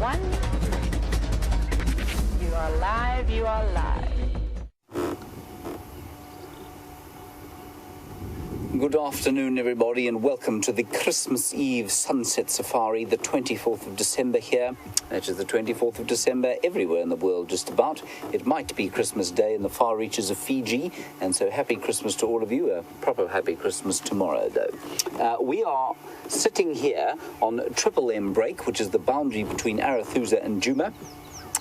one. You are live, you are live. Good afternoon, everybody, and welcome to the Christmas Eve Sunset Safari, the 24th of December here. That is the 24th of December everywhere in the world, just about. It might be Christmas Day in the far reaches of Fiji, and so happy Christmas to all of you. A proper happy Christmas tomorrow, though. We are sitting here on Triple M Break, which is the boundary between Arathusa and Djuma.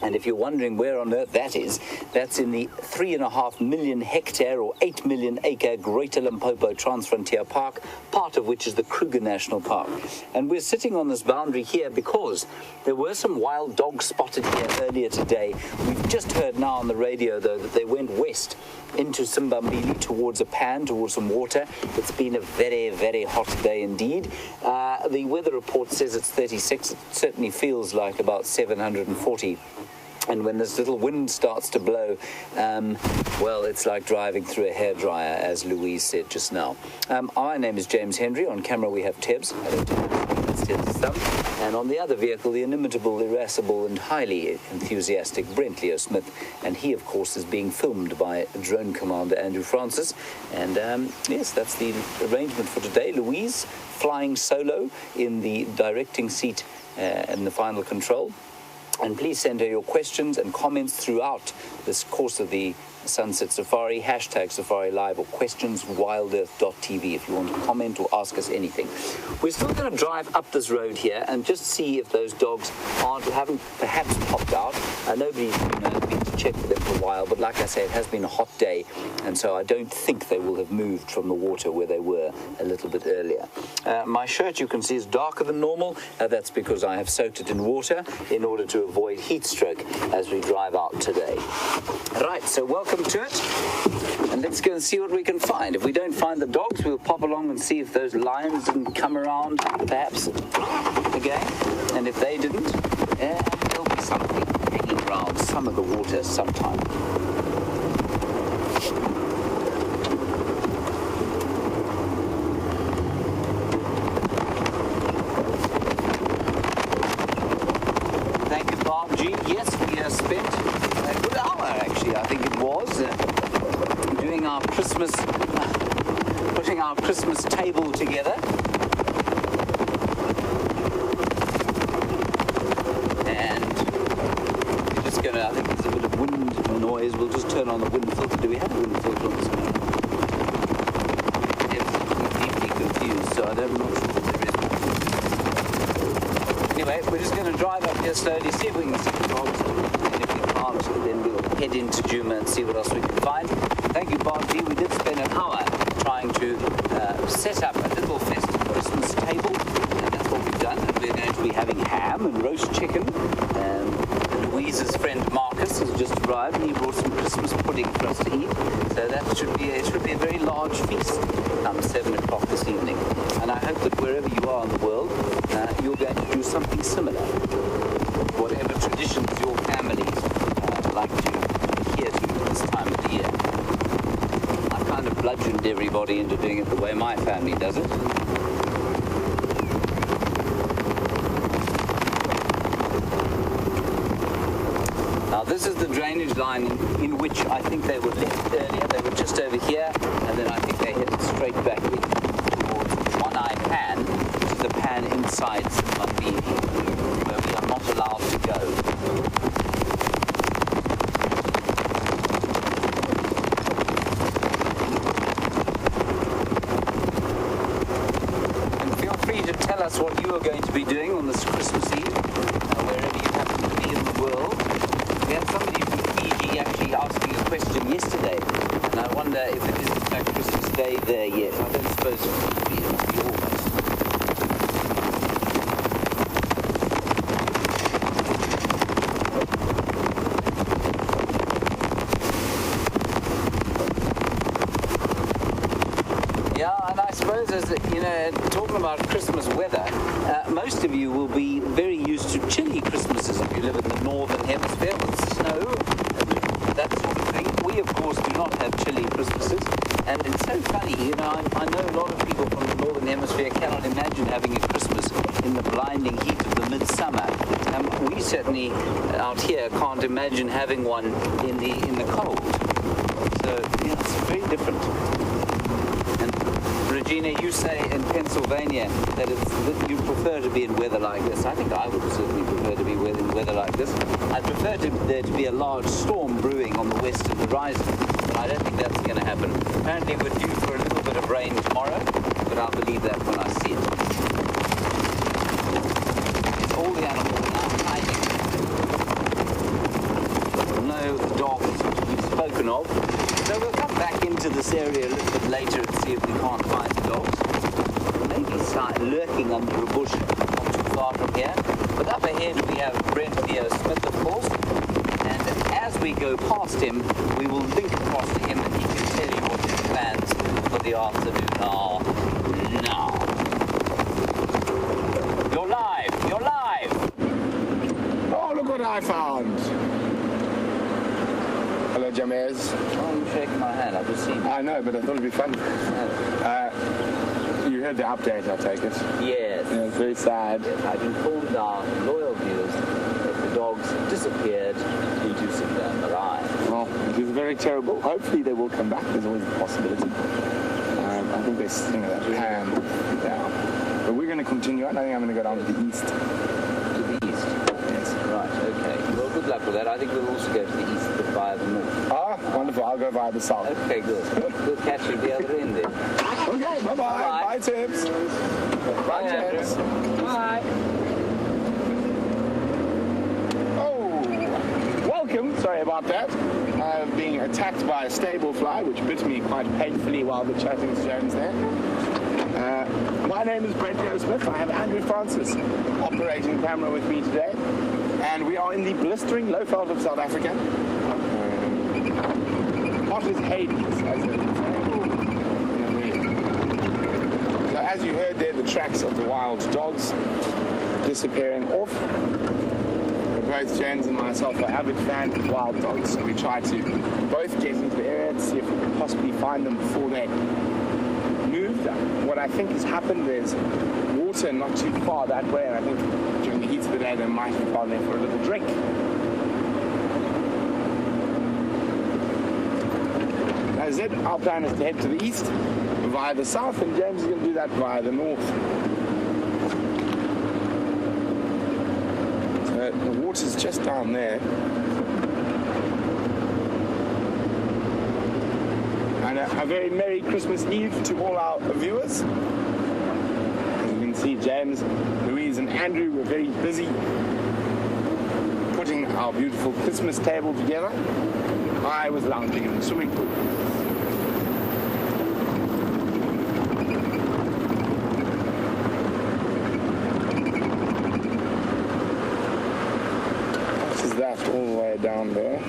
And if you're wondering where on earth that is, that's in the 3.5 million hectare or 8 million acre Greater Limpopo Transfrontier Park, part of which is the Kruger National Park. And we're sitting on this boundary here because there were some wild dogs spotted here earlier today. We've just heard now on the radio, though, that they went west into Simbambili towards a pan, towards some water. It's been a very, very hot day indeed. The weather report says it's 36. It certainly feels like about 740. And when this little wind starts to blow, well, it's like driving through a hairdryer, as Louise said just now. My name is James Hendry. On camera, we have Tebs. Hello, Tebs. That's Tebs' thumb. And on the other vehicle, the inimitable, irascible, and highly enthusiastic Brent Leo Smith. And he, of course, is being filmed by Drone Commander Andrew Francis. And, yes, that's the arrangement for today. Louise flying solo in the directing seat and the final control. And please send her your questions and comments throughout this course of the Sunset Safari, hashtag SafariLIVE, or questions WildEarth.tv if you want to comment or ask us anything. We're still going to drive up this road here and just see if those dogs haven't perhaps popped out. Nobody's been to check with them for a while, but like I say, it has been a hot day, and so I don't think they will have moved from the water where they were a little bit earlier. My shirt, you can see, is darker than normal. That's because I have soaked it in water in order to avoid heat stroke as we drive out today. Right, so welcome to it, and let's go and see what we can find. If we don't find the dogs, we'll pop along and see if those lions didn't come around perhaps again, and if they didn't, there'll be something hanging around some of the water sometime. Thank you, Bob G. Yes, we have spent a good hour, actually, I think it was, doing our Christmas, putting our Christmas table together. And we're just going to, I think there's a bit of wind noise. We'll just turn on the wind filter. Do we have a wind filter on this one? Yes, I'm deeply confused, so I don't know if there is. Anyway, we're just going to drive up here slowly, see if we can see the dogs. And if we can't, then we'll head into Djuma and see what else we can find. Thank you, Bob G. We did spend an hour trying to set up a little festive Christmas table, and that's what we've done. And we're going to be having ham and roast chicken. Louise's friend Marcus has just arrived, and he brought some Christmas pudding for us to eat. So that should be a very large feast come 7 o'clock this evening. And I hope that wherever you are in the world, you're going to do something similar. Whatever traditions your families like to adhere to this time of the year. I kind of bludgeoned everybody into doing it the way my family does it. Now this is the drainage line in which I think they were left earlier. They were just over here, and then I think they headed straight back in towards One Eye Pan, which is the pan inside Simbambili, where we are not allowed to go. To tell us what you are going to be doing on this Christmas Eve, wherever you happen to be in the world. We had somebody from Fiji actually asking a question yesterday, and I wonder if it is in fact Christmas Day there yet. I don't suppose it would be. It must be August. Yeah, and I suppose, as you know, talking about Christmas weather, most of you will be very used to chilly Christmases if you live in the northern hemisphere with snow and that sort of thing. We, of course, do not have chilly Christmases, And it's so funny, you know, I know a lot of people from the Northern Hemisphere cannot imagine having a Christmas in the blinding heat of the midsummer. We certainly out here can't imagine having one in the cold. So, yeah, it's very different. And Regina, you say in Pennsylvania that you prefer to be in weather like this. I think I would certainly prefer to be in weather like this. I prefer there to be a large storm brewing on the western horizon, but I don't think that's going to happen. Apparently we're due for a little bit of rain tomorrow, but I'll believe that when I see it. All the animals are now hiding. No dogs to be spoken of. So we'll come back into this area a little bit later and see if we can't find the dogs. Maybe lurking under a bush not too far from here. But up ahead we have Brent Leo Smith, of course. And as we go past him, we will link across to him and he can tell you what his plans for the afternoon are now. You're live! You're live! Oh, look what I found! Hello, Jamez. Oh, you're shaking my hand. I've just seen you. I know, but I thought it'd be fun. You heard the update, I take it? Yes. Yeah, it's very sad. Yes, I've informed our loyal viewers that the dogs disappeared due to some malaria. Well, it is very terrible. Hopefully they will come back. There's always a possibility. I think they're sitting at that pan down. But we're going to continue on. I think I'm going to go down to the east. To the east? Yes. Right, okay. Well, good luck with that. I think we'll also go to the east, but via the north. Ah, wonderful. I'll go via the south. Okay, good. We'll catch you at the other end then. Okay, bye-bye. Bye, Tibbs. Bye, James. Bye. Oh, welcome. Sorry about that. Being attacked by a stable fly, which bit me quite painfully while the chatting to James there. My name is Brent Leo Smith. I have Andrew Francis operating camera with me today. And we are in the blistering Leopard of South Africa. Hot as Hades, as they say. So as you heard there, the tracks of the wild dogs disappearing off. Both James and myself are avid fans of wild dogs, so we try to both get into the area to see if we can possibly find them before they move. What I think has happened is water not too far that way, and I think during the heat of the day they might have gone there for a little drink. As it, our plan is to head to the east via the south, and James is going to do that via the north. So the water's just down there. And a very Merry Christmas Eve to all our viewers. As you can see, James, Louise and Andrew were very busy putting our beautiful Christmas table together. I was lounging in the swimming pool. What is that all the way down there?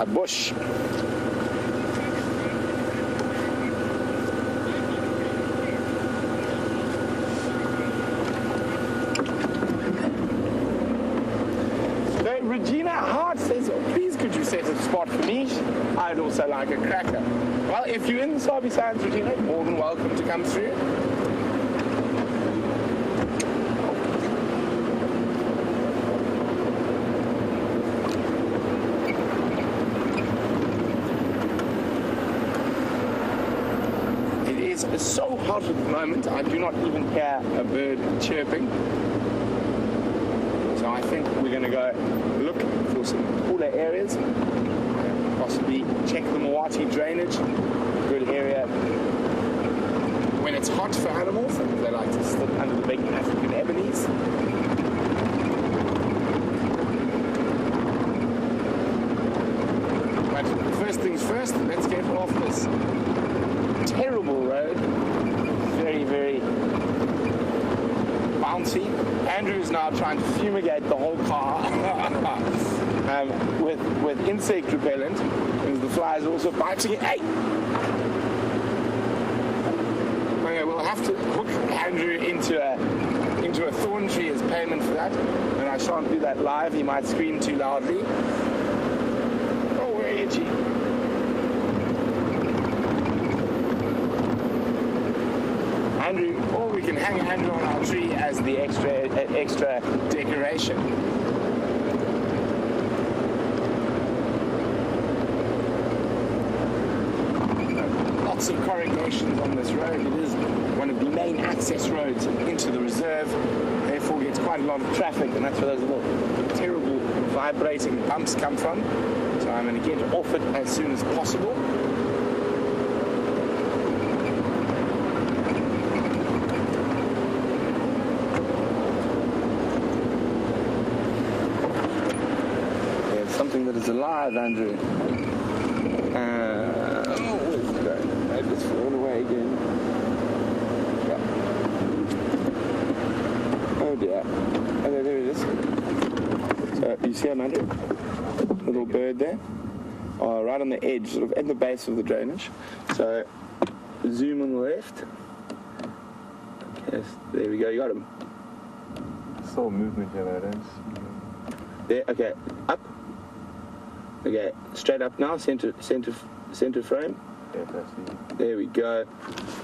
A bush. So Regina Hart says, oh, please could you set a spot for me? I'd also like a cracker. Well, if you're in the Sabi Sands, Regina, you're more than welcome to come through. It's so hot at the moment, I do not even hear a bird chirping. So I think we're going to go look for some cooler areas, possibly check the Moati drainage, good area when it's hot for animals, and they like to sit under the big African ebonies. But first things first, let's get off this terrible road. Very, very bouncy. Andrew's now trying to fumigate the whole car with insect repellent, because the flies are also biting it. Hey! Okay, we'll have to hook Andrew into a thorn tree as payment for that, and I shan't do that live. He might scream too loudly. can hang Andrew on our tree as the extra decoration. Lots of corrugations on this road. It is one of the main access roads into the reserve, therefore gets quite a lot of traffic, and that's where those little terrible vibrating bumps come from. So I'm going to get off it as soon as possible. There's something that is alive, Andrew. Where's it going? Maybe it's fallen away again. Yeah. Oh dear. Okay, there it is. So you see him, Andrew? Little bird there. Oh, right on the edge, sort of at the base of the drainage. So zoom on the left. Yes, there we go. You got him. Still movement here, I don't see. There. Okay. Up. Okay. Straight up now. Center frame. Yeah, that's the... There we go.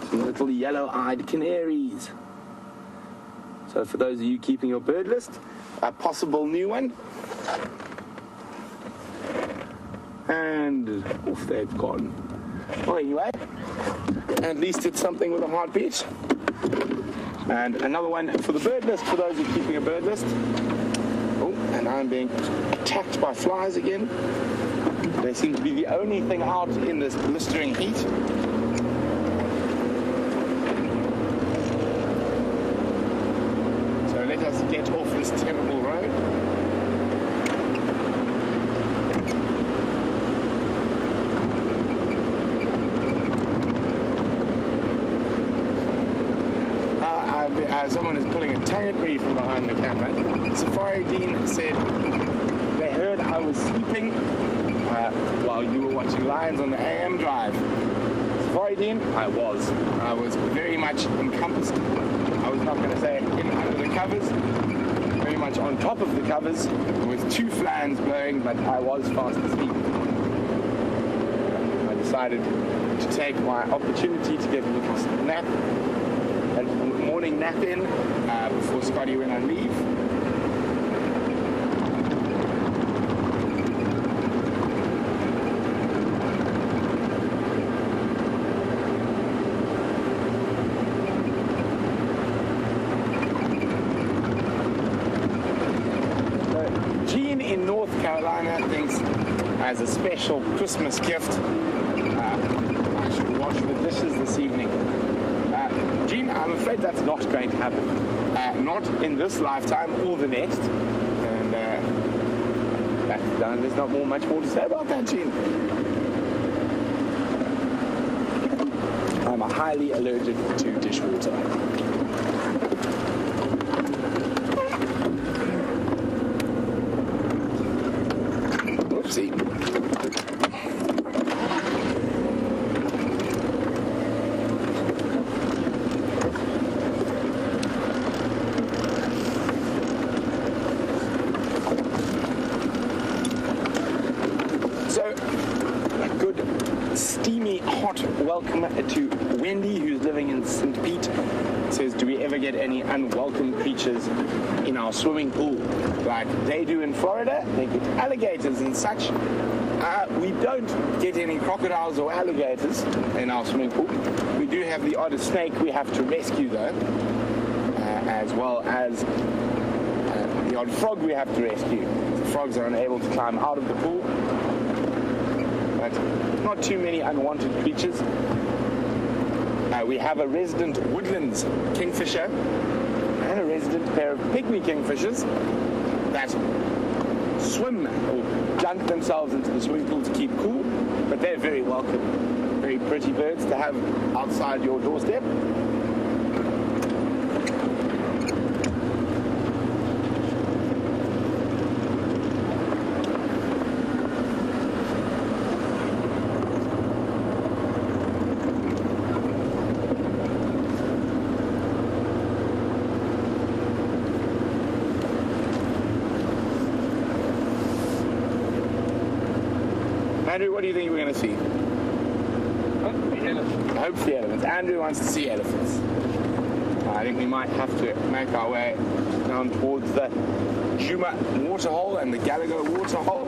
Some little yellow-eyed canaries. So for those of you keeping your bird list, a possible new one. And off they've gone. Well, anyway, at least it's something with a heartbeat. And another one for the bird list, for those who are keeping a bird list. Oh, and I'm being attacked by flies again. They seem to be the only thing out in this blistering heat. So let us get off this terrible road. Someone is pulling a tongue at me from behind the camera. Safari Dean said they heard I was sleeping while you were watching Lions on the AM drive. Safari Dean, I was very much encompassed. I was not going to say in under the covers, very much on top of the covers with two fans blowing, but I was fast asleep. I decided to take my opportunity to get a little nap. And morning nap in before Scotty went on leave. So, Jean in North Carolina thinks as a special Christmas gift, I should wash the dishes this evening. Jean, I'm afraid that's not going to happen. Not in this lifetime or the next. And there's not much more to say about that, Jean. I'm highly allergic to dishwater. Whoopsie. Welcome to Wendy, who's living in St. Pete. Says, do we ever get any unwelcome creatures in our swimming pool like they do in Florida? They get alligators and such. We don't get any crocodiles or alligators in our swimming pool. We do have the odd snake we have to rescue though, as well as the odd frog we have to rescue. The frogs are unable to climb out of the pool. But not too many unwanted creatures. We have a resident woodlands kingfisher and a resident pair of pygmy kingfishers that swim or dunk themselves into the swimming pool to keep cool, but they're very welcome. Very pretty birds to have outside your doorstep. Andrew, what do you think we're going to see? Hopefully elephants. Hopefully elephants. Andrew wants to see elephants. I think we might have to make our way down towards the Juma waterhole and the Gallagher waterhole.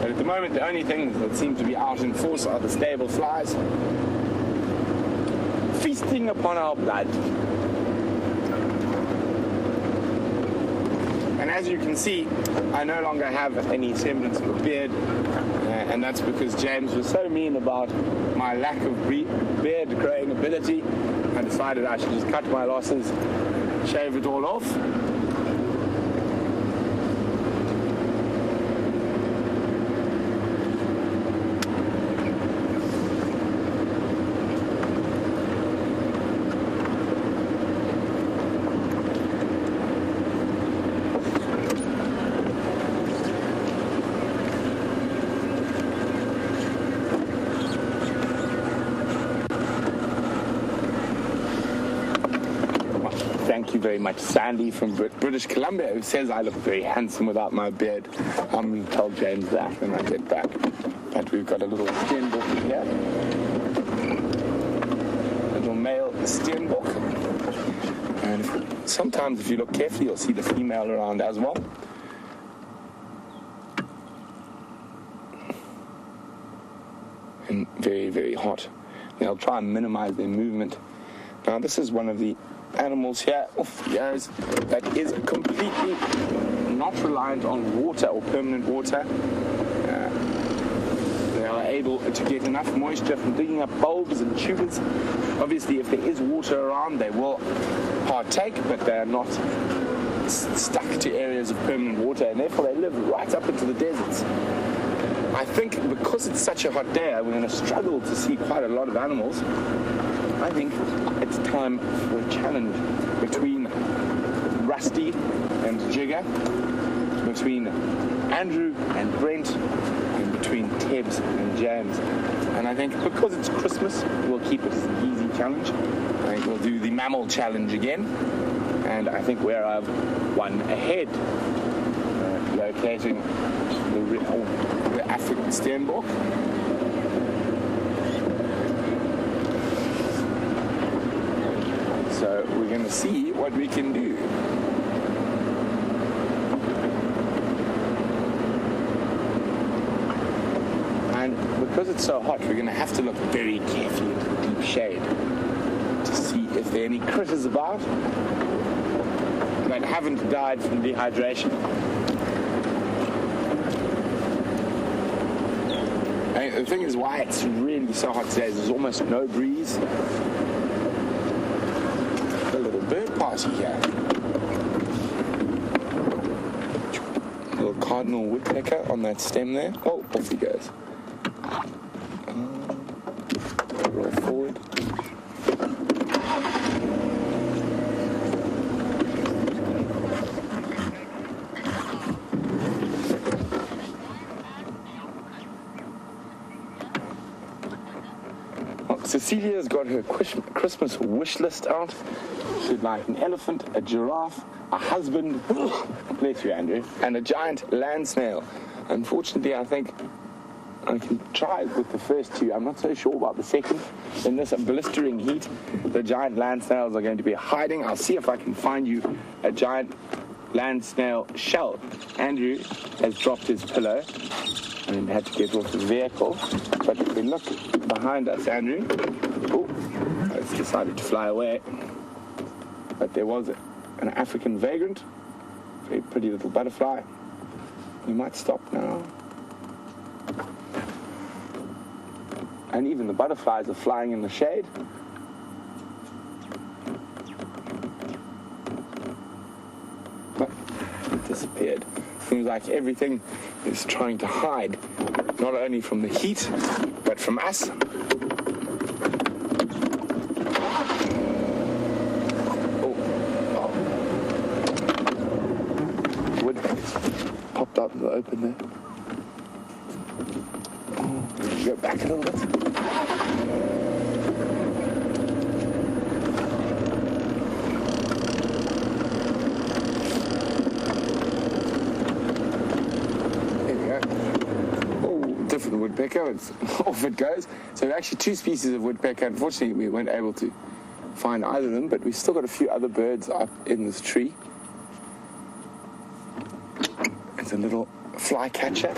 But at the moment, the only things that seem to be out in force are the stable flies, feasting upon our blood. And as you can see, I no longer have any semblance of a beard, and that's because James was so mean about my lack of beard growing ability. I decided I should just cut my losses, shave it all off. Thank you very much, Sandy from British Columbia, who says I look very handsome without my beard. I'm going to tell James that when I get back. But we've got a little steenbok here. A little male steenbok. And sometimes if you look carefully, you'll see the female around as well. And very, very hot. They'll try and minimize their movement. Now, this is one of the animals here off the ears that is completely not reliant on water or permanent water. They are able to get enough moisture from digging up bulbs and tubers. Obviously, if there is water around, they will partake, but they are not stuck to areas of permanent water, and therefore they live right up into the deserts. I think because it's such a hot day, we're going to struggle to see quite a lot of animals. I think it's time for a challenge between Rusty and Jigger, between Andrew and Brent, and between Tebs and James. And I think because it's Christmas, we'll keep it as an easy challenge. I think we'll do the Mammal challenge again. And I think we're one ahead, locating the African steenbok. So we're going to see what we can do. And because it's so hot, we're going to have to look very carefully into the deep shade to see if there are any critters about that haven't died from dehydration. And the thing is why it's really so hot today is there's almost no breeze. Bird party here. Little cardinal woodpecker on that stem there. Oh, off he goes. Roll forward. Cecilia's got her Christmas wish list out. She'd like an elephant, a giraffe, a husband, bless you, Andrew, and a giant land snail. Unfortunately, I think I can try with the first two. I'm not so sure about the second. In this blistering heat, the giant land snails are going to be hiding. I'll see if I can find you a giant land snail shell. Andrew has dropped his pillow and had to get off the vehicle. But if we look behind us, Andrew, oh, it's decided to fly away. But there was an African vagrant, very pretty little butterfly. We might stop now. And even the butterflies are flying in the shade. But it disappeared. Seems like everything is trying to hide, not only from the heat, but from us. Popped out in the open there. Oh, go back a little bit. There we go. Oh, the woodpecker. It's off it goes. So there are actually two species of woodpecker. Unfortunately, we weren't able to find either of them, but we've still got a few other birds up in this tree. It's a little flycatcher.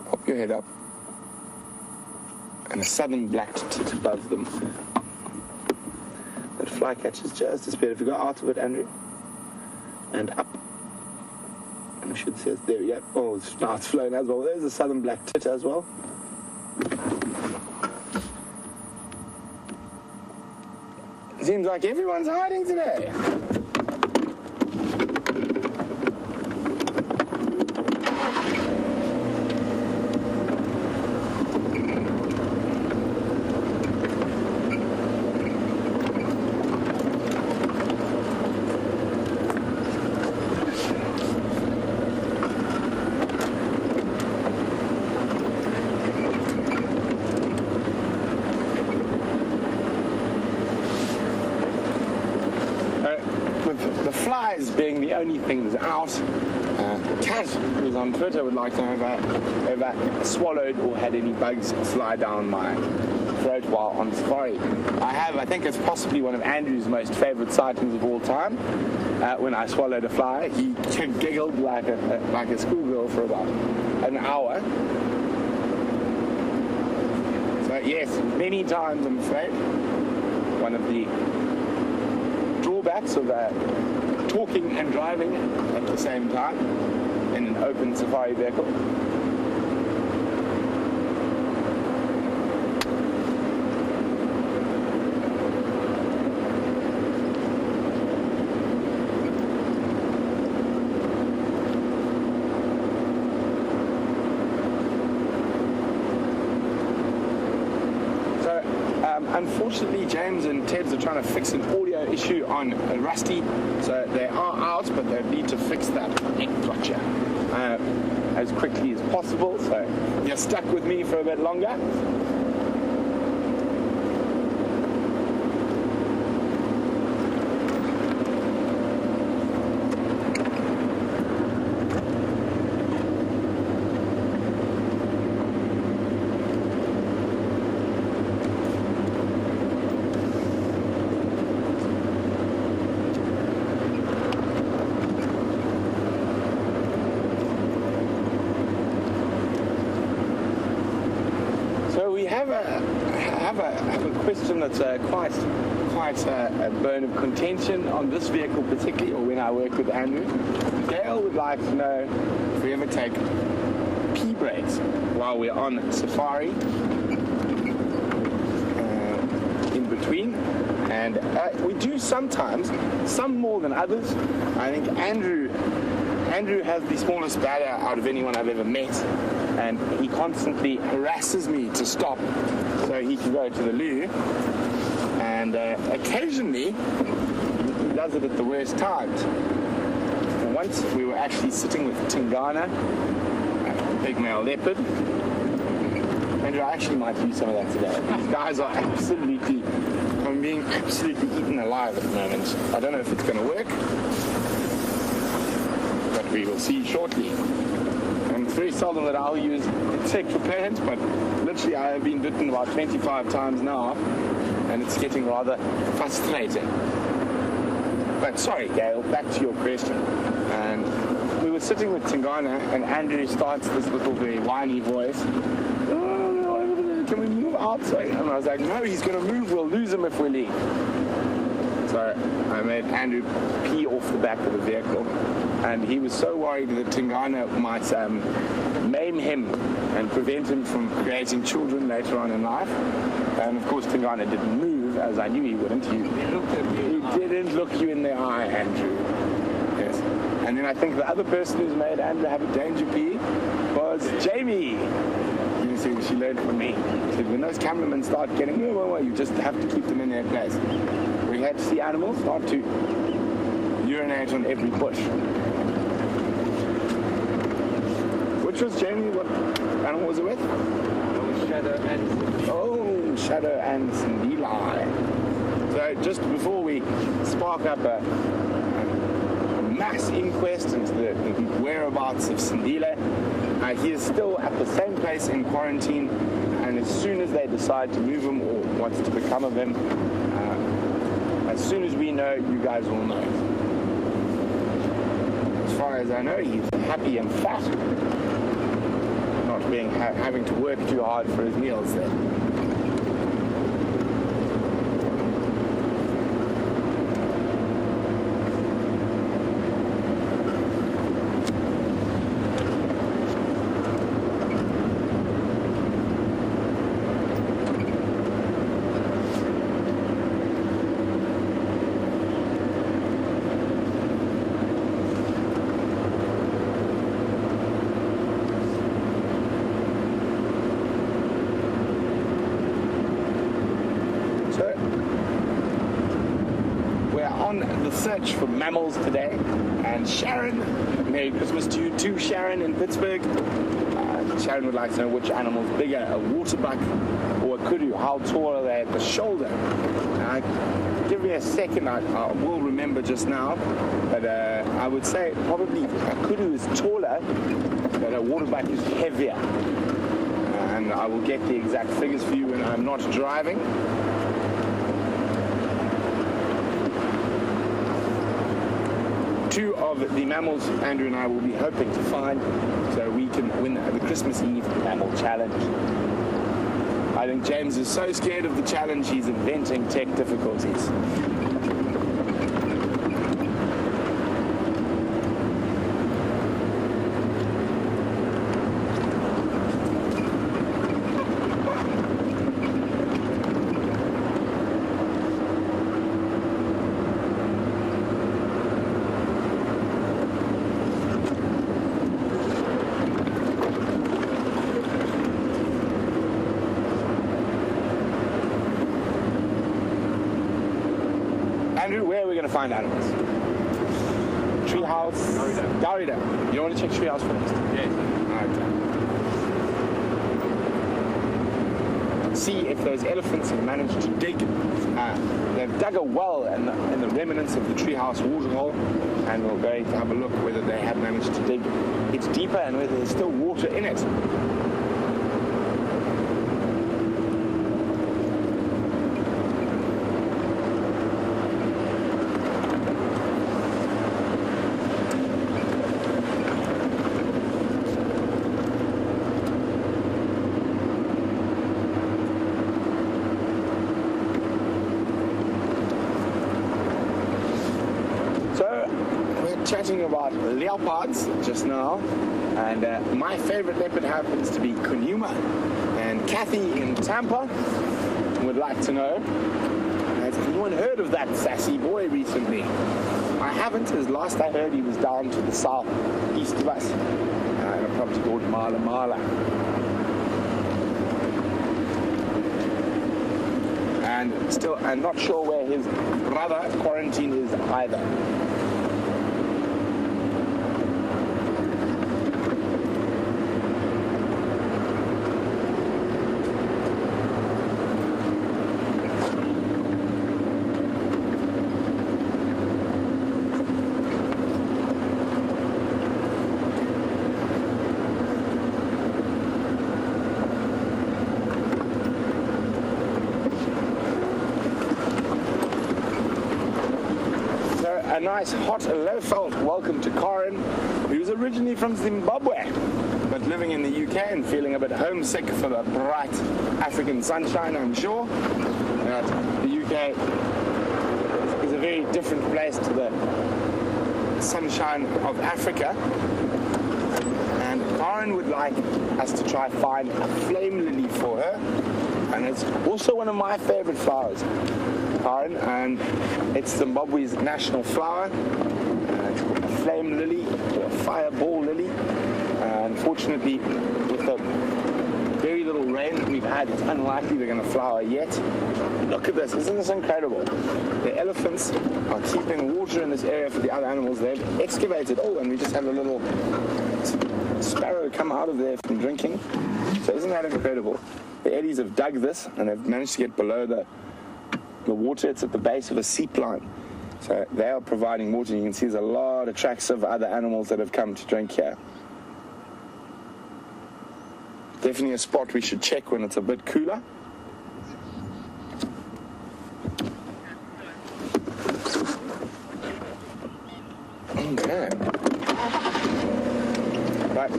Pop your head up. And a southern black tit above them. That flycatcher's just as bad. If you go out of it, Andrew, and up, and we should see it. There we go. Oh, now it's flown as well. There's a southern black tit as well. Seems like everyone's hiding today. With the flies being the only thing that's out, Kat, who's on Twitter, would like to know if I swallowed or had any bugs fly down my throat while on safari. I have. I think it's possibly one of Andrew's most favourite sightings of all time. When I swallowed a fly, he giggled like a schoolgirl for about an hour. So yes, many times, I'm afraid. One of the drawbacks of talking and driving at the same time in an open safari vehicle. Unfortunately, James and Ted's are trying to fix an audio issue on a Rusty, so they are out, but they need to fix that neck clutcher as quickly as possible, so you're stuck with me for a bit longer. I have a question that's quite a bone of contention on this vehicle particularly, or when I work with Andrew. Gail would like to know if we ever take pee breaks while we're on safari in between. And we do sometimes, some more than others. I think Andrew has the smallest bladder out of anyone I've ever met, and he constantly harasses me to stop so he can go to the loo. And occasionally he does it at the worst times. And once we were actually sitting with Tingana, a big male leopard. Andrew, I actually might do some of that today. These guys are absolutely, I'm being absolutely eaten alive at the moment. I don't know if it's going to work, but we will see shortly. And it's very seldom that I'll use insect repellent, but literally I have been bitten about 25 times now, and it's getting rather frustrating. But sorry, Gail, back to your question. And we were sitting with Tingana, and Andrew starts this little very whiny voice. Can we move outside? And I was like, no, he's going to move. We'll lose him if we leave. So I made Andrew pee off the back of the vehicle. And he was so worried that Tingana might maim him and prevent him from creating children later on in life. And of course, Tingana didn't move, as I knew he wouldn't. He didn't look you in the eye, Andrew. Yes. And then I think the other person who's made Andrew have a danger pee was Jamie. You see, she learned from me. She said, when those cameramen start getting, you just have to keep them in their place. We had to see animals start to urinate on every bush. Which was Jamie? What animal was it with? Shadow ants. Oh, shadow ants and Eli. So just before we spark up a nice inquest into the whereabouts of Sindile. He is still at the same place in quarantine, and as soon as they decide to move him or what's to become of him, as soon as we know, you guys will know. As far as I know, he's happy and fat, not having to work too hard for his meals there. The search for mammals today, and Sharon, Merry Christmas to you too, Sharon in Pittsburgh. Sharon would like to know which animal's bigger, a waterbuck or a kudu. How tall are they at the shoulder? Give me a second, I will remember just now, but I would say probably a kudu is taller, but a waterbuck is heavier. And I will get the exact figures for you when I'm not driving. Two of the mammals Andrew and I will be hoping to find so we can win the Christmas Eve Mammal Challenge. I think James is so scared of the challenge he's inventing tech difficulties. Andrew, where are we going to find animals? Treehouse? Garida. You want to check treehouse first? Yes. Okay. See if those elephants have managed to dig. They've dug a well in the remnants of the treehouse waterhole, and we're going to have a look whether they have managed to dig it deeper and whether there's still water in it. Chatting about leopards just now, and my favorite leopard happens to be Kunuma, and Kathy in Tampa would like to know, has anyone heard of that sassy boy recently? I haven't, as last I heard he was down to the south east of us in a property called Mala Mala. And still I'm not sure where his brother quarantine is either. A nice hot low-felt welcome to Karin, who's originally from Zimbabwe, but living in the UK and feeling a bit homesick for the bright African sunshine, I'm sure. The UK is a very different place to the sunshine of Africa. And Karin would like us to try find a flame lily for her, and it's also one of my favorite flowers, Karin, and it's Zimbabwe's national flower. It's called a flame lily or a fireball lily. Unfortunately, with the very little rain that we've had, it's unlikely they're going to flower yet. Look at this, isn't this incredible? The elephants are keeping water in this area for the other animals. They've excavated. Oh, and we just had a little sparrow come out of there from drinking. So isn't that incredible? The Eddies have dug this and they've managed to get below the water. It's at the base of a seep line. So they are providing water. You can see there's a lot of tracks of other animals that have come to drink here. Definitely a spot we should check when it's a bit cooler. Okay. Right.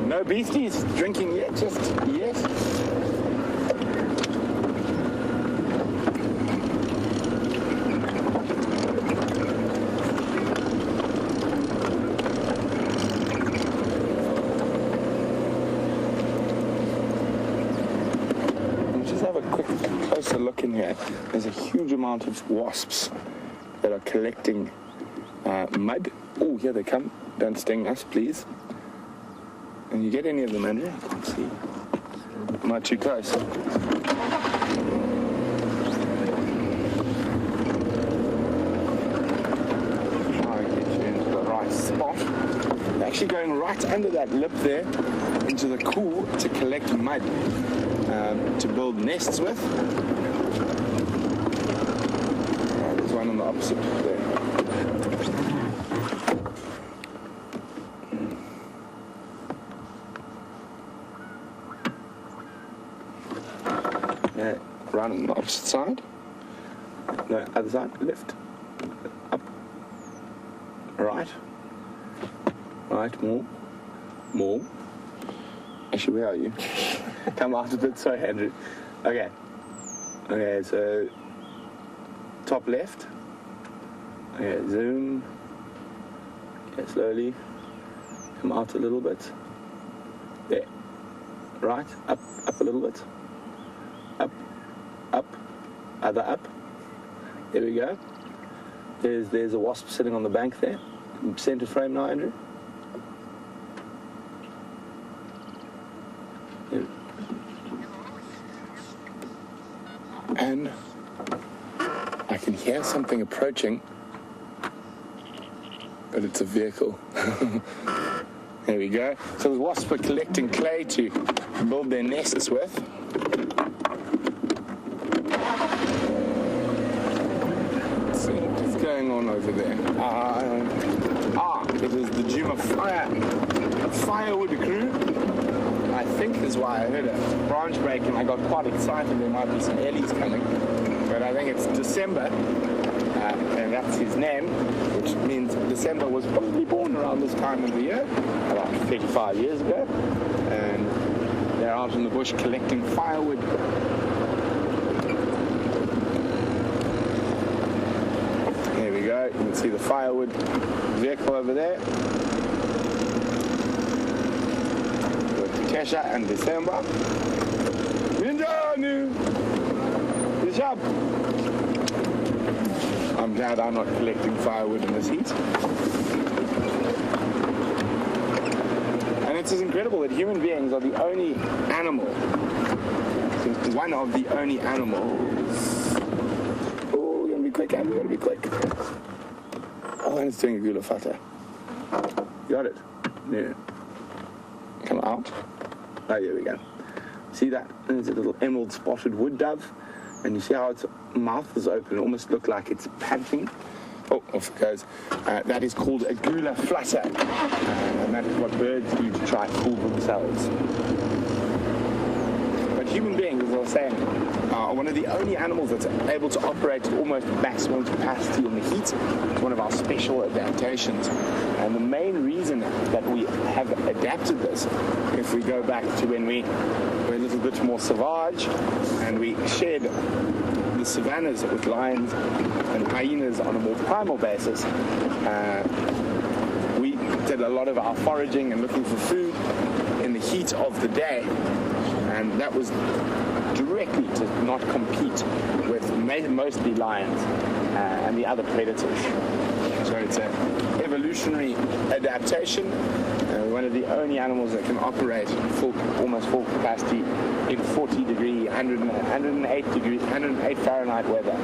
No beasties drinking yet, just yet. Look in here. There's a huge amount of wasps that are collecting mud. Oh, here they come. Don't sting us, please. And you get any of them, Andrew? I can't see. Am I too close? Try and get you into the right spot. They're actually going right under that lip there into the cool to collect mud to build nests with. There's one on the opposite there. Right on the opposite side. No, other side, left. Up. Right. Right, more. Actually, where are you? Come out a bit, sorry, Andrew. Okay, so top left. Okay, zoom. Okay, slowly. Come out a little bit. There. Right, up a little bit. Up, other up. There we go. There's a wasp sitting on the bank there. Center frame now, Andrew. And I can hear something approaching, but it's a vehicle. There we go. So the wasps are collecting clay to build their nests with. Let's see what's going on over there. It is the Juma firewood crew. I think is why I heard a branch break and I got quite excited. There might be some ellies coming, but I think it's December, and that's his name, which means December was probably born around this time of the year, about 35 years ago, and they're out in the bush collecting firewood. There we go. You can see the firewood vehicle over there. Kesha and December. I'm glad I'm not collecting firewood in this heat. And it's just incredible that human beings are the only animal, one of the only animals. Oh, you're gonna be quick, Andy, you're gonna be quick. Oh, and it's doing a gula fata. Got it. Yeah. Come out. Oh, here we go. See that? There's a little emerald spotted wood dove. And you see how its mouth is open. It almost looks like it's panting. Oh, off it goes. That is called a gula flutter. And that is what birds do to try to cool themselves. But human beings, as I was saying, are one of the only animals that's able to operate at almost maximum capacity in the heat. It's one of our special adaptations. And the main reason that we have adapted this, if we go back to when we were a little bit more savage and we shared the savannas with lions and hyenas on a more primal basis, we did a lot of our foraging and looking for food in the heat of the day, and that was directly to not compete with mostly lions and the other predators. So it's an evolutionary adaptation. One of the only animals that can operate almost full capacity in 40 degree, 108 Fahrenheit weather.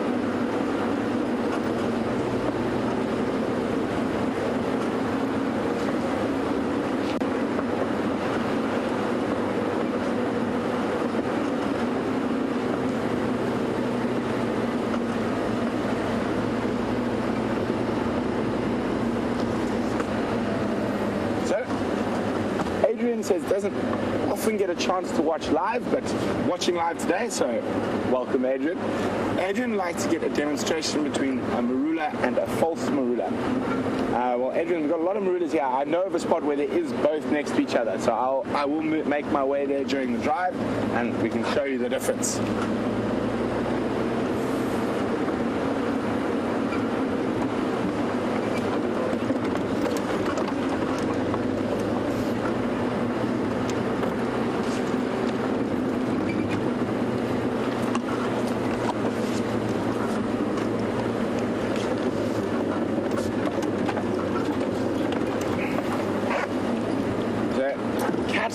Adrian says doesn't often get a chance to watch live, but watching live today, so welcome, Adrian. Adrian would like to get a demonstration between a marula and a false marula. Well, Adrian, we've got a lot of marulas here. I know of a spot where there is both next to each other, so I will make my way there during the drive, and we can show you the difference.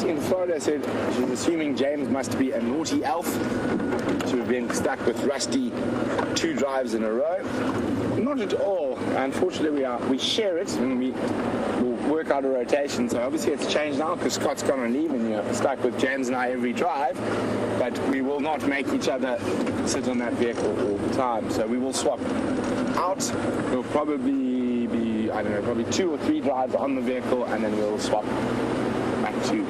In Florida said she's assuming James must be a naughty elf to have been stuck with Rusty 2 drives in a row. Not at all. Unfortunately, we share it and we'll work out a rotation. So obviously it's changed now because Scott's gone on leave and you're stuck with James and I every drive. But we will not make each other sit on that vehicle all the time. So we will swap out. We'll probably be, I don't know, probably 2 or 3 drives on the vehicle, and then we'll swap back to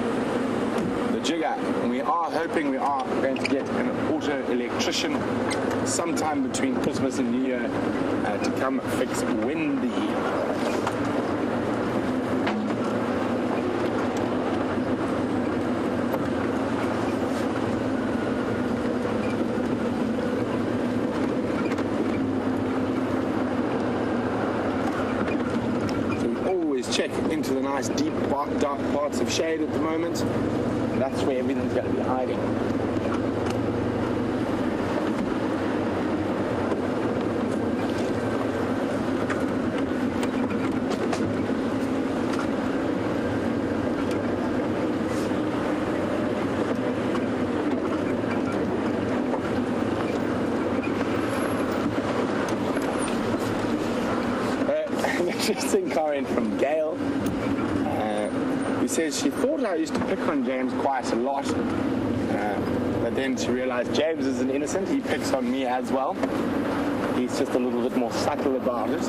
the jigger. And we are hoping we are going to get an auto electrician sometime between Christmas and New Year to come fix Wendy. Check into the nice deep dark parts of shade at the moment, and that's where everything's going to be hiding. Interesting comment from Gail, who says she thought I used to pick on James quite a lot, but then she realized James is an innocent. He picks on me as well. He's just a little bit more subtle about it.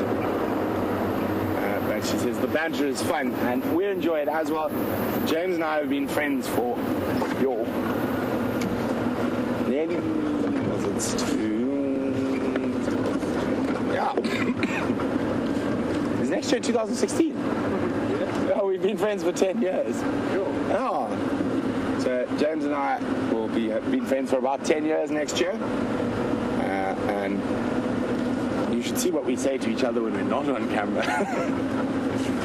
But she says the banter is fun and we enjoy it as well. James and I have been friends for nearly, was it 2? Yeah. Next year, 2016. Yeah. Oh, we've been friends for 10 years. Sure. Oh. So James and I will be been friends for about 10 years next year. And you should see what we say to each other when we're not on camera.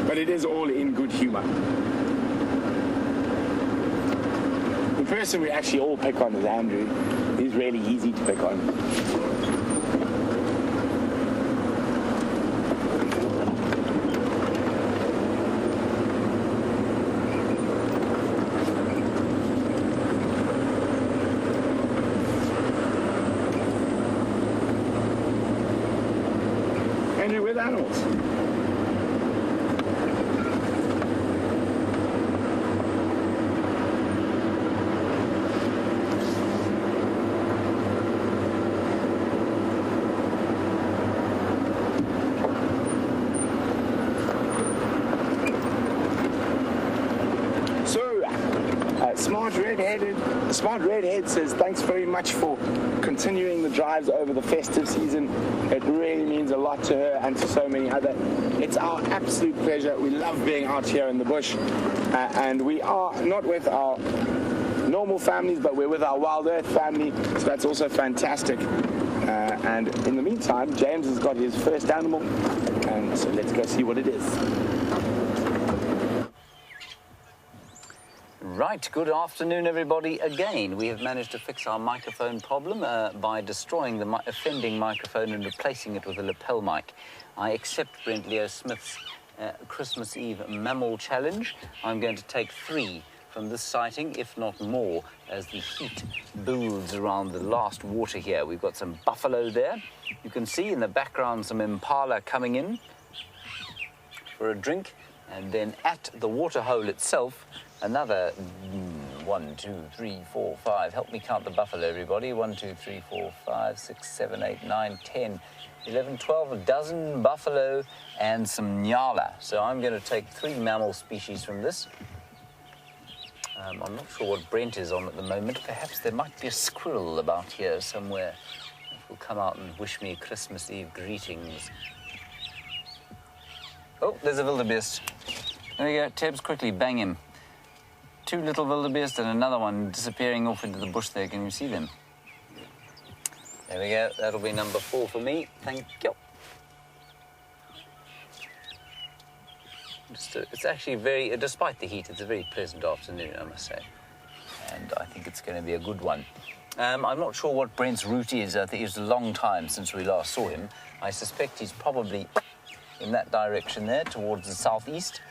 But it is all in good humor. The person we actually all pick on is Andrew. He's really easy to pick on. With animals. Smart Redhead says, thanks very much for continuing the drives over the festive season. It really means a lot to her and to so many other. It's our absolute pleasure. We love being out here in the bush. And we are not with our normal families, but we're with our WildEarth family. So that's also fantastic. And in the meantime, James has got his first animal. And so let's go see what it is. Right, good afternoon everybody again. We have managed to fix our microphone problem by destroying the offending microphone and replacing it with a lapel mic. I accept Brent Leo Smith's Christmas Eve Mammal challenge. I'm going to take 3 from this sighting, if not more, as the heat builds around the last water here. We've got some buffalo there. You can see in the background some impala coming in for a drink. And then at the water hole itself, another 1, 2, 3, 4, 5. Help me count the buffalo, everybody. 1, 2, 3, 4, 5, 6, 7, 8, 9, 10, 11, 12, a dozen buffalo and some nyala. So I'm going to take 3 mammal species from this. I'm not sure what Brent is on at the moment. Perhaps there might be a squirrel about here somewhere that will come out and wish me Christmas Eve greetings. Oh, there's a wildebeest. There we go. Tebs, quickly bang him. 2 little wildebeest and another one disappearing off into the bush there. Can you see them? There we go. That'll be number 4 for me. Thank you. It's actually very, despite the heat, it's a very pleasant afternoon, I must say. And I think it's going to be a good one. I'm not sure what Brent's route is. I think it's a long time since we last saw him. I suspect he's probably in that direction there, towards the southeast.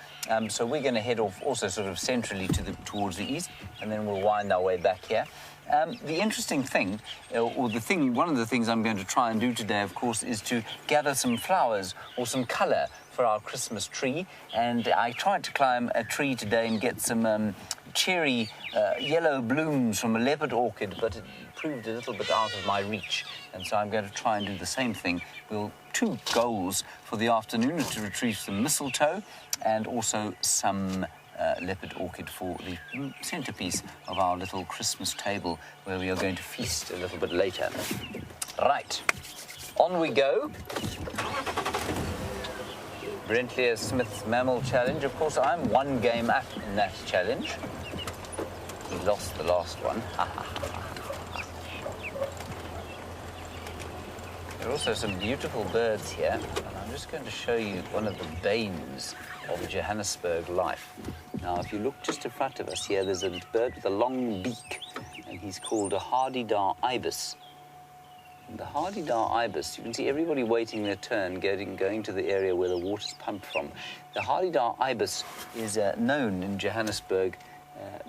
So we're going to head off also sort of centrally towards the east, and then we'll wind our way back here. The interesting thing, one of the things I'm going to try and do today, of course, is to gather some flowers or some colour for our Christmas tree. And I tried to climb a tree today and get some cherry yellow blooms from a leopard orchid, but it proved a little bit out of my reach. And so I'm going to try and do the same thing. 2 goals for the afternoon is to retrieve some mistletoe and also some leopard orchid for the centrepiece of our little Christmas table, where we are going to feast a little bit later. Right, on we go. Brent Smith's Mammal Challenge. Of course, I'm 1 game up in that challenge. He lost the last one. There are also some beautiful birds here, and I'm just going to show you one of the banes of Johannesburg life. Now, if you look just in front of us here, there's a bird with a long beak, and he's called a hardy-dar ibis. And the hardy-dar ibis, you can see everybody waiting their turn, going to the area where the water's pumped from. The hardy-dar ibis is known in Johannesburg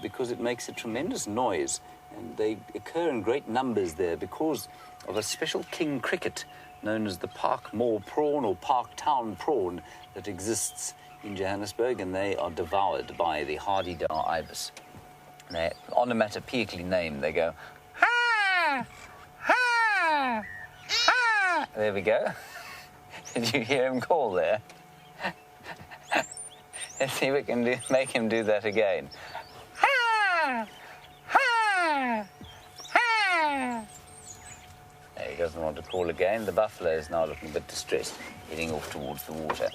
because it makes a tremendous noise, and they occur in great numbers there because of a special king cricket known as the Park Moor prawn or Park Town prawn that exists in Johannesburg, and they are devoured by the hardy-dar ibis. They're onomatopoeically named. They go, ha, ha, ha. There we go. Did you hear him call there? Let's see if we can make him do that again. Ha, ha, ha. He doesn't want to call again. The buffalo is now looking a bit distressed, heading off towards the water.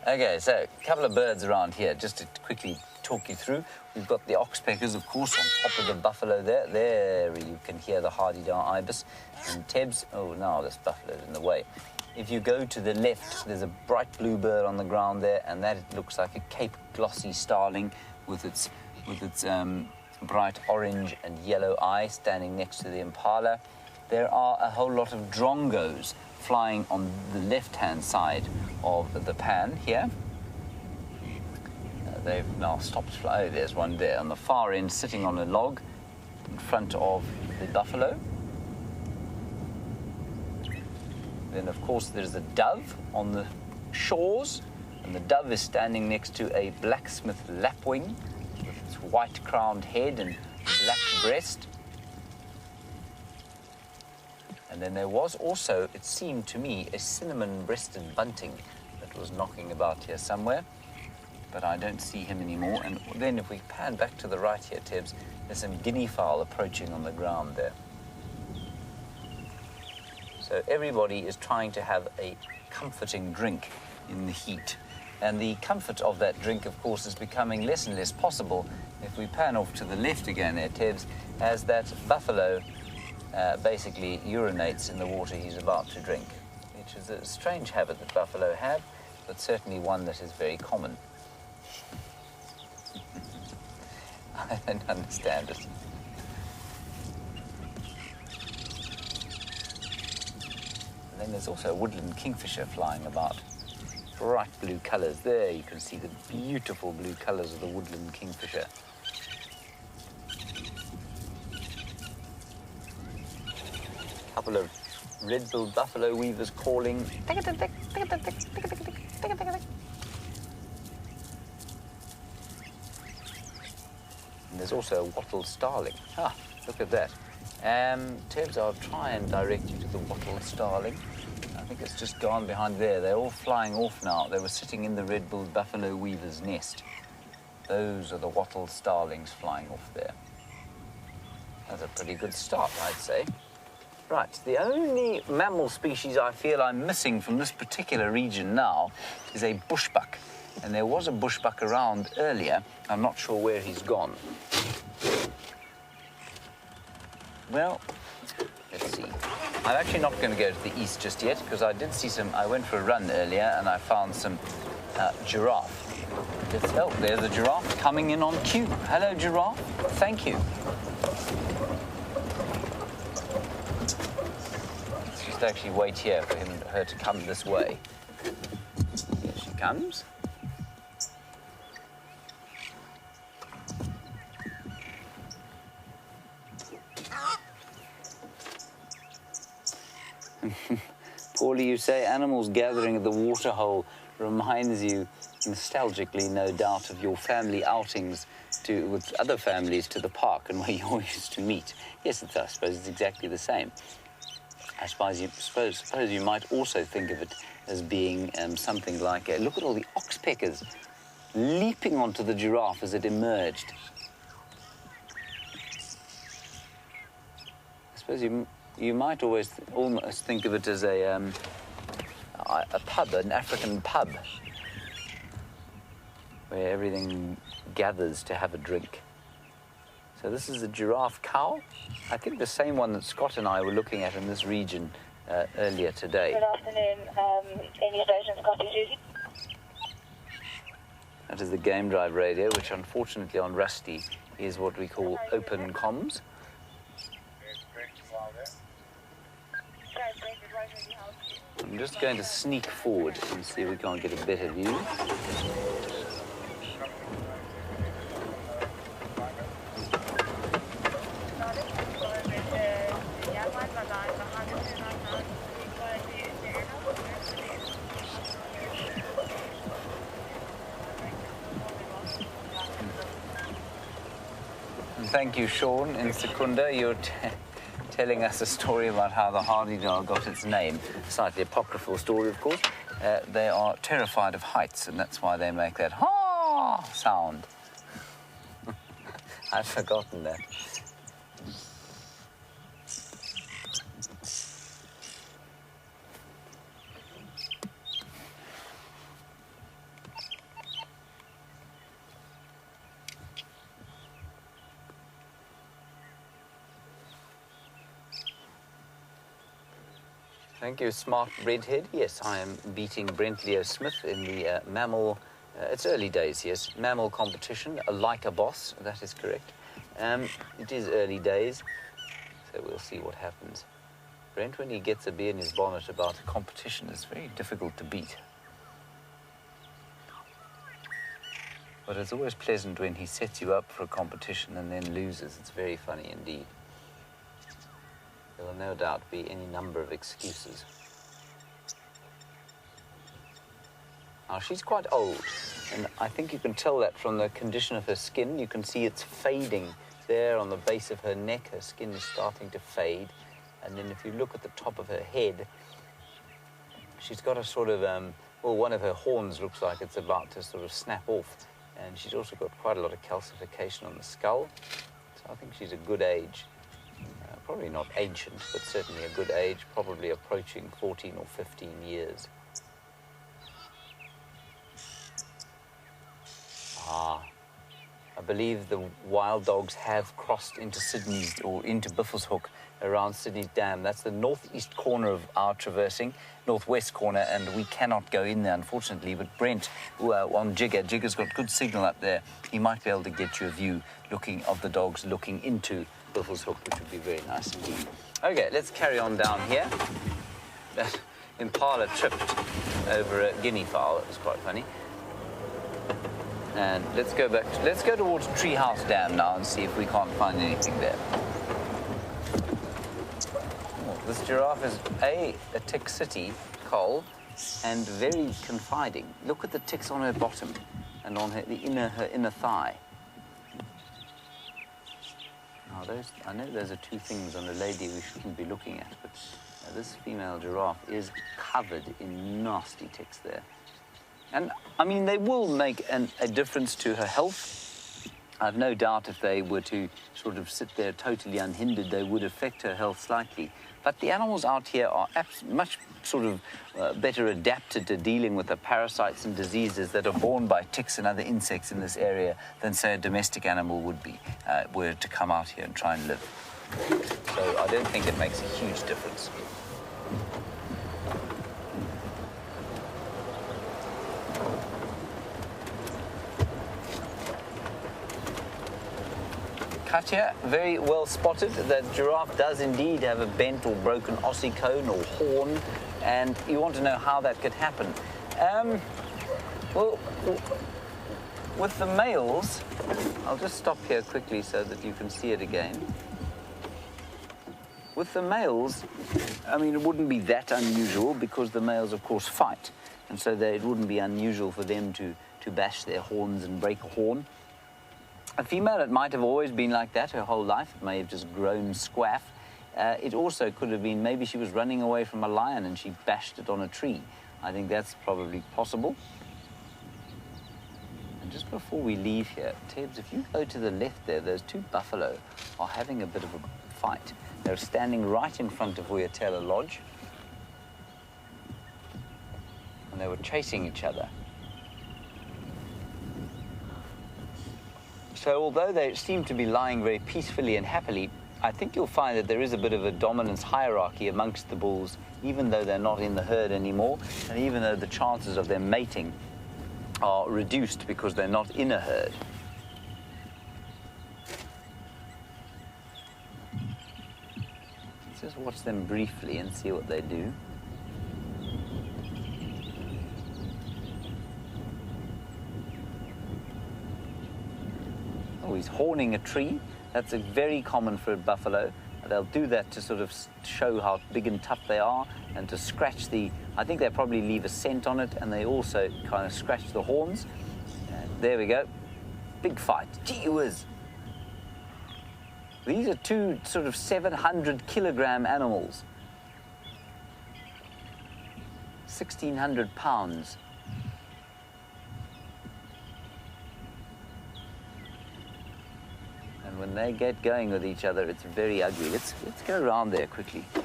Okay, so a couple of birds around here, just to quickly talk you through. We've got the oxpeckers, of course, on top of the buffalo there. There you can hear the hardy-dar ibis. And Tebs, oh, now this buffalo's in the way. If you go to the left, there's a bright blue bird on the ground there, and that looks like a Cape glossy starling with its bright orange and yellow eye standing next to the impala. There are a whole lot of drongos flying on the left-hand side of the pan here. They've now stopped flying. Oh, there's one there on the far end sitting on a log in front of the buffalo. Then, of course, there's a dove on the shores, and the dove is standing next to a blacksmith lapwing with its white-crowned head and black breast. And then there was also, it seemed to me, a cinnamon-breasted bunting that was knocking about here somewhere, but I don't see him anymore. And then if we pan back to the right here, Tebs, there's some guinea fowl approaching on the ground there. So everybody is trying to have a comforting drink in the heat. And the comfort of that drink, of course, is becoming less and less possible if we pan off to the left again there, Tebs, as that buffalo basically urinates in the water he's about to drink, which is a strange habit that buffalo have, but certainly one that is very common. I don't understand it. And then there's also a woodland kingfisher flying about. Bright blue colours. There you can see the beautiful blue colours of the woodland kingfisher. A couple of red-billed buffalo weavers calling. And there's also a wattled starling. Ah, look at that. Tebs, I'll try and direct you to the wattled starling. I think it's just gone behind there. They're all flying off now. They were sitting in the red-billed buffalo weaver's nest. Those are the wattled starlings flying off there. That's a pretty good start, I'd say. Right, the only mammal species I feel I'm missing from this particular region now is a bushbuck. And there was a bushbuck around earlier. I'm not sure where he's gone. Well, let's see. I'm actually not going to go to the east just yet because I did see some. I went for a run earlier and I found some giraffe. Oh, there's a giraffe coming in on cue. Hello, giraffe. Thank you. Let's just actually wait here for her to come this way. Here she comes. Paulie, you say animals gathering at the waterhole reminds you nostalgically, no doubt, of your family outings with other families to the park and where you all used to meet. Yes, I suppose it's exactly the same. I suppose you might also think of it as being something like, look at all the oxpeckers leaping onto the giraffe as it emerged. I suppose you might almost think of it as a pub, an African pub, where everything gathers to have a drink. So this is a giraffe cow. I think the same one that Scott and I were looking at in this region earlier today. Good afternoon, Any Station, Scotty Susie. That is the game drive radio, which unfortunately on Rusty is what we call open comms. I'm just going to sneak forward and see if we can't get a better view. And thank you, Sean, in Secunda. You're telling us a story about how the hardy dog got its name. Slightly apocryphal story, of course. They are terrified of heights, and that's why they make that ha sound. I'd forgotten that. Thank you, Smart Redhead. Yes, I am beating Brent Leo Smith in the Mammal, it's early days, yes, Mammal competition, like a boss, that is correct. It is early days, so we'll see what happens. Brent, when he gets a bee in his bonnet about a competition, is very difficult to beat. But it's always pleasant when he sets you up for a competition and then loses. It's very funny indeed. There will no doubt be any number of excuses. Now, she's quite old, and I think you can tell that from the condition of her skin. You can see it's fading there on the base of her neck. Her skin is starting to fade. And then if you look at the top of her head, she's got a sort of, well, one of her horns looks like it's about to sort of snap off. And she's also got quite a lot of calcification on the skull. So I think she's a good age. Probably not ancient, but certainly a good age, probably approaching 14 or 15 years. I believe the wild dogs have crossed into Sydney's, or into Buffelshoek, around Sydney's Dam. That's the northeast corner of our traversing, northwest corner, and we cannot go in there, unfortunately. But Brent, on Jigger's got good signal up there. He might be able to get you a view of the dogs looking into Buffelshoek, which would be very nice indeed. Okay, let's carry on down here. That impala tripped over a guinea fowl. It was quite funny. And let's go towards Treehouse Dam now and see if we can't find anything there. Oh, this giraffe is a tick city, Cole, and very confiding. Look at the ticks on her bottom and on her inner thigh. Now, I know those are two things on a lady we shouldn't be looking at, but this female giraffe is covered in nasty ticks there. And, I mean, they will make a difference to her health. I've no doubt if they were to sort of sit there totally unhindered, they would affect her health slightly. But the animals out here are much sort of better adapted to dealing with the parasites and diseases that are borne by ticks and other insects in this area than, say, a domestic animal would be, were to come out here and try and live. So I don't think it makes a huge difference. Katya, very well spotted. The giraffe does indeed have a bent or broken ossicone or horn, and you want to know how that could happen. Well, with the males, I'll just stop here quickly so that you can see it again. With the males, I mean, it wouldn't be that unusual because the males, of course, fight, and so it wouldn't be unusual for them to bash their horns and break a horn. A female, it might have always been like that her whole life. It may have just grown squaff. It also could have been maybe she was running away from a lion and she bashed it on a tree. I think that's probably possible. And just before we leave here, Tibbs, if you go to the left there, those two buffalo are having a bit of a fight. They're standing right in front of Wiyatela Lodge. And they were chasing each other. So although they seem to be lying very peacefully and happily, I think you'll find that there is a bit of a dominance hierarchy amongst the bulls, even though they're not in the herd anymore, and even though the chances of them mating are reduced because they're not in a herd. Let's just watch them briefly and see what they do. Oh, he's horning a tree. That's very common for a buffalo. They'll do that to sort of show how big and tough they are and to scratch I think they probably leave a scent on it, and they also kind of scratch the horns. There we go. Big fight. Gee whiz. These are two sort of 700-kilogram animals. 1,600 pounds. When they get going with each other, it's very ugly. Let's go around there quickly. I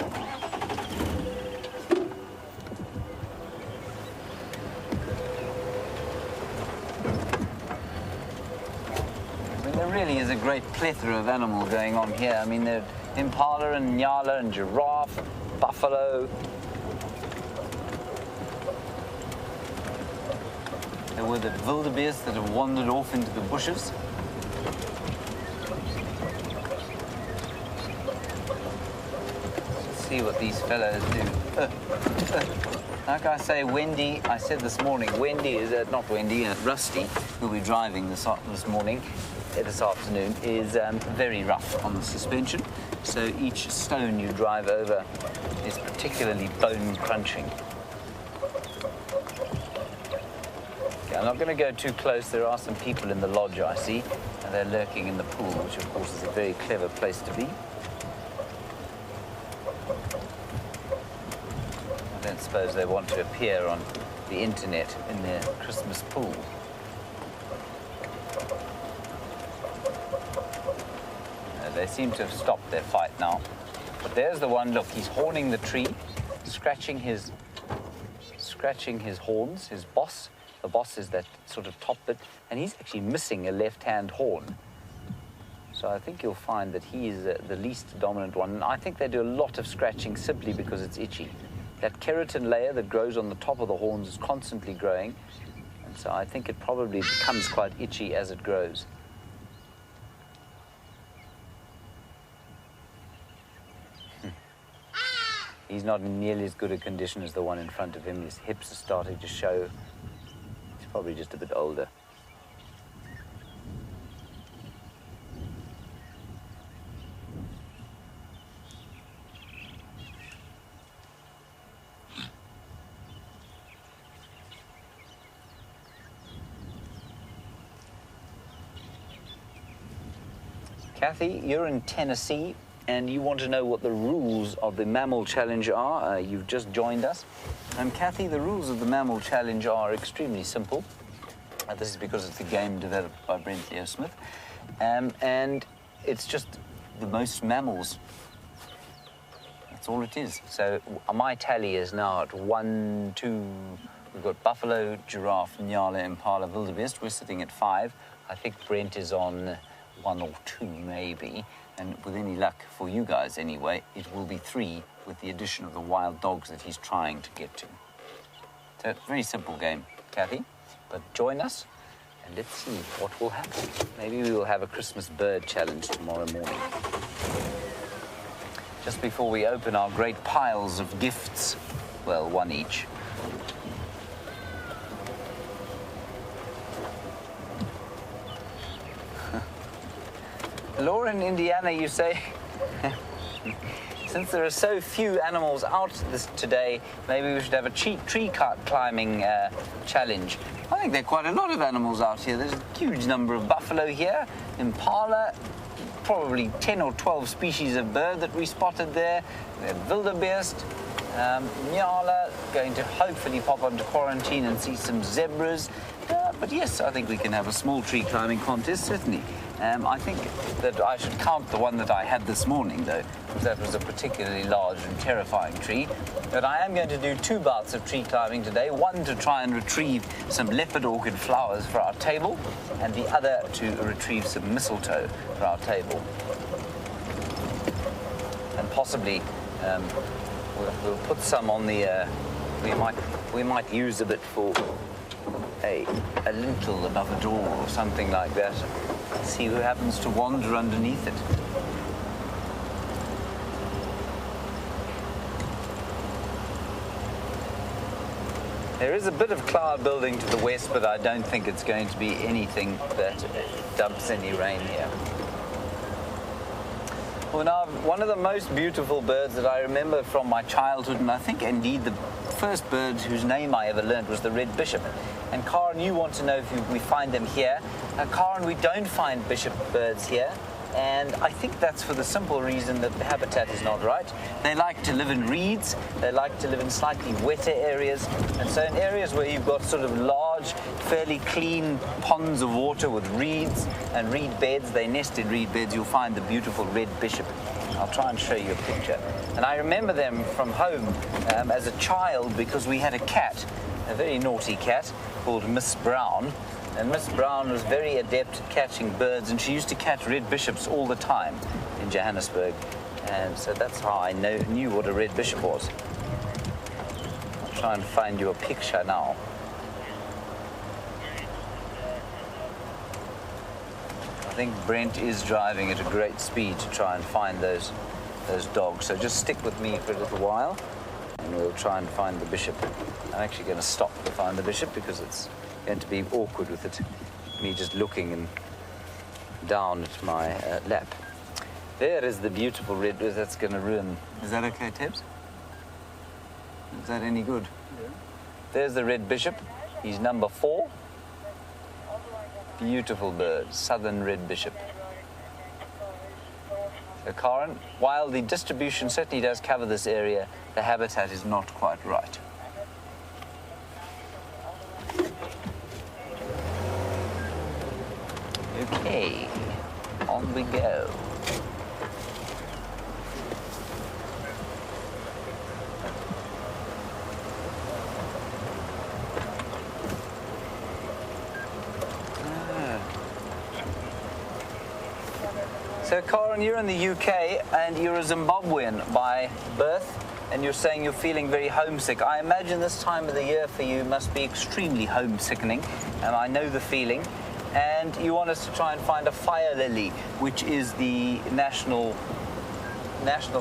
mean, there really is a great plethora of animals going on here. I mean, there's impala and nyala and giraffe, buffalo. There were the wildebeest that have wandered off into the bushes. See what these fellows do. Like I say, Wendy, I said this morning, Wendy is, not Wendy, Rusty, who'll be driving this afternoon, is very rough on the suspension. So each stone you drive over is particularly bone crunching. Okay, I'm not going to go too close. There are some people in the lodge, I see, and they're lurking in the pool, which of course is a very clever place to be. I don't suppose they want to appear on the internet in their Christmas pool. They seem to have stopped their fight now. But there's the one, look, he's horning the tree, scratching his horns, his boss. The boss is that sort of top bit, and he's actually missing a left-hand horn. So I think you'll find that he is the least dominant one. And I think they do a lot of scratching simply because it's itchy. That keratin layer that grows on the top of the horns is constantly growing, and so I think it probably becomes quite itchy as it grows. He's not in nearly as good a condition as the one in front of him. His hips are starting to show. He's probably just a bit older. Kathy, you're in Tennessee, and you want to know what the rules of the Mammal Challenge are, you've just joined us. Kathy, the rules of the Mammal Challenge are extremely simple. This is because it's a game developed by Brent Leo Smith. And it's just the most mammals. That's all it is. So my tally is now at 1, 2, we've got buffalo, giraffe, nyala, impala, wildebeest. We're sitting at 5. I think Brent is on 1 or 2 maybe. And with any luck for you guys anyway, it will be 3 with the addition of the wild dogs that he's trying to get to. So it's a very simple game, Kathy. But join us and let's see what will happen. Maybe we will have a Christmas bird challenge tomorrow morning. Just before we open our great piles of gifts, well, 1 each. Laura in Indiana, you say, since there are so few animals out today, maybe we should have a tree climbing challenge. I think there are quite a lot of animals out here. There's a huge number of buffalo here, impala, probably 10 or 12 species of bird that we spotted there. We have wildebeest, nyala, going to hopefully pop onto quarantine and see some zebras. But yes, I think we can have a small tree climbing contest, certainly. I think that I should count the one that I had this morning, though, because that was a particularly large and terrifying tree. But I am going to do 2 bouts of tree climbing today, one to try and retrieve some leopard orchid flowers for our table, and the other to retrieve some mistletoe for our table. And possibly we'll put some on the, we might use a bit for a lintel above a door or something like that. See who happens to wander underneath it. There is a bit of cloud building to the west, but I don't think it's going to be anything that dumps any rain here. Well, now, one of the most beautiful birds that I remember from my childhood, and I think indeed the first bird whose name I ever learned, was the red bishop. And Karen, you want to know if we find them here. Karen, we don't find bishop birds here, and I think that's for the simple reason that the habitat is not right. They like to live in reeds, they like to live in slightly wetter areas, and so in areas where you've got sort of large, fairly clean ponds of water with reeds and reed beds, they nest in reed beds, you'll find the beautiful red bishop. I'll try and show you a picture. And I remember them from home as a child because we had a cat, a very naughty cat called Miss Brown. And Miss Brown was very adept at catching birds, and she used to catch red bishops all the time in Johannesburg. And so that's how I knew what a red bishop was. I'll try and find you a picture now. I think Brent is driving at a great speed to try and find those dogs. So just stick with me for a little while, and we'll try and find the bishop. I'm actually going to stop to find the bishop because it's going to be awkward with it, me just looking and down at my lap. There is the beautiful red. That's going to ruin. Is that okay, Tibbs? Is that any good? Yeah. There's the red bishop. He's number 4. Beautiful bird, southern red bishop. So, Karen, while the distribution certainly does cover this area, the habitat is not quite right. Okay, on we go. So, Karen, you're in the UK and you're a Zimbabwean by birth, and you're saying you're feeling very homesick. I imagine this time of the year for you must be extremely homesickening, and I know the feeling. And you want us to try and find a fire lily, which is the national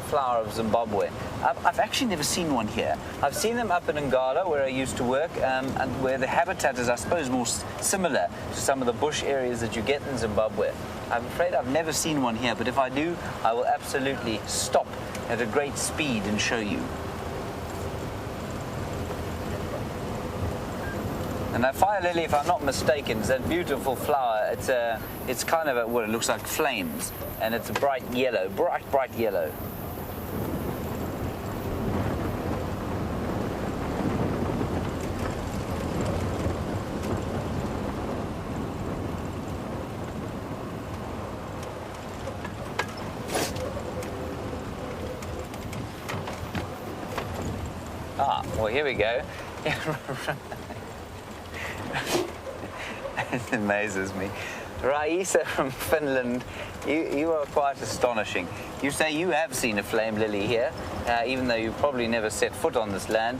flower of Zimbabwe. I've actually never seen one here. I've seen them up in Ngala, where I used to work, and where the habitat is, I suppose, more similar to some of the bush areas that you get in Zimbabwe. I'm afraid I've never seen one here, but if I do, I will absolutely stop at a great speed and show you. And that fire lily, if I'm not mistaken, is that beautiful flower. It's kind of well, it looks like flames, and it's a bright yellow, bright yellow. Well, here we go. It amazes me. Raisa from Finland, you are quite astonishing. You say you have seen a flame lily here, even though you probably never set foot on this land.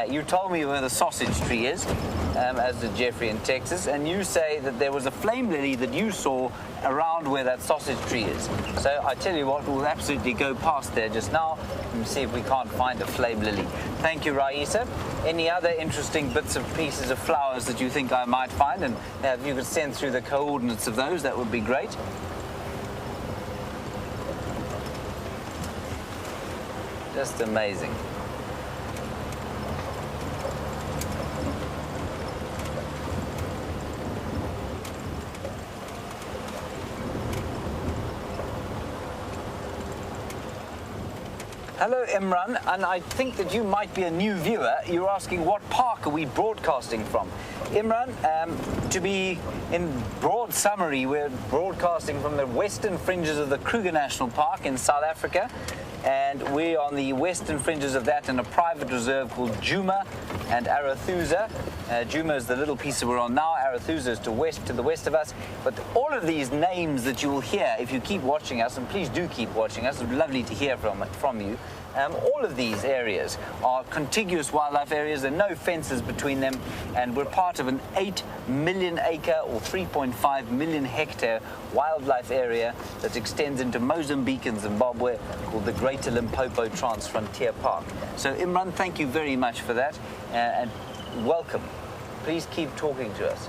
You told me where the sausage tree is, as did Jeffrey in Texas, and you say that there was a flame lily that you saw around where that sausage tree is. So I tell you what, we'll absolutely go past there just now and see if we can't find a flame lily. Thank you, Raisa. Any other interesting bits of pieces of flowers that you think I might find? And if you could send through the coordinates of those, that would be great. Just amazing. Hello, Imran, and I think that you might be a new viewer. You're asking what park are we broadcasting from? Imran, to be in broad summary, we're broadcasting from the western fringes of the Kruger National Park in South Africa, and we're on the western fringes of that in a private reserve called Djuma and Arathusa. Djuma is the little piece that we're on now. Arathusa is to the west of us. But all of these names that you will hear if you keep watching us, and please do keep watching us, it's lovely to hear from you. All of these areas are contiguous wildlife areas. There are no fences between them, and we're part of an 8 million acre or 3.5 million hectare wildlife area that extends into Mozambique and Zimbabwe, called the Greater Limpopo Transfrontier Park. So Imran, thank you very much for that, and welcome. Please keep talking to us.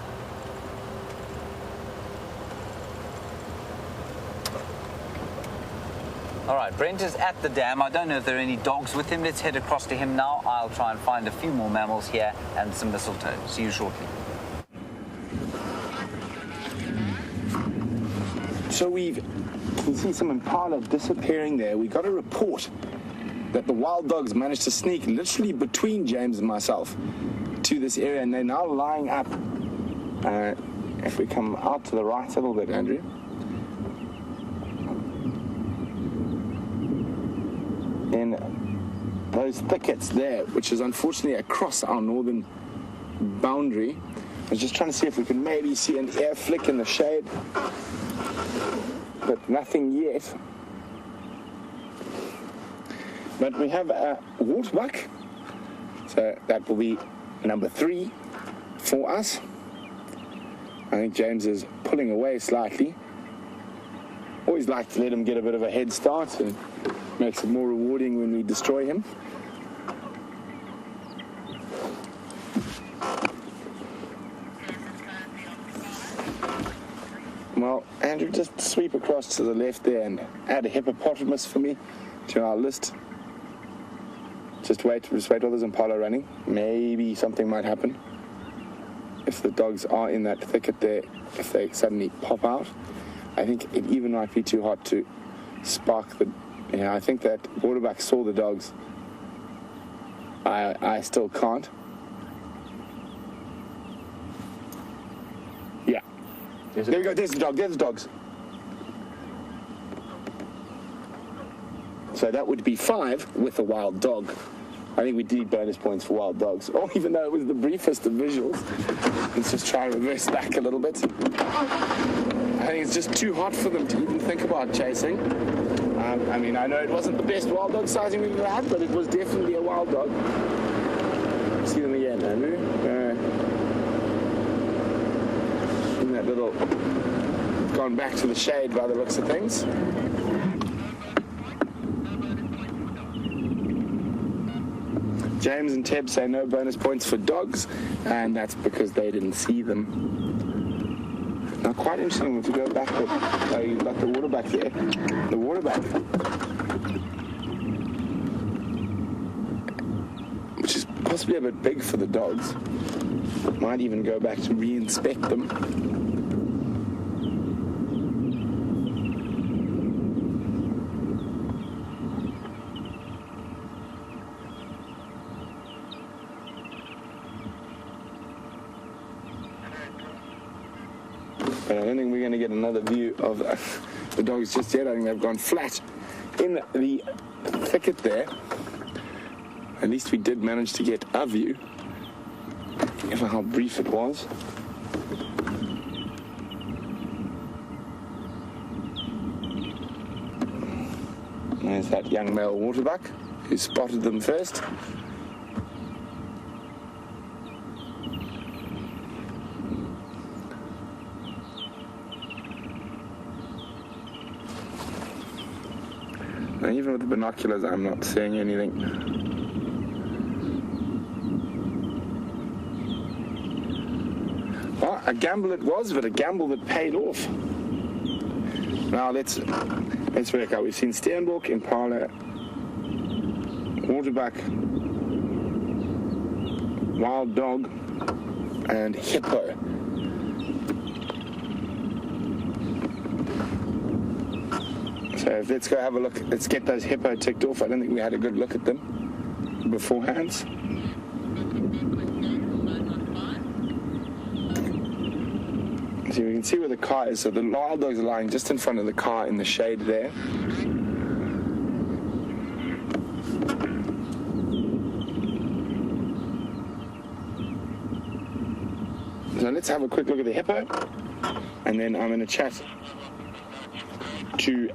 All right, Brent is at the dam. I don't know if there are any dogs with him. Let's head across to him now. I'll try and find a few more mammals here and some mistletoe. See you shortly. So you can see some impala disappearing there. We got a report that the wild dogs managed to sneak literally between James and myself to this area, and they're now lying up. If we come out to the right a little bit, Andrew. In those thickets there, which is unfortunately across our northern boundary. I was just trying to see if we can maybe see an air flick in the shade, but nothing yet. But we have a waterbuck, so that will be number 3 for us. I think James is pulling away slightly. Always like to let him get a bit of a head start, and makes it more rewarding when we destroy him. Well, Andrew, just sweep across to the left there and add a hippopotamus for me to our list. Just wait while there's impala running. Maybe something might happen. If the dogs are in that thicket there, if they suddenly pop out, I think it even might be too hot to spark the... Yeah, I think that waterbuck saw the dogs. I still can't. Yeah. There we go, there's the dog, there's the dogs. So that would be 5 with a wild dog. I think we need bonus points for wild dogs. Oh, even though it was the briefest of visuals. Let's just try and reverse back a little bit. I think it's just too hot for them to even think about chasing. I mean, I know it wasn't the best wild dog sizing we've ever had, but it was definitely a wild dog. See them again, Andrew. In that little... Gone back to the shade by the looks of things. James and Teb say no bonus points for dogs, and that's because they didn't see them. Now, quite interesting if you go back, you got the waterback there. The waterback, which is possibly a bit big for the dogs, Might even go back to re-inspect them. But I don't think we're going to get another view of the dogs just yet. I think they've gone flat in the thicket there. At least we did manage to get a view, given how brief it was. There's that young male waterbuck who spotted them first. Now, even with the binoculars, I'm not seeing anything. Well, a gamble it was, but a gamble that paid off. Now let's work out. We've seen Steenbok, Impala, Waterbuck, Wild Dog, and Hippo. So let's go have a look. Let's get those hippo ticked off. I don't think we had a good look at them beforehand. So we can see where the car is. So the wild dogs are lying just in front of the car in the shade there. So let's have a quick look at the hippo, and then I'm going to chat to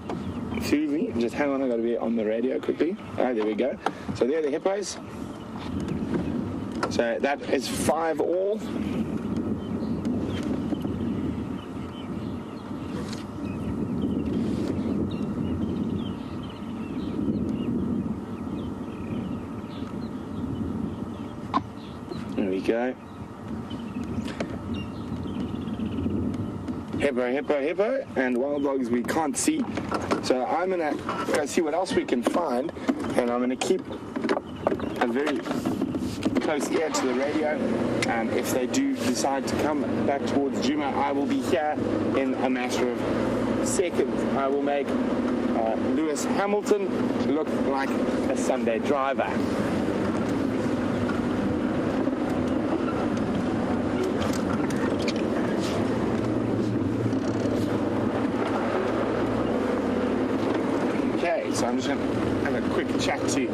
Susie. Just hang on, I've got to be on the radio quickly. Ah, there we go. So there are the hippos. So that is 5 all. There we go. Hippo, hippo, hippo, and wild dogs we can't see. So I'm gonna go see what else we can find, and I'm gonna keep a very close ear to the radio. And if they do decide to come back towards Juma, I will be here in a matter of seconds. I will make Lewis Hamilton look like a Sunday driver. So I'm just going to have a quick chat to Susie,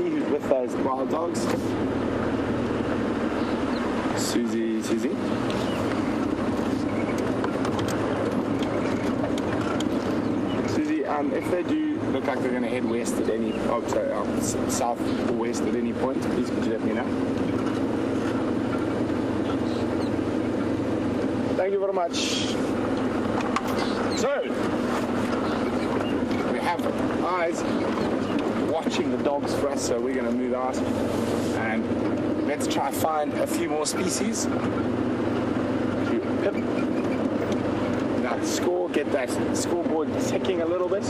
who's with those wild dogs. Susie. Susie, if they do look like they're going to head west at any, south or west at any point, please could you let me know? Thank you very much. So, have eyes watching the dogs for us, so we're going to move out and let's try find a few more species. Now score, get that scoreboard ticking a little bit.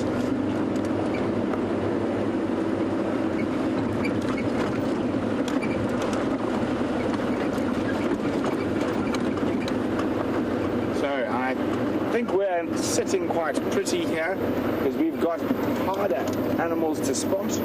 I think we're sitting quite pretty here because we've got harder animals to spot.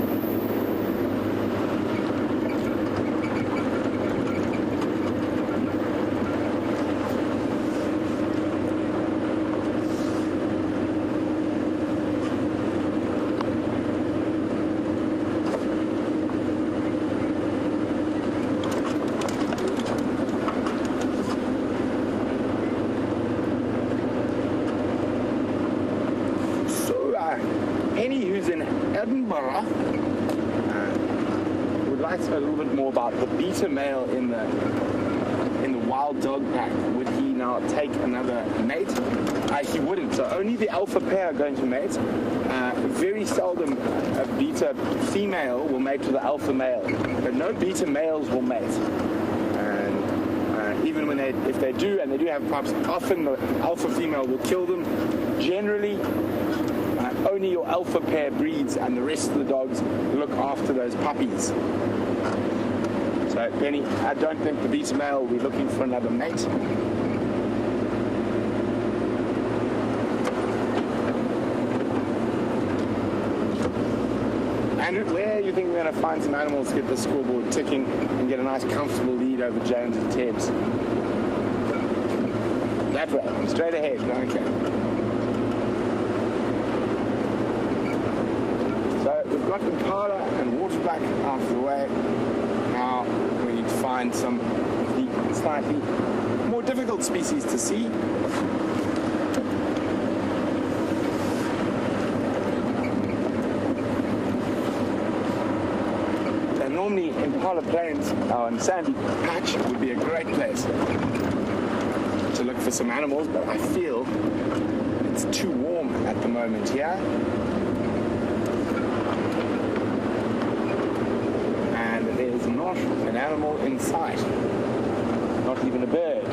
Any who's in Edinburgh would like to know a little bit more about the beta male in the wild dog pack. Would he now take another mate? He wouldn't. So only the alpha pair are going to mate. Very seldom a beta female will mate with the alpha male, but no beta males will mate. And even when if they do, and they do have pups, often the alpha female will kill them. Generally, only your alpha pair breeds, and the rest of the dogs look after those puppies. So, Penny, I don't think the beta male will be looking for another mate. Andrew, where do you think we're going to find some animals to get the scoreboard ticking and get a nice comfortable lead over James and Tebs? That way, straight ahead, okay. So we've got Impala and Waterbuck out of the way. Now we need to find some of the slightly more difficult species to see. Normally, Impala Plains on Sandy Patch would be a great place to look for some animals, but I feel it's too warm at the moment here. And there's not an animal in sight, not even a bird.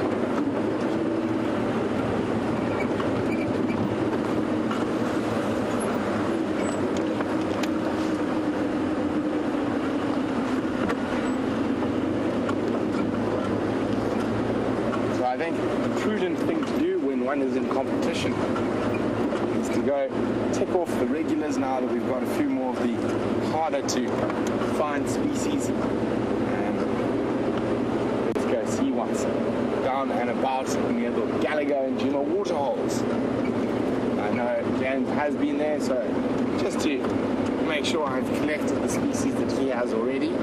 I think the prudent thing to do when one is in competition is to go tick off the regulars now that we've got a few more of the harder to find species. And let's go see what's down and about near the Gallagher and Juma waterholes. I know James has been there, so just to make sure I've collected the species that he has already.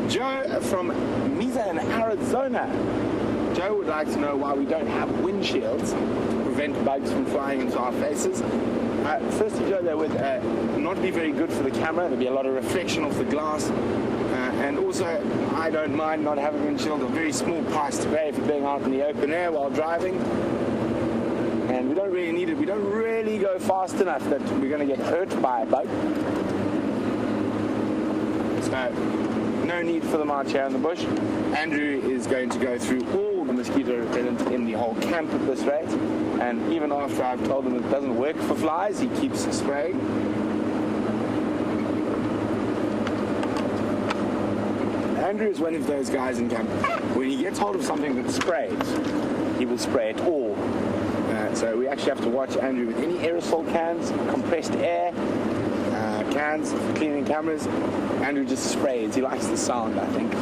Joe from Mesa in Arizona. Joe would like to know why we don't have windshields to prevent bugs from flying into our faces. Firstly, Joe, they would not be very good for the camera. There'd be a lot of reflection off the glass. And also, I don't mind not having windshield. A very small price to pay for being out in the open air while driving. And we don't really need it. We don't really go fast enough that we're going to get hurt by a bug. So, no need for them out here in the bush. Andrew is going to go through all the mosquito repellent in the whole camp at this rate, and even after I've told him it doesn't work for flies, he keeps spraying. Andrew is one of those guys in camp, when he gets hold of something that sprays, he will spray it all. So we actually have to watch Andrew with any aerosol cans, compressed air, cans for cleaning cameras. Andrew just sprays. He likes the sound, I think.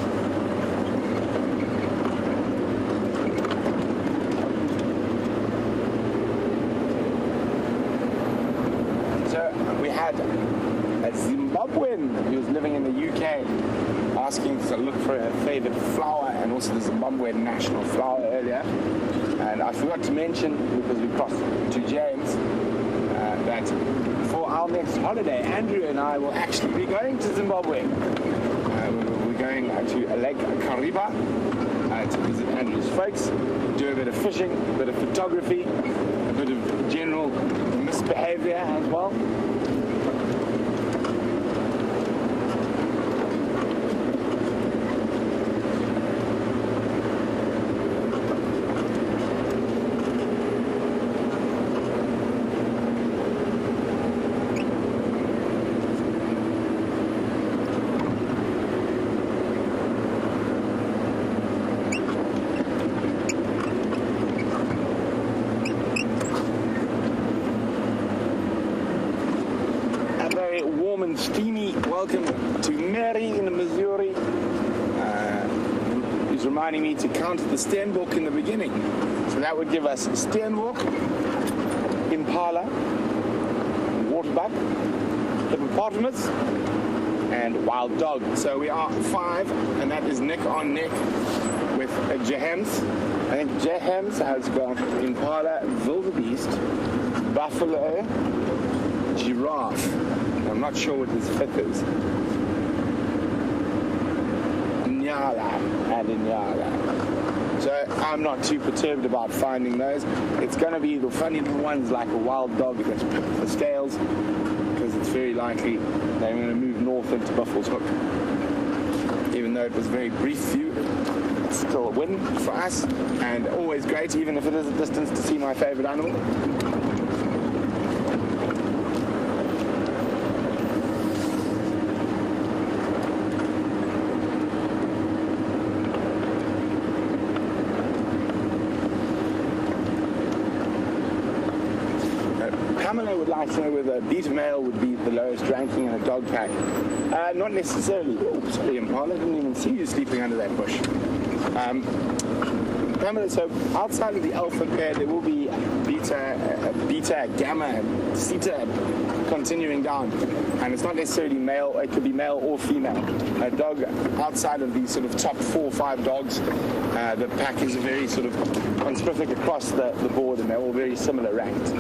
So we had a Zimbabwean who was living in the UK asking to look for her favorite flower and also the Zimbabwean national flower earlier. And I forgot to mention, because we crossed to James, that for our next holiday, Andrew and I will actually be going to Zimbabwe. We're going to Lake Karula to visit Andrew's folks, do a bit of fishing, a bit of photography, a bit of general misbehavior as well. Steamy welcome to Mary in Missouri. He's reminding me to count the Steenbok in the beginning. So that would give us Steenbok, Impala, Waterbuck, hippopotamus, and wild dog. So we are 5, and that is neck on neck with Jahems. I think Jahems has got Impala, wildebeest, buffalo, giraffe. I'm not sure what his fifth is. Nyala and Inyala. So I'm not too perturbed about finding those. It's going to be the funny little ones like a wild dog that's picked for scales, because it's very likely they're going to move north into Buffalo's Hook. Even though it was a very brief view, it's still a win for us, and always great, even if it is a distance, to see my favorite animal. Pamela would like to know whether beta male would be the lowest ranking in a dog pack. Not necessarily. Oh, sorry, Impala, I didn't even see you sleeping under that bush. Pamela, so outside of the alpha pair, there will be beta, gamma, and theta continuing down. And it's not necessarily male, it could be male or female. A dog outside of these sort of top 4 or 5 dogs, the pack is very sort of conspicuous across the board, and they're all very similar ranked.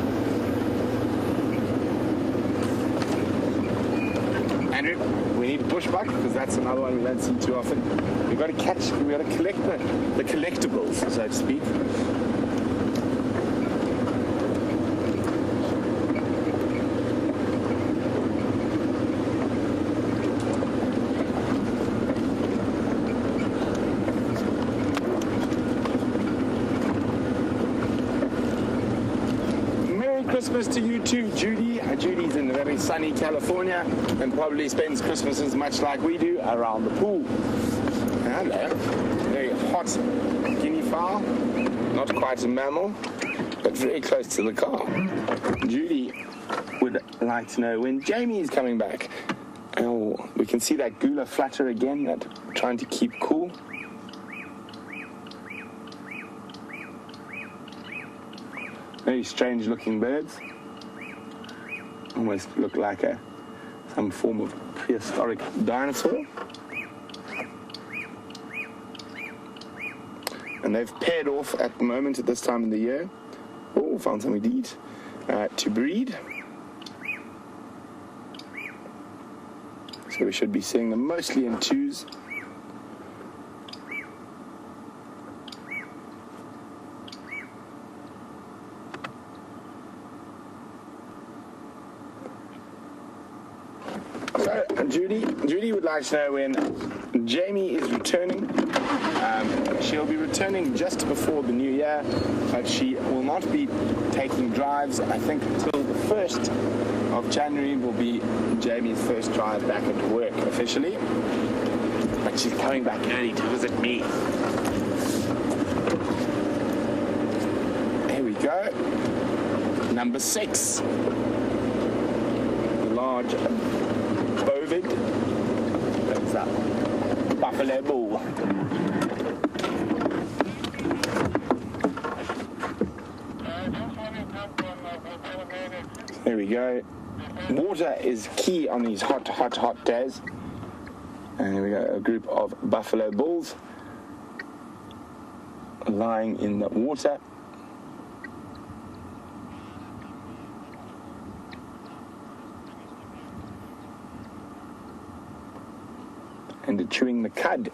Andrew, we need bushbuck, because that's another one we don't see too often. We've got to collect the collectibles, so to speak. Christmas to you too, Judy. Judy's in very sunny California and probably spends Christmases much like we do around the pool. Hello. Very hot guinea fowl. Not quite a mammal, but very close to the car. Judy would like to know when Jamie is coming back. Oh, we can see that gula flutter again, that trying to keep cool. Very strange looking birds. Almost look like some form of prehistoric dinosaur. And they've paired off at the moment at this time of the year. Oh, found something to eat. To breed. So we should be seeing them mostly in twos. Judy would like to know when Jamie is returning. She'll be returning just before the new year, but she will not be taking drives. I think until the 1st of January will be Jamie's first drive back into work officially. But she's coming back early to visit me. Here we go. Number 6. The large bovid. That's that buffalo bull. There we go. Water is key on these hot days. And here we go, a group of buffalo bulls lying in the water. And they're chewing the cud.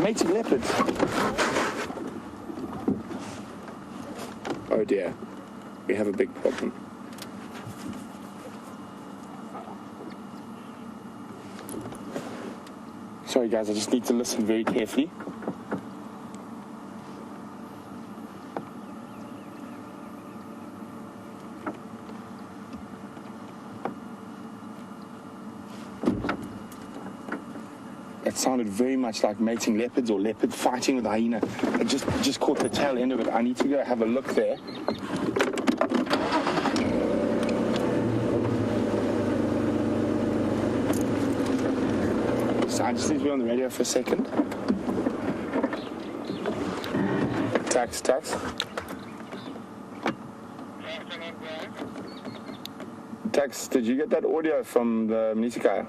Mating leopards. Oh dear, we have a big problem. Sorry guys, I just need to listen very carefully. It sounded very much like mating leopards or leopard fighting with hyena. I just caught the tail end of it. I need to go have a look there. So I just need to be on the radio for a second. Tax. Tax, did you get that audio from the Mnisika?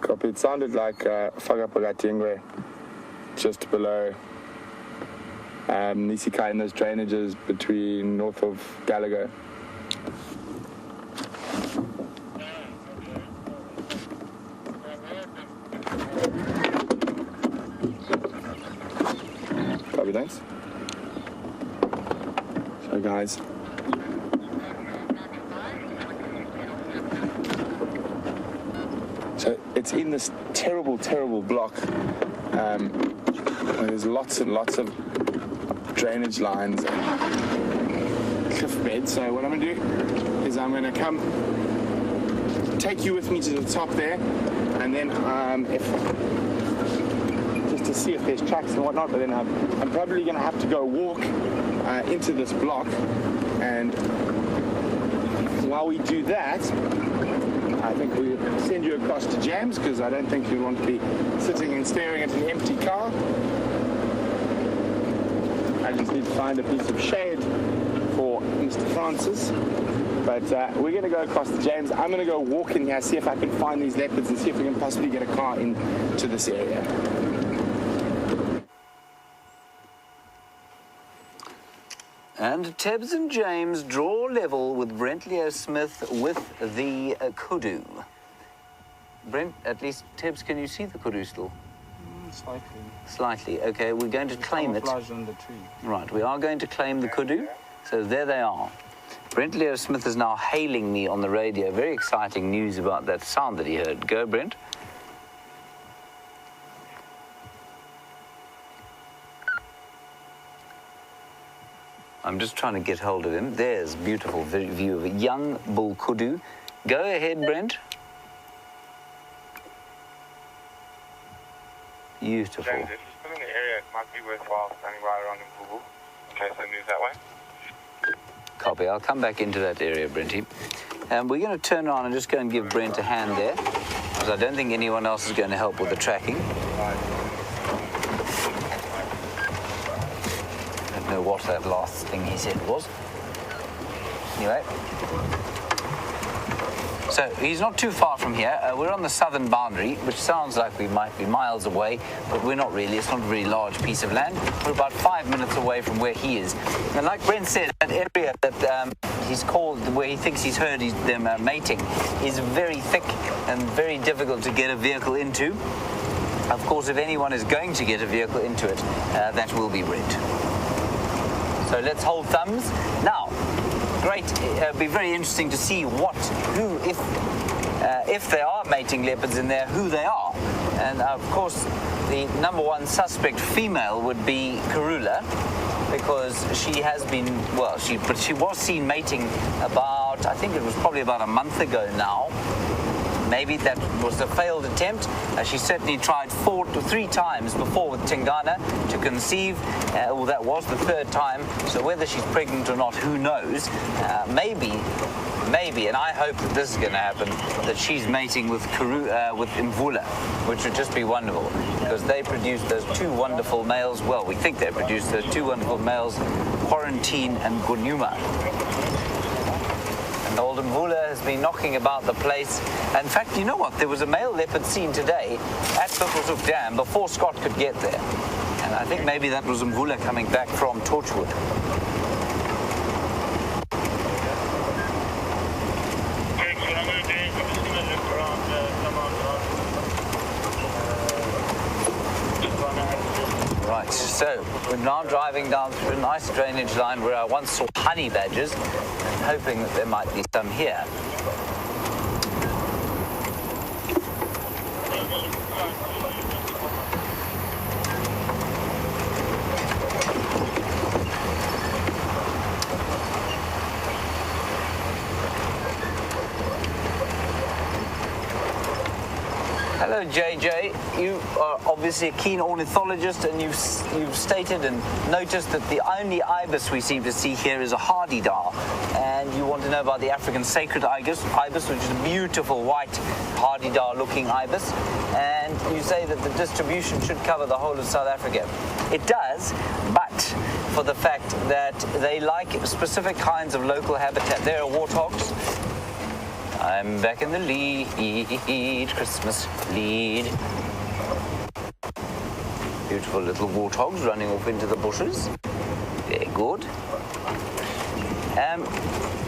Copy. It sounded like Fagapagatingwe, just below Mnisika in those drainages between north of Gallagher. Brent. So guys, so it's in this terrible, terrible block where there's lots and lots of drainage lines and cliff beds. So what I'm going to do is I'm going to come take you with me to the top there, and then just to see if there's tracks and whatnot, but then I'm probably going to have to go walk into this block, and while we do that, I think we'll send you across to Jams, because I don't think you want to be sitting and staring at an empty car. I just need to find a piece of shade for Mr. Francis. But we're going to go across to James. I'm going to go walk in here, see if I can find these leopards and see if we can possibly get a car into this area. And Tebbs and James draw level with Brent Leo Smith with the kudu. Brent, at least Tebbs, can you see the kudu still? Slightly. Slightly. Okay, we're going to claim it. Camouflage on the tree. Right, we are going to claim the kudu. So there they are. Brent Leo Smith is now hailing me on the radio. Very exciting news about that sound that he heard. Go, Brent. I'm just trying to get hold of him. There's a beautiful view of a young bull kudu. Go ahead, Brent. Beautiful. James, if you're still in the area, it might be worthwhile standing right around in Google in case they move that way. Copy. I'll come back into that area, Brenty. We're going to turn around and just go and give Brent a hand there, because I don't think anyone else is going to help with the tracking. I don't know what that last thing he said was. Anyway. So he's not too far from here. We're on the southern boundary, which sounds like we might be miles away, but we're not really. It's not a very large piece of land. We're about 5 minutes away from where he is. And like Brent said, that area that he's called, where he thinks he's heard them mating, is very thick and very difficult to get a vehicle into. Of course, if anyone is going to get a vehicle into it, that will be Brent. So let's hold thumbs. Now, great. It'll be very interesting to see if they are mating leopards in there, who they are. And of course, the number one suspect female would be Karula, because she has been, well, she was seen mating about, I think it was probably about a month ago now. Maybe that was a failed attempt. She certainly tried 3 times before with Tingana to conceive. Well, that was the 3rd time. So whether she's pregnant or not, who knows? Maybe, and I hope that this is going to happen, that she's mating with Mvula, which would just be wonderful, because they produce those 2 wonderful males. Well, we think they produce those 2 wonderful males, Quarantine and Gunuma. Old Mvula has been knocking about the place. In fact, you know what? There was a male leopard seen today at Buffelshoek Dam before Scott could get there. And I think maybe that was Mvula coming back from Torchwood. Right, so we're now driving down through a nice drainage line where I once saw honey badgers, and hoping that there might be some here. Hello, JJ. You are obviously a keen ornithologist, and you've stated and noticed that the only ibis we seem to see here is a hardy-dar, and you want to know about the African sacred ibis, which is a beautiful white hardy-dar-looking ibis, and you say that the distribution should cover the whole of South Africa. It does, but for the fact that they like specific kinds of local habitat. There are warthogs. I'm back in the lead, Christmas lead. Beautiful little warthogs running off into the bushes. Very good.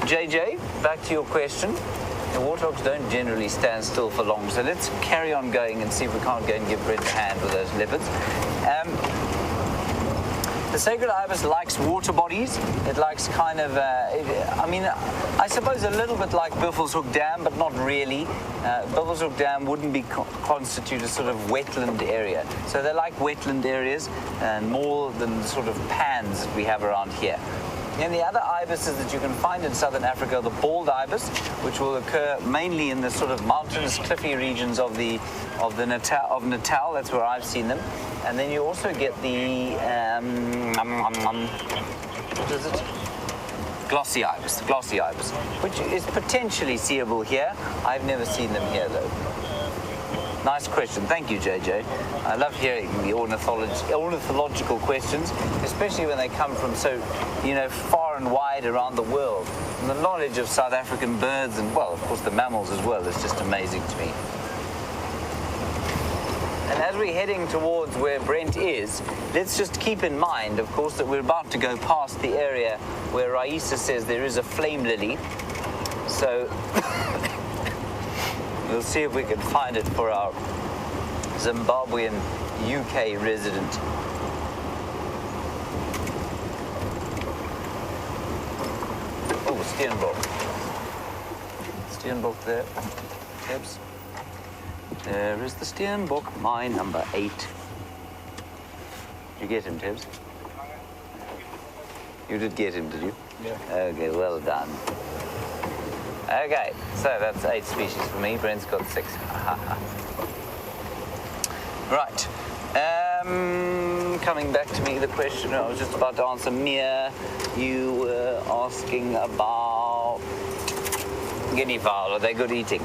JJ, back to your question. The warthogs don't generally stand still for long, so let's carry on going and see if we can't go and give Brent a hand with those leopards. The sacred ibis likes water bodies. It likes kind of, I suppose a little bit like Buffelshoek Dam, but not really. Buffelshoek Dam wouldn't be constitute a sort of wetland area. So they like wetland areas and more than the sort of pans that we have around here. And the other ibises that you can find in southern Africa are the bald ibis, which will occur mainly in the sort of mountainous, cliffy regions of Natal. That's where I've seen them. And then you also get the what is it? Glossy ibis, which is potentially seeable here. I've never seen them here though. Nice question. Thank you, JJ. I love hearing the ornithological questions, especially when they come from so, far and wide around the world. And the knowledge of South African birds and, well, of course, the mammals as well is just amazing to me. And as we're heading towards where Brent is, let's just keep in mind, of course, that we're about to go past the area where Raisa says there is a flame lily. So we'll see if we can find it for our Zimbabwean UK resident. Oh, Steenbok there. Tips. There is the Steenbok, my number 8. Did you get him, Tibbs? You did get him, did you? Yeah. Okay, well done. Okay, so that's 8 species for me. Brent's got 6. Right. Coming back to me, the question I was just about to answer. Mia, you were asking about guinea fowl. Are they good eating?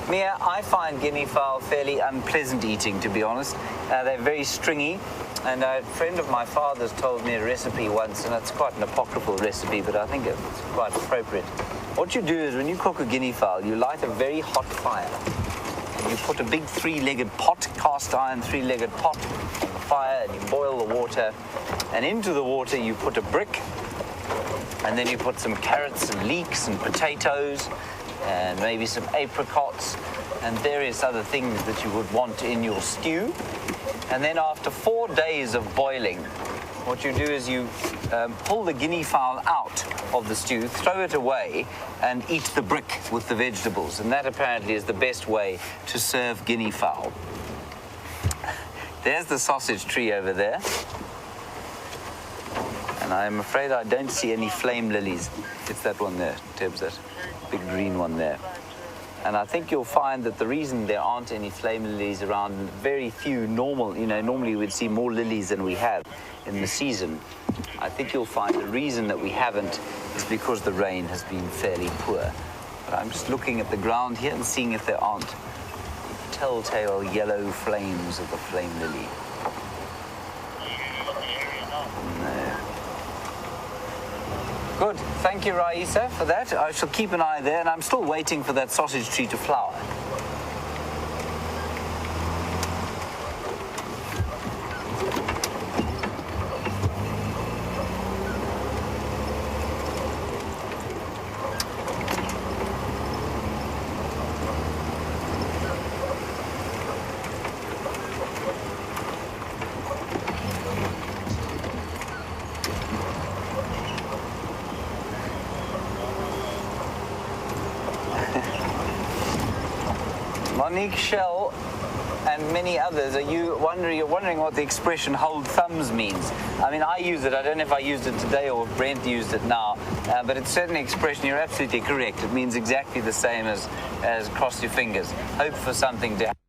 Mia, I find guinea fowl fairly unpleasant eating, to be honest. They're very stringy. And a friend of my father's told me a recipe once, and it's quite an apocryphal recipe, but I think it's quite appropriate. What you do is when you cook a guinea fowl, you light a very hot fire. And you put a big 3-legged pot, cast iron 3-legged pot on the fire, and you boil the water. And into the water you put a brick, and then you put some carrots and leeks and potatoes, and maybe some apricots, and various other things that you would want in your stew. And then after 4 days of boiling, what you do is you pull the guinea fowl out of the stew, throw it away, and eat the brick with the vegetables. And that apparently is the best way to serve guinea fowl. There's the sausage tree over there. And I'm afraid I don't see any flame lilies. It's that one there, Tibbs, that big green one there. And I think you'll find that the reason there aren't any flame lilies around, very few normally we'd see more lilies than we have in the season. I think you'll find the reason that we haven't is because the rain has been fairly poor. But I'm just looking at the ground here and seeing if there aren't telltale yellow flames of the flame lily. No. Good. Thank you, Raisa, for that. I shall keep an eye there, and I'm still waiting for that sausage tree to flower. Monique Shell and many others, you're wondering what the expression hold thumbs means. I mean, I use it. I don't know if I used it today or if Brent used it now, but it's certainly an expression. You're absolutely correct. It means exactly the same as cross your fingers. Hope for something to happen.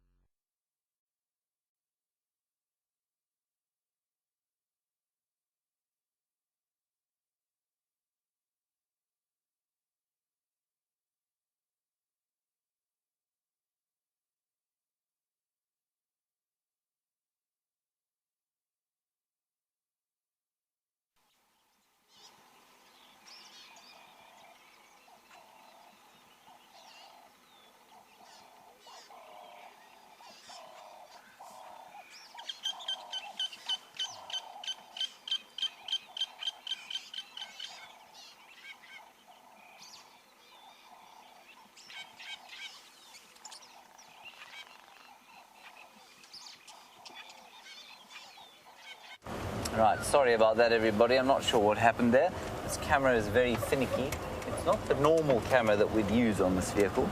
Right, sorry about that, everybody. I'm not sure what happened there. This camera is very finicky. It's not the normal camera that we'd use on this vehicle.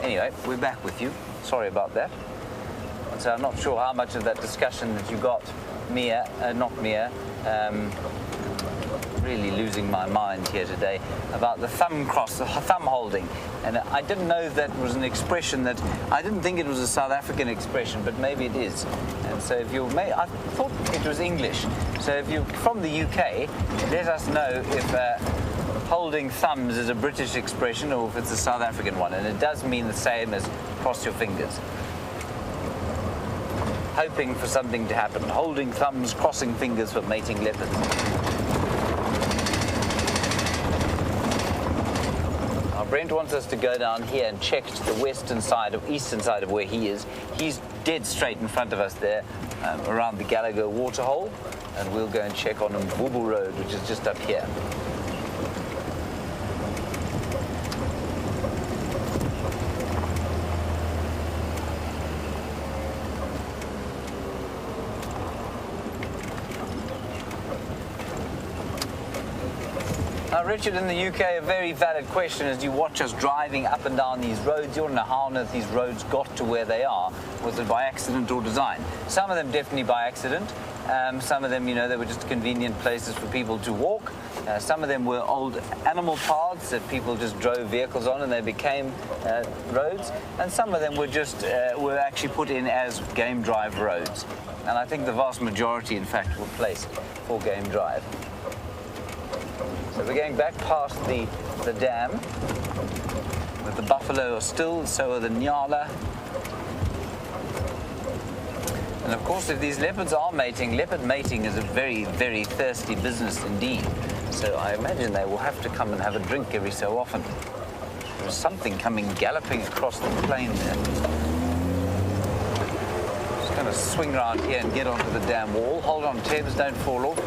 Anyway, we're back with you. Sorry about that. So I'm not sure how much of that discussion that you got, really losing my mind here today, about the thumb holding. And I didn't know that was an expression that, I didn't think it was a South African expression, but maybe it is. And so if you're, I thought it was English. So if you're from the UK, let us know if holding thumbs is a British expression or if it's a South African one. And it does mean the same as cross your fingers. Hoping for something to happen. Holding thumbs, crossing fingers for mating leopards. Brent wants us to go down here and check to the eastern side of where he is. He's dead straight in front of us there, around the Gallagher waterhole, and we'll go and check on Mvubu Road, which is just up here. Richard, in the UK, a very valid question as you watch us driving up and down these roads. You want to know how on earth these roads got to where they are. Was it by accident or design? Some of them definitely by accident. Some of them, they were just convenient places for people to walk. Some of them were old animal paths that people just drove vehicles on and they became roads. And some of them were just were actually put in as game drive roads. And I think the vast majority, in fact, were placed for game drive. So we're going back past the dam, where the buffalo are still, so are the nyala. And of course, if these leopards are mating, leopard mating is a very, very thirsty business indeed. So I imagine they will have to come and have a drink every so often. There's something coming galloping across the plain there. Just going to swing around here and get onto the dam wall. Hold on, Tebs, don't fall off.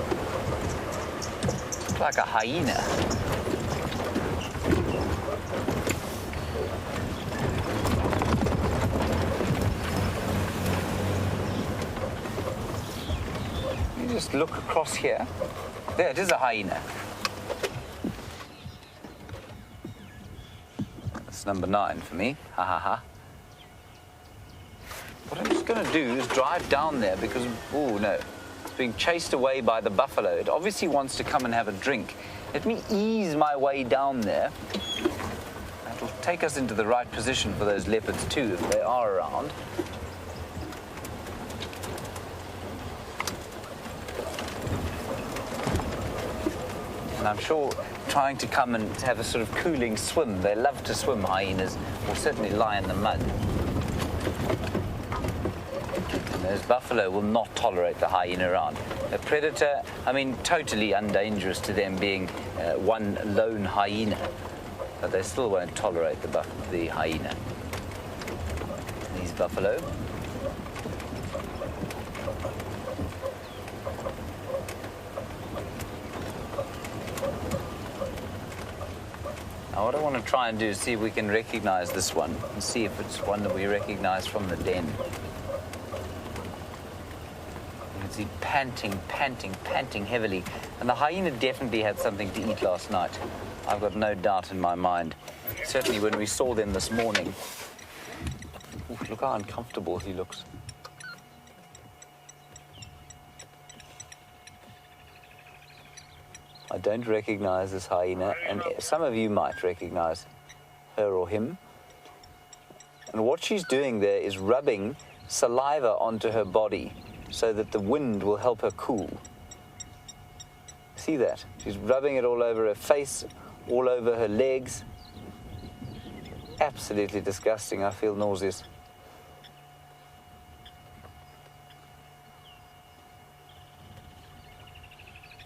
Like a hyena. You just look across here. There, it is a hyena. That's number 9 for me. Ha ha ha. What I'm just going to do is drive down there because, oh no. Being chased away by the buffalo. It obviously wants to come and have a drink. Let me ease my way down there. That'll take us into the right position for those leopards too, if they are around. And I'm sure trying to come and have a sort of cooling swim. They love to swim, hyenas, or certainly lie in the mud. Those buffalo will not tolerate the hyena around. A predator, totally undangerous to them being one lone hyena, but they still won't tolerate the hyena. These buffalo. Now what I want to try and do is see if we can recognize this one and see if it's one that we recognize from the den. See, panting heavily. And the hyena definitely had something to eat last night. I've got no doubt in my mind. Certainly when we saw them this morning. Ooh, look how uncomfortable he looks. I don't recognize this hyena, and some of you might recognize her or him. And what she's doing there is rubbing saliva onto her body, so that the wind will help her cool. See that? She's rubbing it all over her face, all over her legs. Absolutely disgusting. I feel nauseous.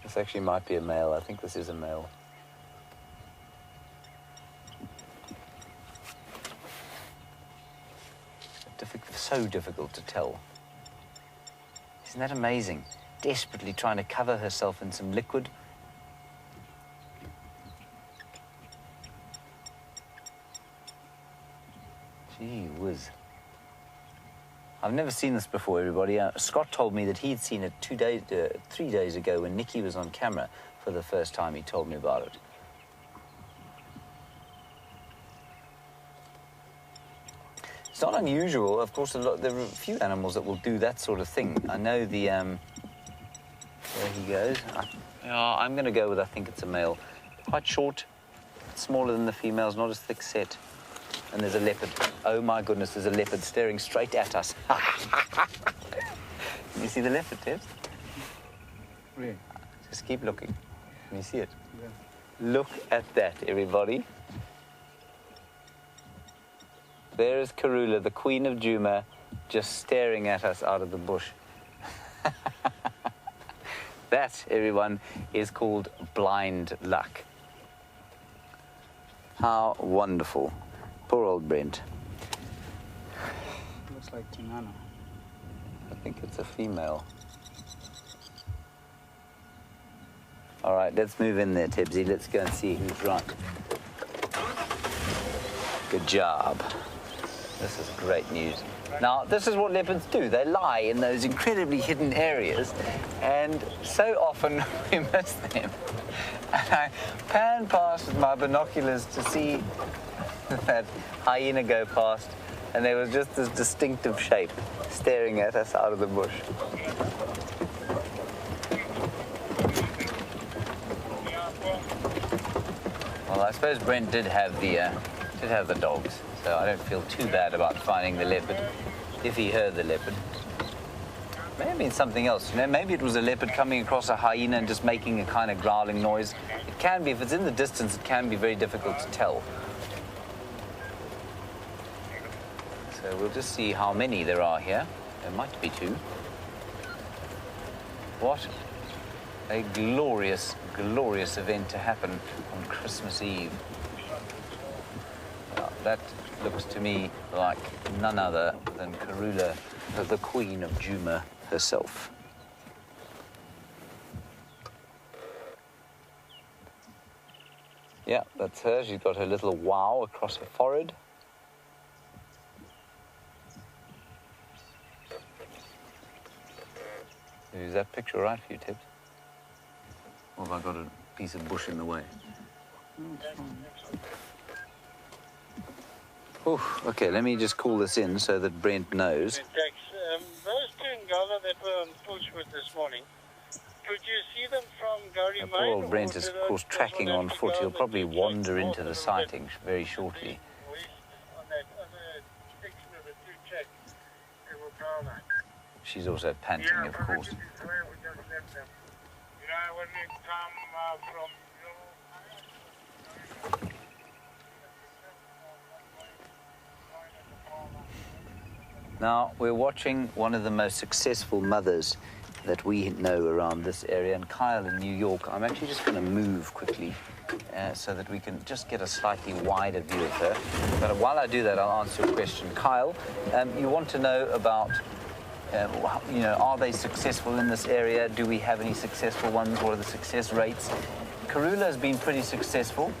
This actually might be a male. I think this is a male. So difficult to tell. Isn't that amazing? Desperately trying to cover herself in some liquid. Gee whiz. I've never seen this before, everybody. Scott told me that he'd seen it 3 days ago when Nikki was on camera for the first time. He told me about it. It's not unusual. Of course, there are a few animals that will do that sort of thing. I know the... there he goes. I'm going to go with, I think it's a male. Quite short, smaller than the females, not as thick set. And there's a leopard. Oh, my goodness, there's a leopard staring straight at us. Can you see the leopard, Tibbs? Really? Just keep looking. Can you see it? Yeah. Look at that, everybody. There is Karula, the Queen of Juma, just staring at us out of the bush. That, everyone, is called blind luck. How wonderful. Poor old Brent. Looks like Tanana. I think it's a female. All right, let's move in there, Tibbsy. Let's go and see who's right. Good job. This is great news. Now, this is what leopards do. They lie in those incredibly hidden areas, and so often we miss them. And I pan past with my binoculars to see that hyena go past, and there was just this distinctive shape staring at us out of the bush. Well, I suppose Brent did have the dogs, so I don't feel too bad about finding the leopard if he heard the leopard. May have been something else, you know, maybe it was a leopard coming across a hyena and just making a kind of growling noise. It can be, if it's in the distance, it can be very difficult to tell. So we'll just see how many there are here. There might be 2. What a glorious, glorious event to happen on Christmas Eve. Now, that looks to me like none other than Karula, the Queen of Juma herself. Yeah, that's her. She's got her little wow across her forehead. Is that picture right for you, Tibbs? Or have I got a piece of bush in the way? Oof, okay, let me just call this in so that Brent knows. Those 2 Ngala that were on push with this morning, could you see them from Gary Poor old Brent is, of course, tracking on foot. He'll probably wander into the sighting very shortly. On that other section of the 2 tracks, they were brown eyed. She's also panting, of course. You know, when you come from Now, we're watching one of the most successful mothers that we know around this area, and Kyle in New York. I'm actually just going to move quickly so that we can just get a slightly wider view of her. But while I do that, I'll answer your question. Kyle, you want to know about, you know, are they successful in this area? Do we have any successful ones? What are the success rates? Karula has been pretty successful.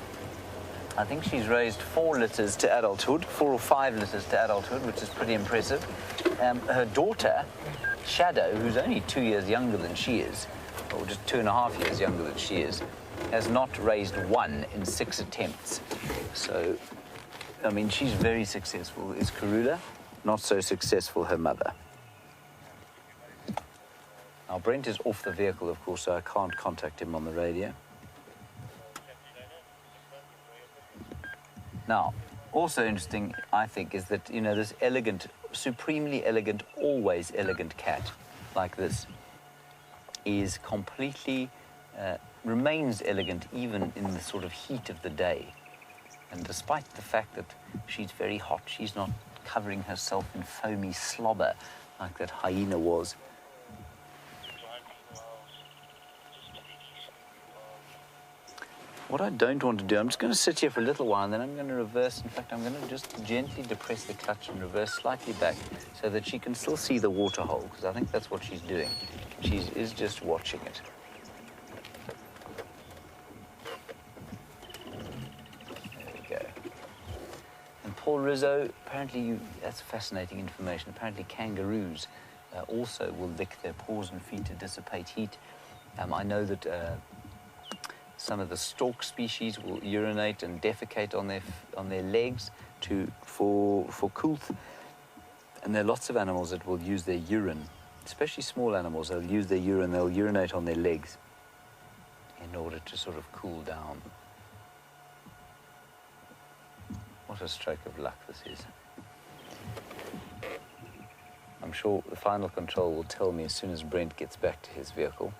I think she's raised 4 litters to adulthood, 4 or 5 litters to adulthood, which is pretty impressive. Her daughter, Shadow, who's only 2 years younger than she is, or just 2.5 years younger than she is, has not raised 1 in 6 attempts. So, I mean, she's very successful. Is Karula not so successful, her mother? Now, Brent is off the vehicle, of course, so I can't contact him on the radio. Now, also interesting, I think, is that, you know, this elegant, supremely elegant, always elegant cat like this is completely, remains elegant even in the sort of heat of the day. And despite the fact that she's very hot, she's not covering herself in foamy slobber like that hyena was. What I don't want to do, I'm just going to sit here for a little while, and then I'm going to reverse. In fact, I'm going to just gently depress the clutch and reverse slightly back so that she can still see the water hole, because I think that's what she's doing. She is just watching it. There we go. And Paul Rizzo, apparently that's fascinating information. Apparently kangaroos also will lick their paws and feet to dissipate heat. I know that some of the stork species will urinate and defecate on their legs for coolth. And there are lots of animals that will use their urine, especially small animals. They'll use their urine, they'll urinate on their legs in order to sort of cool down. What a stroke of luck this is. I'm sure the final control will tell me as soon as Brent gets back to his vehicle.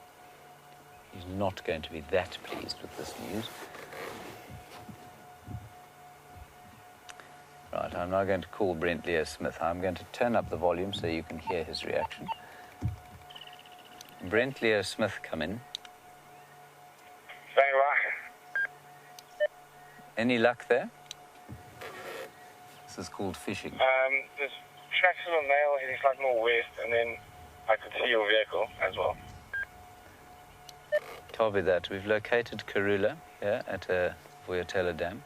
He's not going to be that pleased with this news. Right, I'm now going to call Brent Leo Smith. I'm going to turn up the volume so you can hear his reaction. Brent Leo Smith, come in. Standing by. Any luck there? This is called fishing. There's tracks of a male heading slightly more west, and then I could see your vehicle as well. Copy that. We've located Karula here at WildEarth Dam.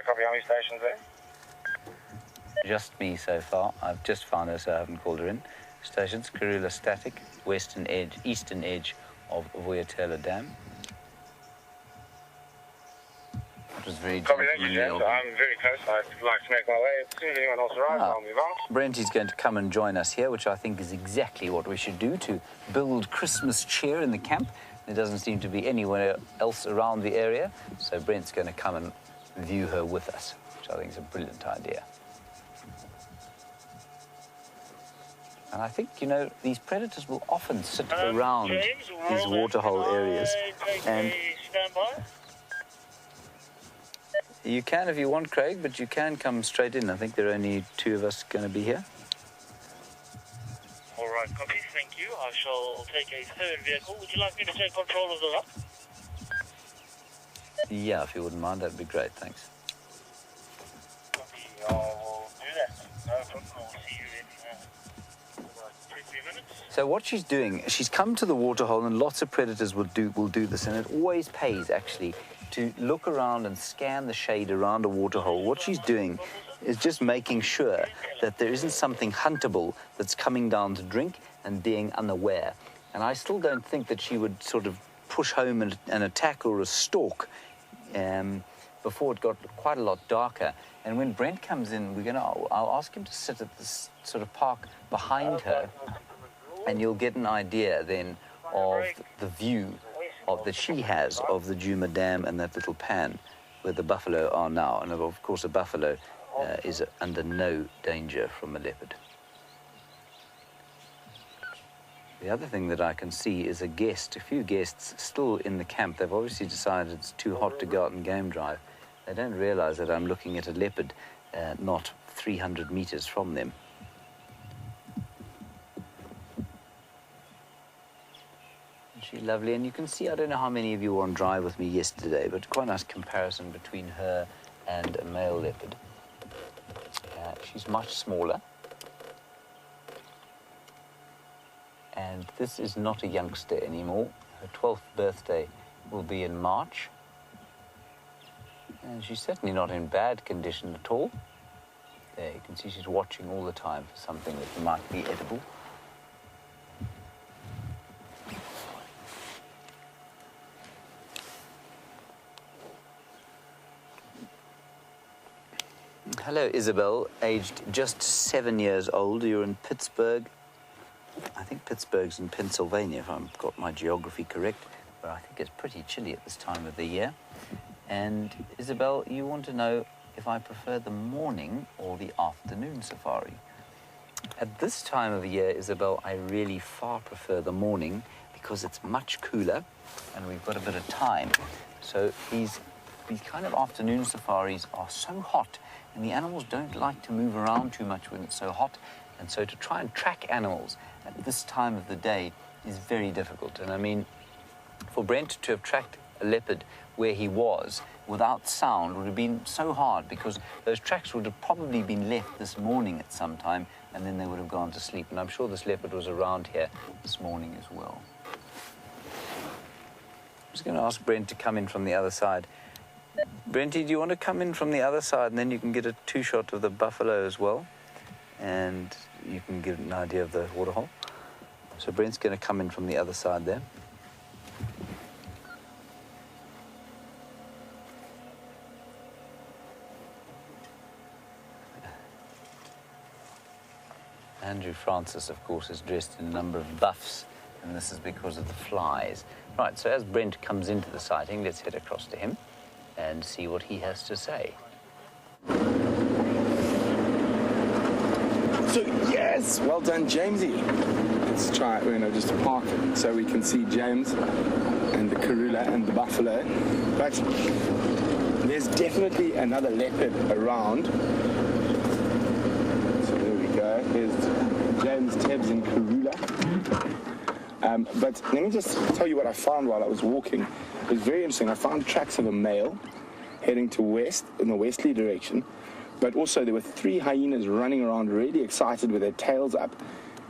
Copy, how many stations there? Just me so far. I've just found her, so I haven't called her in. Stations, Karula static, eastern edge of WildEarth Dam. It was very Copy, thank you, James. I'm very close. I'd like to make my way. As soon as anyone else arrives, I'll move on. Brent is going to come and join us here, which I think is exactly what we should do to build Christmas cheer in the camp. There doesn't seem to be anywhere else around the area, so Brent's going to come and view her with us, which I think is a brilliant idea. And I think, you know, these predators will often sit around James, these waterhole areas. And standby. you can if you want, Craig, but you can come straight in. I think there are only two of us going to be here. All right, copy. Thank you. I shall take a third vehicle. Would you like me to take control of the lot? Yeah, if you wouldn't mind, that'd be great. Thanks. Copy. I will do that. No problem. I'll see you in about 2-3 minutes. So what she's doing, she's come to the waterhole, and lots of predators will do this, and it always pays, actually, to look around and scan the shade around a waterhole. What she's doing is just making sure that there isn't something huntable that's coming down to drink and being unaware. And I still don't think that she would sort of push home an attack or a stalk before it got quite a lot darker. And when Brent comes in, I'll ask him to sit at this sort of park behind her, and you'll get an idea then of the view that she has of the Djuma Dam and that little pan where the buffalo are now. And of course a buffalo is under no danger from a leopard. The other thing that I can see is a few guests still in the camp. They've obviously decided it's too hot to go out and game drive. They don't realize that I'm looking at a leopard not 300 meters from them. She's lovely, and you can see, I don't know how many of you were on drive with me yesterday, but quite a nice comparison between her and a male leopard. She's much smaller. And this is not a youngster anymore. Her 12th birthday will be in March. And she's certainly not in bad condition at all. There, you can see she's watching all the time for something that might be edible. Hello, Isabel, aged just 7 years old. You're in Pittsburgh. I think Pittsburgh's in Pennsylvania, if I've got my geography correct, but I think it's pretty chilly at this time of the year. And Isabel, you want to know if I prefer the morning or the afternoon safari. At this time of the year, Isabel, I really far prefer the morning because it's much cooler and we've got a bit of time. So these kind of afternoon safaris are so hot, and the animals don't like to move around too much when it's so hot. And so to try and track animals at this time of the day is very difficult. And I mean, for Brent to have tracked a leopard where he was without sound would have been so hard, because those tracks would have probably been left this morning at some time, and then they would have gone to sleep. And I'm sure this leopard was around here this morning as well. I'm just going to ask Brent to come in from the other side. Brenty, do you want to come in from the other side, and then you can get a two-shot of the buffalo as well, and you can get an idea of the waterhole. So Brent's going to come in from the other side there. Andrew Francis, of course, is dressed in a number of buffs, and this is because of the flies. Right, so as Brent comes into the sighting, let's head across to him and see what he has to say. So, yes, well done, Jamesy. Let's try, just to park it so we can see James and the Karula and the buffalo. But there's definitely another leopard around. So there we go. Here's James, Tebs, and Karula. But let me just tell you what I found while I was walking. It was very interesting. I found tracks of a male heading to west, in the westerly direction. But also there were 3 hyenas running around really excited with their tails up.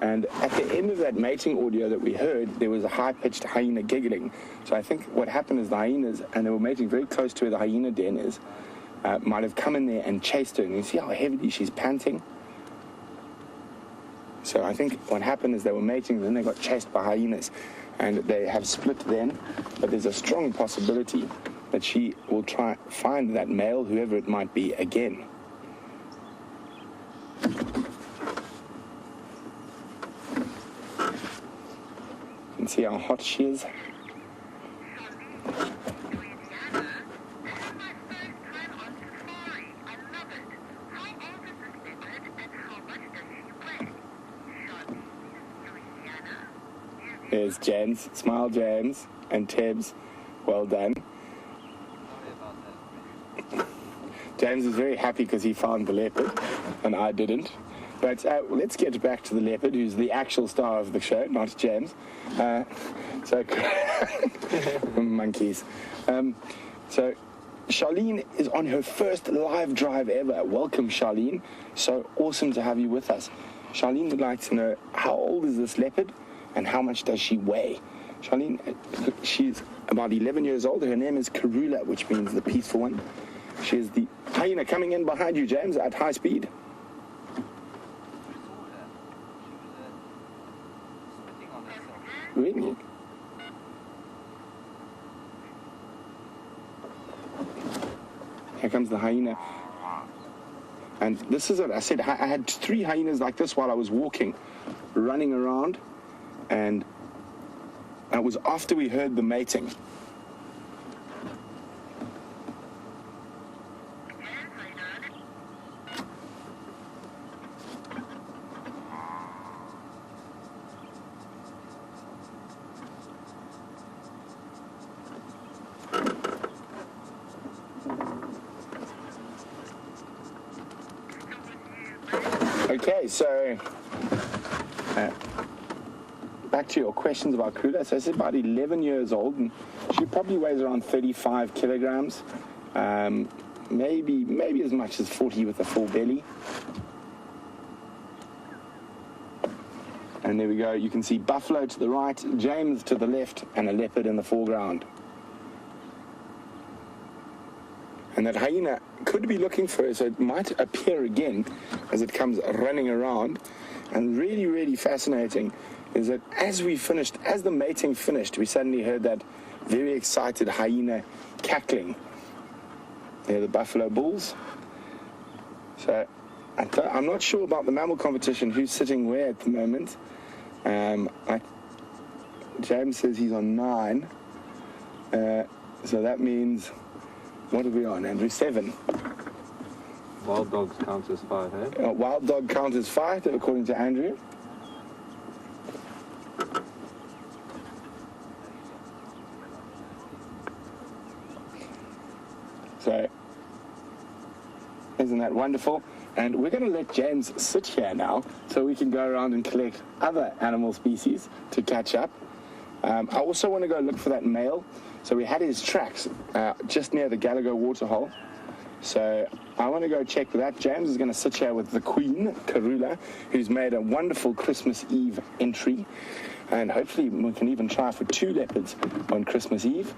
And at the end of that mating audio that we heard, there was a high-pitched hyena giggling. So I think what happened is the hyenas, and they were mating very close to where the hyena den is, might have come in there and chased her. And you see how heavily she's panting? So I think what happened is they were mating, then they got chased by hyenas. And they have split then, but there's a strong possibility that she will try find that male, whoever it might be, again. You can see how hot she is. There's James. Smile, James. And Tebs. Well done. James is very happy because he found the leopard, and I didn't. But let's get back to the leopard, who's the actual star of the show, not James. Monkeys. So Charlene is on her first live drive ever. Welcome, Charlene. So awesome to have you with us. Charlene would like to know, how old is this leopard, and how much does she weigh? Charlene, she's about 11 years old. Her name is Karula, which means the peaceful one. She is the hyena coming in behind you, James, at high speed. Really? Here comes the hyena. And this is what I said. I had 3 hyenas like this while I was walking, running around, and it was after we heard the mating. Okay, so back to your questions about Karula. So she's about 11 years old, and she probably weighs around 35 kilograms, maybe as much as 40 with a full belly. And there we go. You can see buffalo to the right, James to the left, and a leopard in the foreground. And that hyena could be looking for her, so it might appear again as it comes running around. And really, really fascinating is that as the mating finished, we suddenly heard that very excited hyena cackling. They're the buffalo bulls. So I'm not sure about the mammal competition, who's sitting where at the moment. James says he's on 9. So that means... What are we on, Andrew? 7. Wild dogs count as 5, eh? Wild dog count as 5, according to Andrew. So, isn't that wonderful? And we're going to let James sit here now so we can go around and collect other animal species to catch up. I also want to go look for that male. So we had his tracks just near the Gallagher waterhole. So I want to go check that. James is going to sit here with the Queen, Karula, who's made a wonderful Christmas Eve entry. And hopefully we can even try for 2 leopards on Christmas Eve.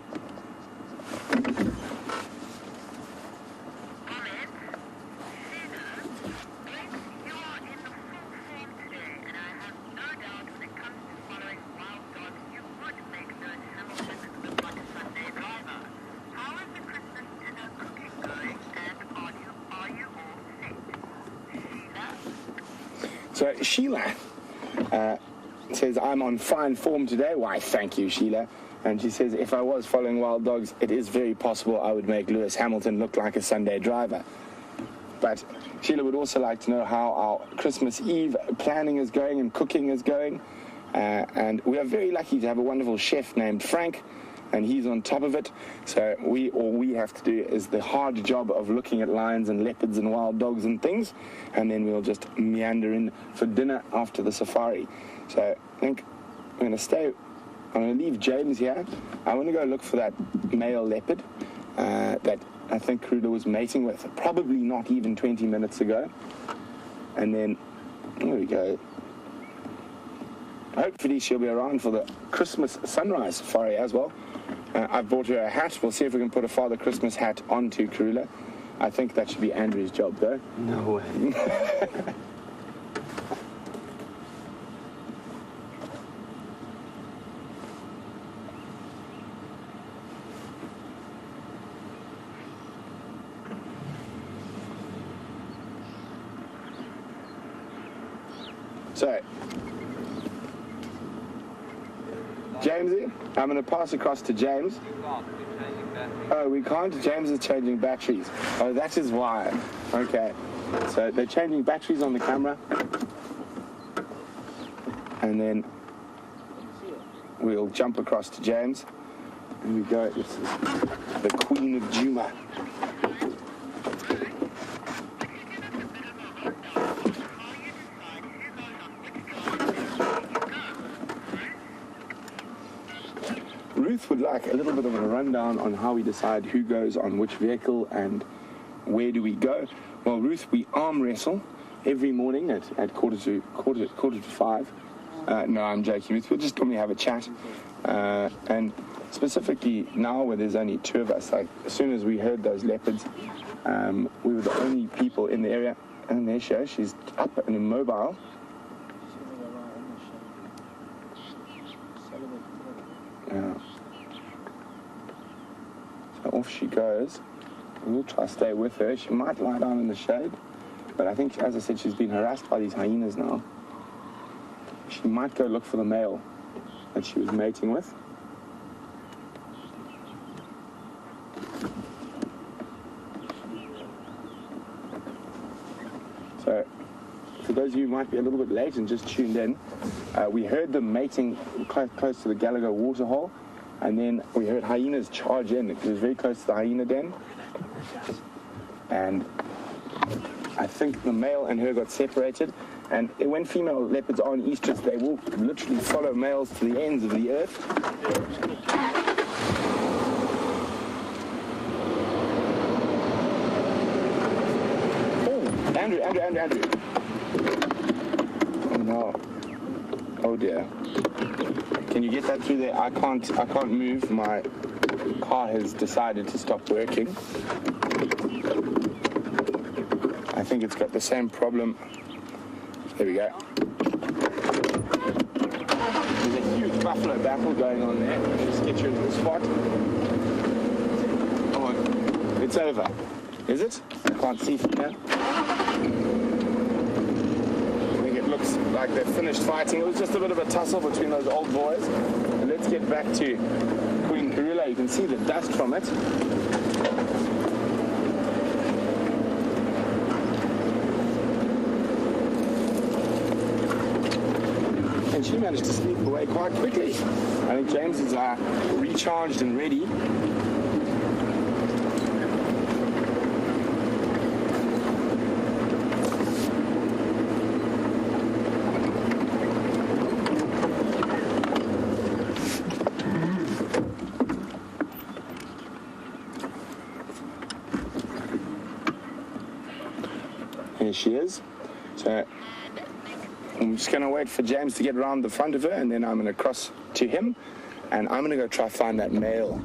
So Sheila says, I'm on fine form today. Why, thank you, Sheila. And she says, if I was following wild dogs, it is very possible I would make Lewis Hamilton look like a Sunday driver. But Sheila would also like to know how our Christmas Eve planning is going and cooking is going. And we are very lucky to have a wonderful chef named Frank, and he's on top of it. So all we have to do is the hard job of looking at lions and leopards and wild dogs and things, and then we'll just meander in for dinner after the safari. So I think I'm going to leave James here. I want to go look for that male leopard that I think Karula was mating with, probably not even 20 minutes ago. And then, there we go. Hopefully she'll be around for the Christmas sunrise safari as well. I've bought her a hat. We'll see if we can put a Father Christmas hat onto Karula. I think that should be Andrew's job, though. No way. So, Jamesy, I'm going to pass across to James. Oh, we can't? James is changing batteries. Oh, that is why. Okay. So they're changing batteries on the camera. And then we'll jump across to James. And we go. This is the Queen of Juma. Ruth would like a little bit of a rundown on how we decide who goes on which vehicle and where do we go. Well, Ruth, we arm wrestle every morning at quarter to 5. No, I'm joking, Ruth. We'll just normally have a chat. And specifically now, where there's only 2 of us, like as soon as we heard those leopards, we were the only people in the area. And there she is. She's up and immobile. Yeah. So off she goes. We'll try to stay with her. She might lie down in the shade, but I think, as I said, she's been harassed by these hyenas now. She might go look for the male that she was mating with. So, for those of you who might be a little bit late and just tuned in, we heard them mating close to the Gallagher waterhole, and then we heard hyenas charge in. It was very close to the hyena den, and I think the male and her got separated. And when female leopards are on estrus, they will literally follow males to the ends of the earth. Oh, Andrew. Oh no. Oh dear. Can you get that through there? I can't move. My car has decided to stop working. I think it's got the same problem. There we go. There's a huge buffalo battle going on there. Let's just get you into the spot. Oh, it's over. Is it? I can't see from here. Looks like they've finished fighting. It was just a bit of a tussle between those old boys. And let's get back to Queen Karula. You can see the dust from it. And she managed to sneak away quite quickly. I think James is recharged and ready. Here she is. So I'm just going to wait for James to get around the front of her, and then I'm going to cross to him, and I'm going to go try find that male.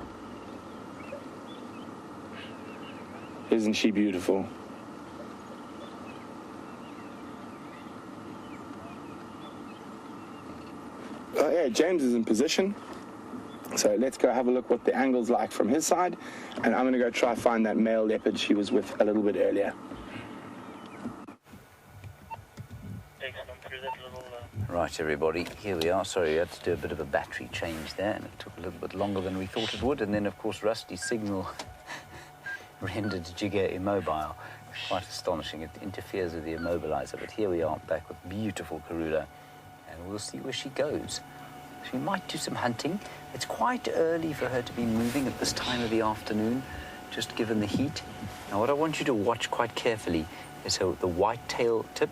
Isn't she beautiful? Oh yeah, James is in position. So let's go have a look what the angle's like from his side, and I'm going to go try find that male leopard she was with a little bit earlier. takes them through that little... Right, everybody, here we are. Sorry, we had to do a bit of a battery change there, and it took a little bit longer than we thought it would. And then, of course, Rusty's signal rendered Jigger immobile. Quite astonishing. It interferes with the immobilizer. But here we are, back with beautiful Karula, and we'll see where she goes. She might do some hunting. It's quite early for her to be moving at this time of the afternoon, just given the heat. Now, what I want you to watch quite carefully is the white-tail tip,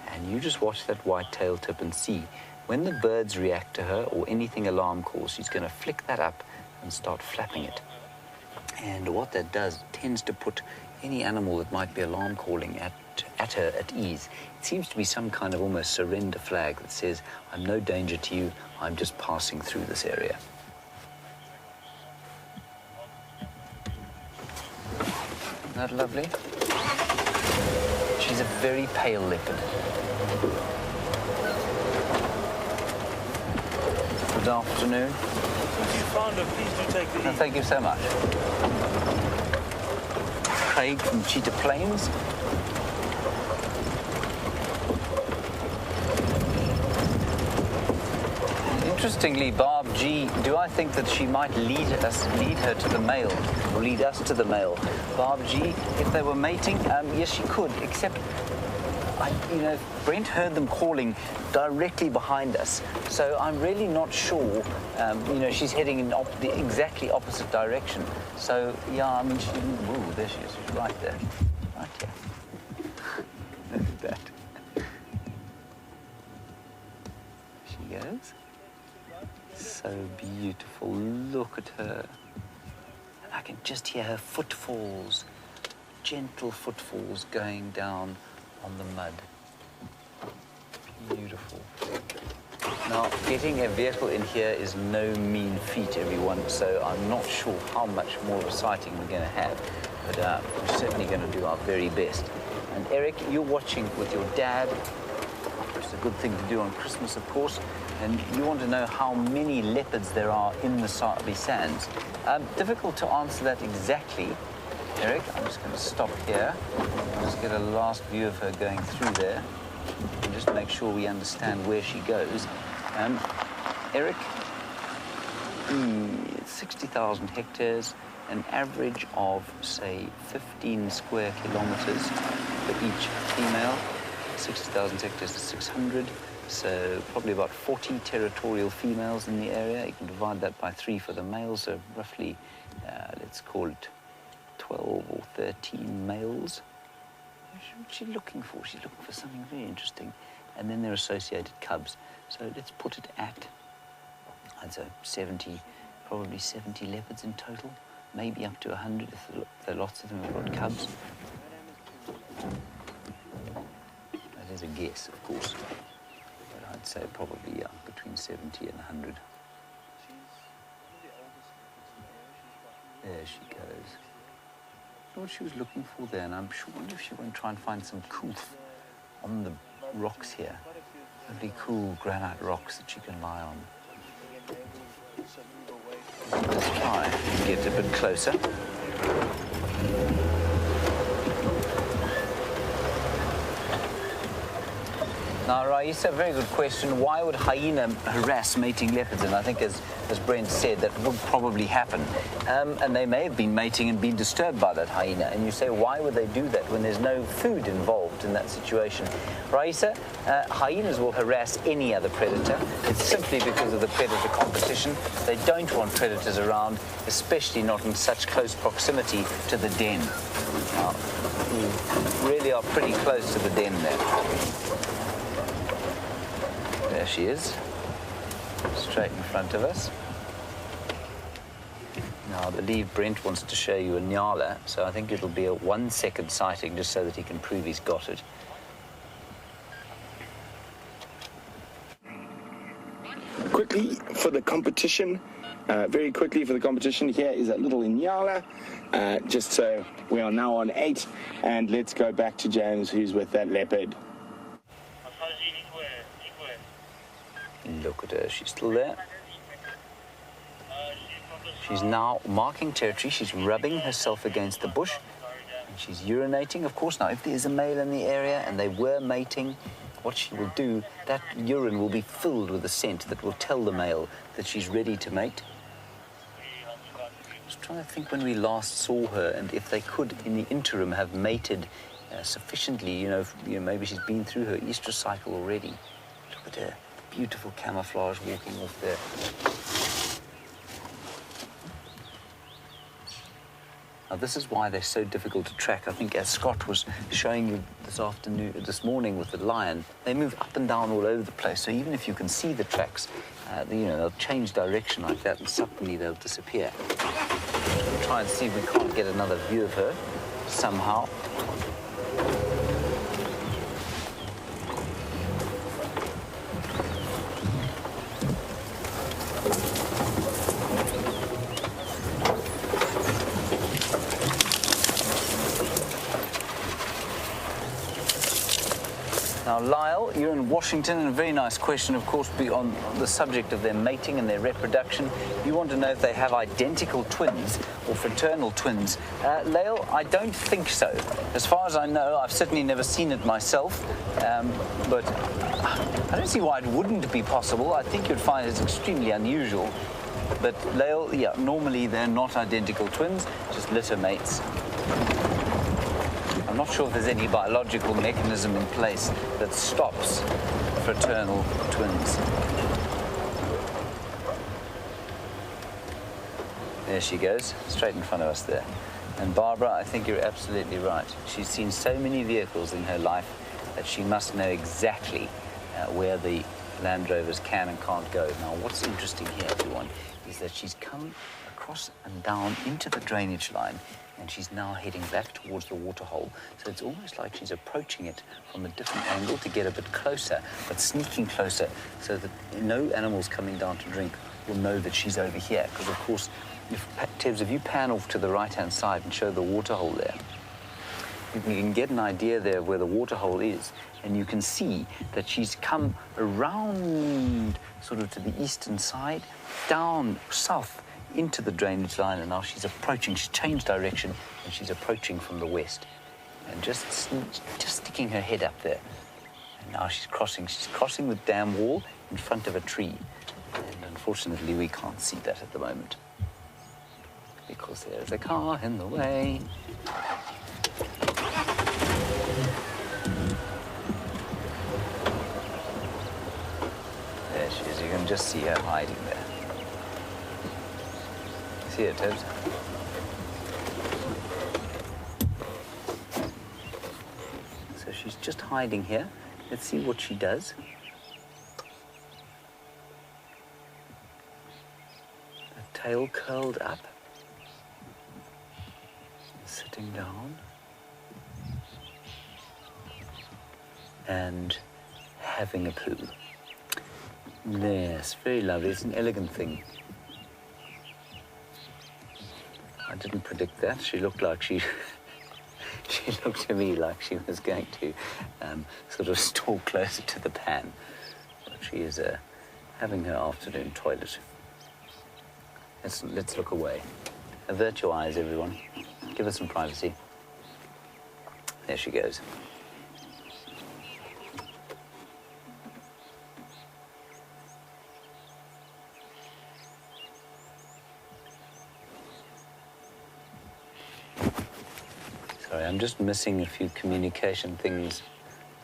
and you just watch that white-tail tip and see when the birds react to her or anything alarm calls, she's going to flick that up and start flapping it. And what that does tends to put any animal that might be alarm calling at her at ease. It seems to be some kind of almost surrender flag that says, I'm no danger to you, I'm just passing through this area. Isn't that lovely? She's a very pale leopard. Good afternoon. If you found her, please do take the... No, thank you so much. Craig from Cheetah Plains. Interestingly, Barb G, do I think that she might lead her to the male, or lead us to the male? Barb G, if they were mating, yes, she could, except, Brent heard them calling directly behind us, so I'm really not sure, she's heading in the exactly opposite direction. So, yeah, I mean, she didn't, ooh, there she is, she's right there, right here. Look at that. She goes. So beautiful, look at her. And I can just hear her footfalls, gentle footfalls going down on the mud. Beautiful. Now, getting a vehicle in here is no mean feat, everyone, so I'm not sure how much more of a sighting we're going to have, but we're certainly going to do our very best. And Eric, you're watching with your dad, which is a good thing to do on Christmas, of course, and you want to know how many leopards there are in the Sabi Sands. Difficult to answer that exactly, Eric. I'm just going to stop here. I'll just get a last view of her going through there and just make sure we understand where she goes. Eric, 60,000 hectares, an average of, say, 15 square kilometers for each female. 60,000 hectares is 600. So probably about 40 territorial females in the area. You can divide that by 3 for the males, so roughly, let's call it 12 or 13 males. What's she looking for? She's looking for something very interesting. And then their associated cubs. So let's put it at, I'd say 70, probably 70 leopards in total, maybe up to 100 if there are lots of them have got cubs. That is a guess, of course. I'd say probably between 70 and 100. There she goes. I know what she was looking for there, and I'm sure, wonder if she went try and find some coof on the rocks here. Lovely cool granite rocks that she can lie on. Let's try and get a bit closer. Now, Raisa, very good question. Why would hyena harass mating leopards? And I think, as Brent said, that would probably happen. And they may have been mating and been disturbed by that hyena. And you say, why would they do that when there's no food involved in that situation? Raisa, hyenas will harass any other predator. It's simply because of the predator competition. They don't want predators around, especially not in such close proximity to the den. Now, we really are pretty close to the den there. There she is, straight in front of us. Now, I believe Brent wants to show you a nyala, so I think it'll be a 1-second sighting just so that he can prove he's got it. Quickly for the competition, very quickly for the competition, here is a little nyala, just so we are now on 8, and let's go back to James, who's with that leopard. Look at her, she's still there. She's now marking territory. She's rubbing herself against the bush. And she's urinating, of course. Now, if there's a male in the area and they were mating, what she will do, that urine will be filled with a scent that will tell the male that she's ready to mate. I was trying to think when we last saw her and if they could, in the interim, have mated sufficiently, maybe she's been through her estrous cycle already. Look at her, beautiful camouflage walking off there. Now, this is why they're so difficult to track. I think as Scott was showing you this morning with the lion, they move up and down all over the place. So even if you can see the tracks, they'll change direction like that and suddenly they'll disappear. We'll try and see if we can't get another view of her somehow. Now, Lyle, you're in Washington, and a very nice question, of course, on the subject of their mating and their reproduction. You want to know if they have identical twins or fraternal twins. Lyle, I don't think so. As far as I know, I've certainly never seen it myself, but I don't see why it wouldn't be possible. I think you'd find it's extremely unusual. But Lyle, yeah, normally they're not identical twins, just litter mates. I'm not sure if there's any biological mechanism in place that stops fraternal twins. There she goes, straight in front of us there. And Barbara, I think you're absolutely right. She's seen so many vehicles in her life that she must know exactly where the Land Rovers can and can't go. Now, what's interesting here, everyone, is that she's come across and down into the drainage line, and she's now heading back towards the waterhole. So it's almost like she's approaching it from a different angle to get a bit closer, but sneaking closer so that no animals coming down to drink will know that she's over here. Because, of course, Tebs, if you pan off to the right-hand side and show the waterhole there, you can get an idea there where the waterhole is, and you can see that she's come around sort of to the eastern side, down south into the drainage line, and now she's approaching. She's changed direction, and she's approaching from the west, and just sticking her head up there. And now she's crossing. She's crossing the dam wall in front of a tree, and unfortunately we can't see that at the moment because there's a car in the way. There she is. You can just see her hiding there. See it, Tebs? So she's just hiding here. Let's see what she does. The tail curled up, sitting down, and having a poo. Yes, very lovely. It's an elegant thing. I didn't predict that. She looked like she looked to me like she was going to sort of stalk closer to the pan. But she is having her afternoon toilet. Let's look away. Avert your eyes, everyone. Give her some privacy. There she goes. Sorry, I'm just missing a few communication things.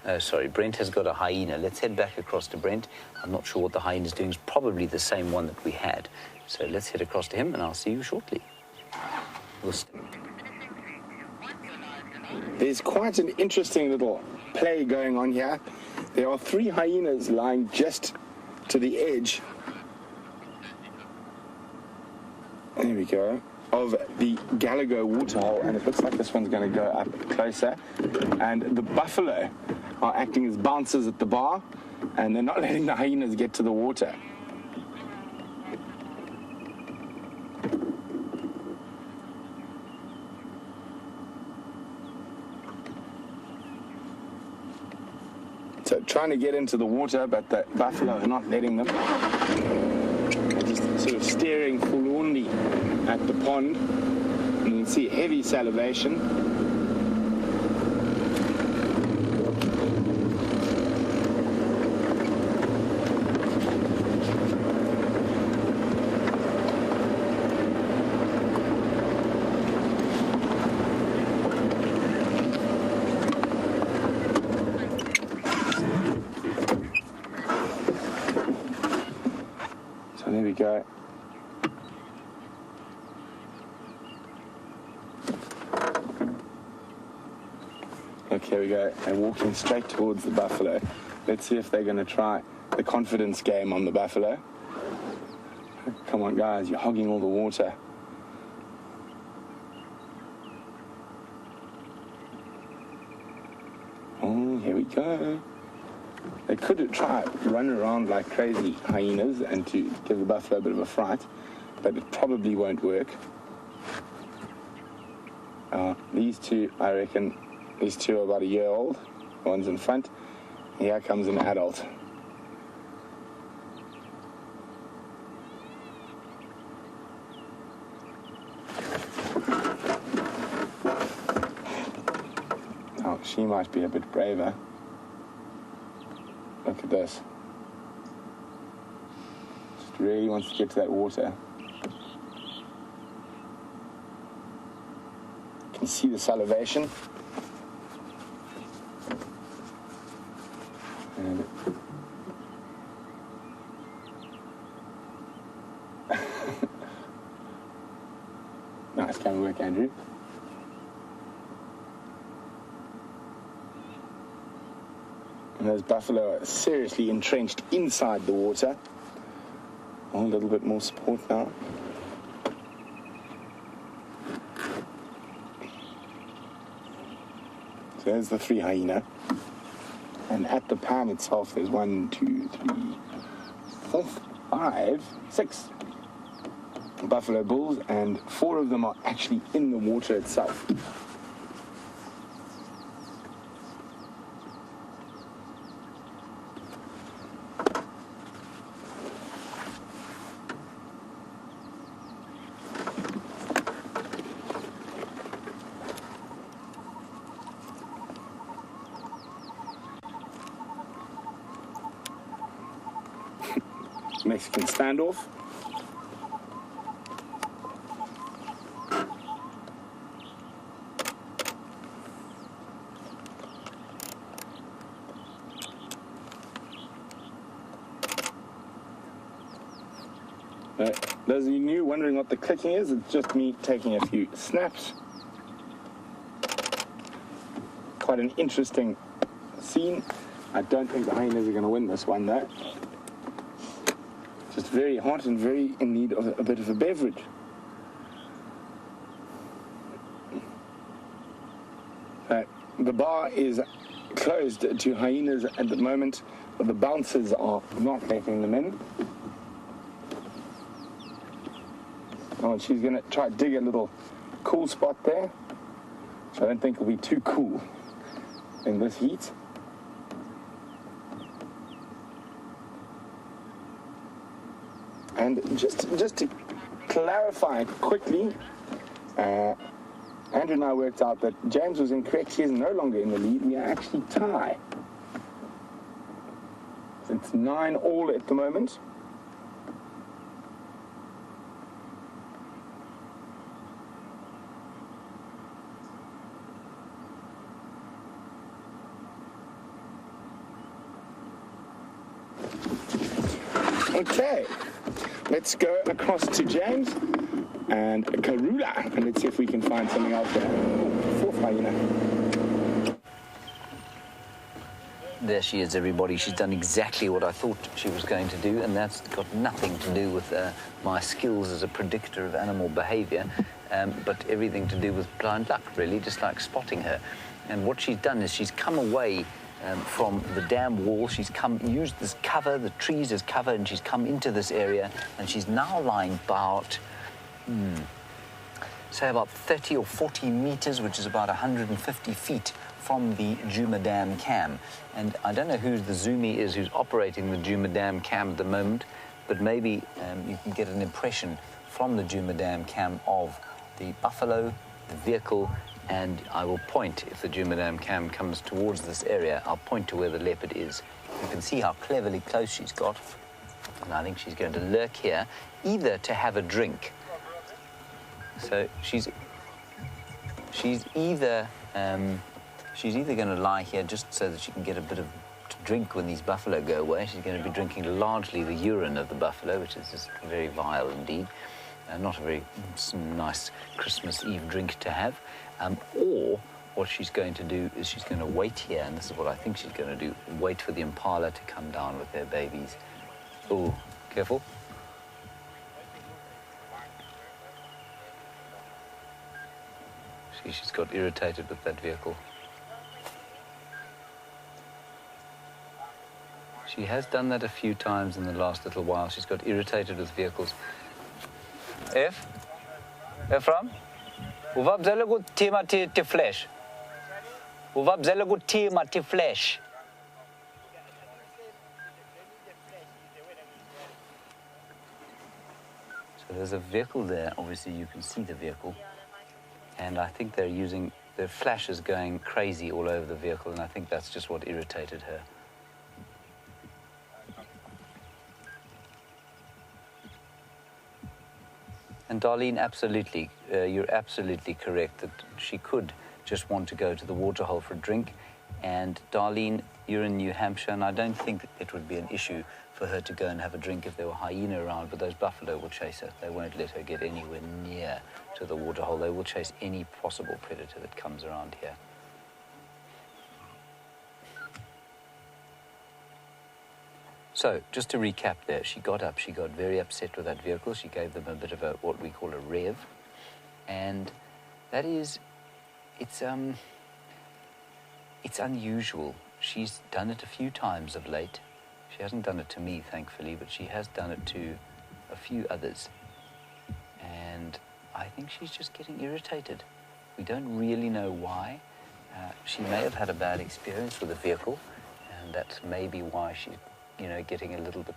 Oh, sorry, Brent has got a hyena. Let's head back across to Brent. I'm not sure what the hyena's doing. It's probably the same one that we had. So let's head across to him, and I'll see you shortly. There's quite an interesting little play going on here. There are 3 hyenas lying just to the edge. There we go. Of the Gallagher waterhole, and it looks like this one's going to go up closer. And the buffalo are acting as bouncers at the bar, and they're not letting the hyenas get to the water. So trying to get into the water, but the buffalo are not letting them. They're just sort of staring forlornly at the pond, and you can see heavy salivation. we go. Look, here we go. They're walking straight towards the buffalo. Let's see if they're going to try the confidence game on the buffalo. Come on, guys, you're hogging all the water. Oh, here we go. They could try run around like crazy hyenas and to give the buffalo a bit of a fright, but it probably won't work. These two, I reckon, these two are about a year old. The one's in front. Here comes an adult. Oh, she might be a bit braver. Look at this. Just really wants to get to that water. You can see the salivation. And nice camera work, Andrew. And those buffalo are seriously entrenched inside the water. Oh, a little bit more support now. So there's the 3 hyena. And at the pan itself, there's 1, 2, 3, 4, 5, 6 buffalo bulls, and 4 of them are actually in the water itself. Mexican standoff. Those of you new wondering what the clicking is, it's just me taking a few snaps. Quite an interesting scene. I don't think the hyenas are going to win this one though. Just very hot and very in need of a bit of a beverage. The bar is closed to hyenas at the moment, but the bouncers are not letting them in. Oh, she's going to try to dig a little cool spot there, which I don't think will be too cool in this heat. And just to clarify quickly, Andrew and I worked out that James was incorrect. He is no longer in the lead. We are actually tied. It's 9-all at the moment. Okay. Let's go across to James and Karula, and let's see if we can find something else there. Oh, 4th hyena. There she is, everybody. She's done exactly what I thought she was going to do, and that's got nothing to do with my skills as a predictor of animal behavior, but everything to do with blind luck, really, just like spotting her. And what she's done is she's come away from the dam wall. She's used this cover, the trees as cover, and she's come into this area, and she's now lying about, say about 30 or 40 meters, which is about 150 feet from the Djuma Dam cam. And I don't know who the zoomie is who's operating the Djuma Dam cam at the moment, but maybe you can get an impression from the Djuma Dam cam of the buffalo, the vehicle, and I will point, if the Djuma Dam cam comes towards this area, I'll point to where the leopard is. You can see how cleverly close she's got. And I think she's going to lurk here, either to have a drink. So she's either going to lie here just so that she can get a bit of drink when these buffalo go away. She's going to be drinking largely the urine of the buffalo, which is just very vile indeed. Not a very nice Christmas Eve drink to have. Or what she's going to do is she's going to wait here, and this is what I think she's going to do, wait for the impala to come down with their babies. Oh, careful. See, she's got irritated with that vehicle. She has done that a few times in the last little while. She's got irritated with vehicles. Ephraim? Uvab zelagut tima ti flesh. Uvab zelagut tima ti flesh. So there's a vehicle there. Obviously, you can see the vehicle. And I think they're using, their flash is going crazy all over the vehicle, and I think that's just what irritated her. And Darlene, absolutely, you're absolutely correct that she could just want to go to the waterhole for a drink. And Darlene, you're in New Hampshire, and I don't think it would be an issue for her to go and have a drink if there were hyena around, but those buffalo will chase her. They won't let her get anywhere near to the waterhole. They will chase any possible predator that comes around here. So, just to recap there, she got up, she got very upset with that vehicle. She gave them a bit of a, what we call a rev. And that is, it's unusual. She's done it a few times of late. She hasn't done it to me, thankfully, but she has done it to a few others. And I think she's just getting irritated. We don't really know why. She may have had a bad experience with the vehicle, and that's maybe why she's, getting a little bit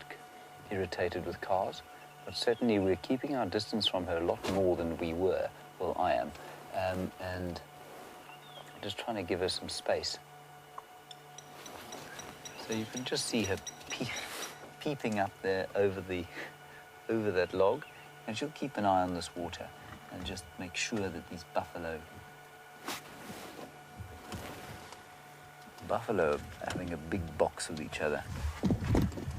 irritated with cars. But certainly we're keeping our distance from her a lot more than we were. Well, I am. And just trying to give her some space. So you can just see her peeping up there over that log, and she'll keep an eye on this water and just make sure that these buffalo are having a big box with each other.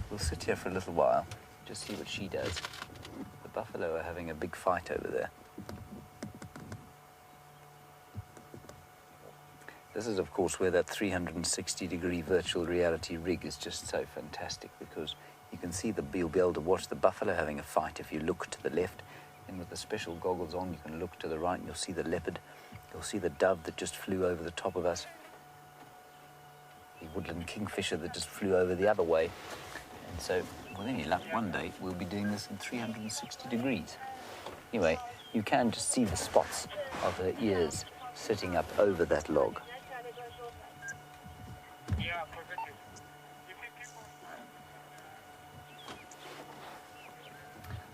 We'll sit here for a little while, just see what she does. The buffalo are having a big fight over there. This is, of course, where that 360-degree virtual reality rig is just so fantastic, because you can see you'll be able to watch the buffalo having a fight if you look to the left, and with the special goggles on, you can look to the right and you'll see the leopard. You'll see the dove that just flew over the top of us. The woodland kingfisher that just flew over the other way. And so, with any luck, one day we'll be doing this in 360 degrees. Anyway, you can just see the spots of her ears sitting up over that log.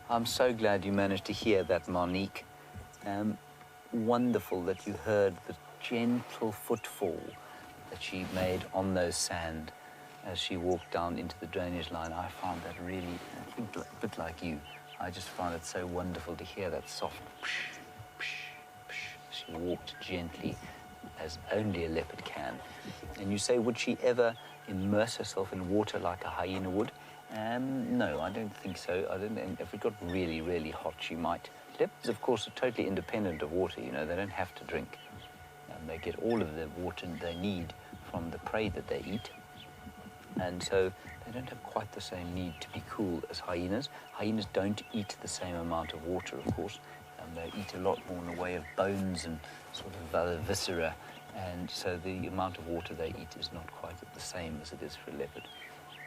I'm so glad you managed to hear that, Monique. Wonderful that you heard the gentle footfall that she made on those sand as she walked down into the drainage line. I found that really, I think, a bit like you. I just found it so wonderful to hear that soft psh, psh, psh. She walked gently, as only a leopard can. And you say, would she ever immerse herself in water like a hyena would? No, I don't think so. And if it got really, really hot, she might. Leopards, of course, are totally independent of water. They don't have to drink. They get all of the water they need from the prey that they eat. And so they don't have quite the same need to be cool as hyenas. Hyenas don't eat the same amount of water, of course. They eat a lot more in the way of bones and sort of other viscera. And so the amount of water they eat is not quite the same as it is for a leopard.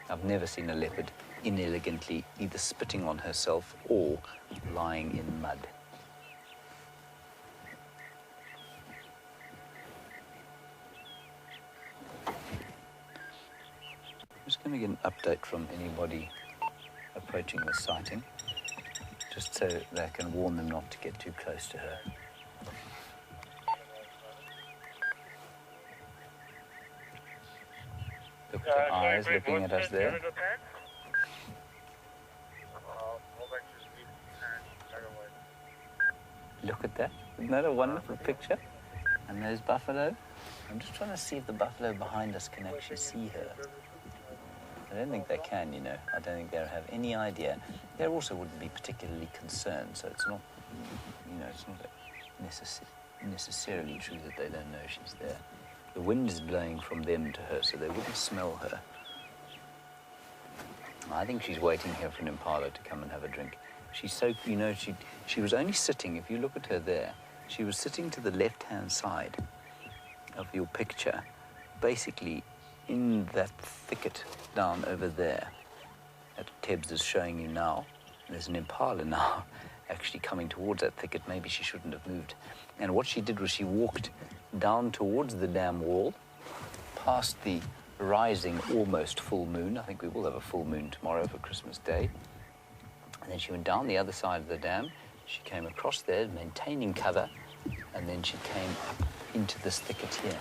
I've never seen a leopard inelegantly either spitting on herself or lying in mud. I'm just going to get an update from anybody approaching the sighting, just so that I can warn them not to get too close to her. Look at her eyes looking at us there. Look at that. Isn't that a wonderful picture? And those buffalo. I'm just trying to see if the buffalo behind us can actually see her. don't think they can, you know. I don't think they'll have any idea. They also wouldn't be particularly concerned, so it's not, you know, it's not necessarily true that they don't know she's there. The wind is blowing from them to her, so they wouldn't smell her. I think she's waiting here for an impala to come and have a drink. She's so, you know, she was only sitting, if you look at her there, she was sitting to the left-hand side of your picture, basically in that thicket down over there that Tebs is showing you now. There's an impala now actually coming towards that thicket. Maybe she shouldn't have moved. And what she did was she walked down towards the dam wall, past the rising almost full moon. I think we will have a full moon tomorrow for Christmas Day. And then she went down the other side of the dam. She came across there, maintaining cover, and then she came up into this thicket here.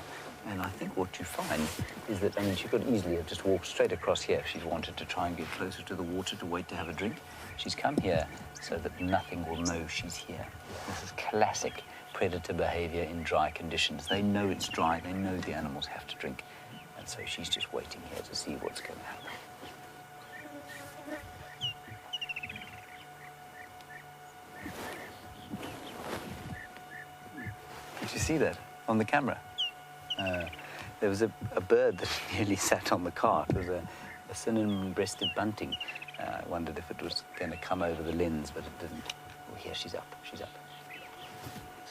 And I think what you find is that, I mean, she could easily have just walked straight across here if she's wanted to try and get closer to the water to wait to have a drink. She's come here so that nothing will know she's here. This is classic predator behavior in dry conditions. They know it's dry, they know the animals have to drink. And so she's just waiting here to see what's going to happen. Did you see that on the camera? There was a bird that nearly sat on the car. It was a cinnamon-breasted bunting. I wondered if it was going to come over the lens, but it didn't. Oh, here, she's up. She's up.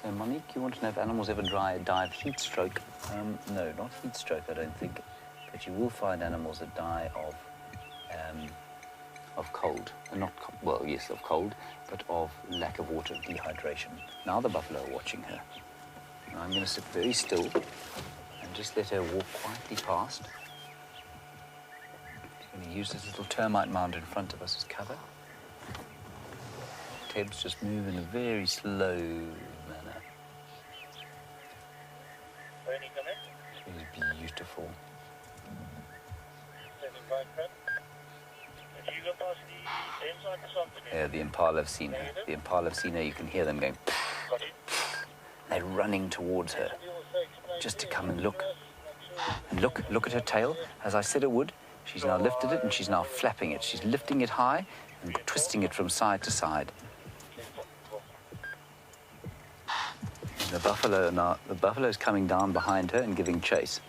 So, Monique, you want to know if animals ever die of heat stroke? No, not heat stroke, I don't think. But you will find animals that die of cold. Well, yes, of cold, but of lack of water, dehydration. Now the buffalo are watching her. Now I'm going to sit very still and just let her walk quietly past. I'm going to use this little termite mound in front of us as cover. Tebs just move in a very slow manner. She's beautiful. Yeah, the impala have seen her. The impala have seen her. You can hear them going. They're running towards her just to come and look. And look at her tail. As I said it would, she's now lifted it and she's now flapping it. She's lifting it high and twisting it from side to side. And the buffalo's coming down behind her and giving chase.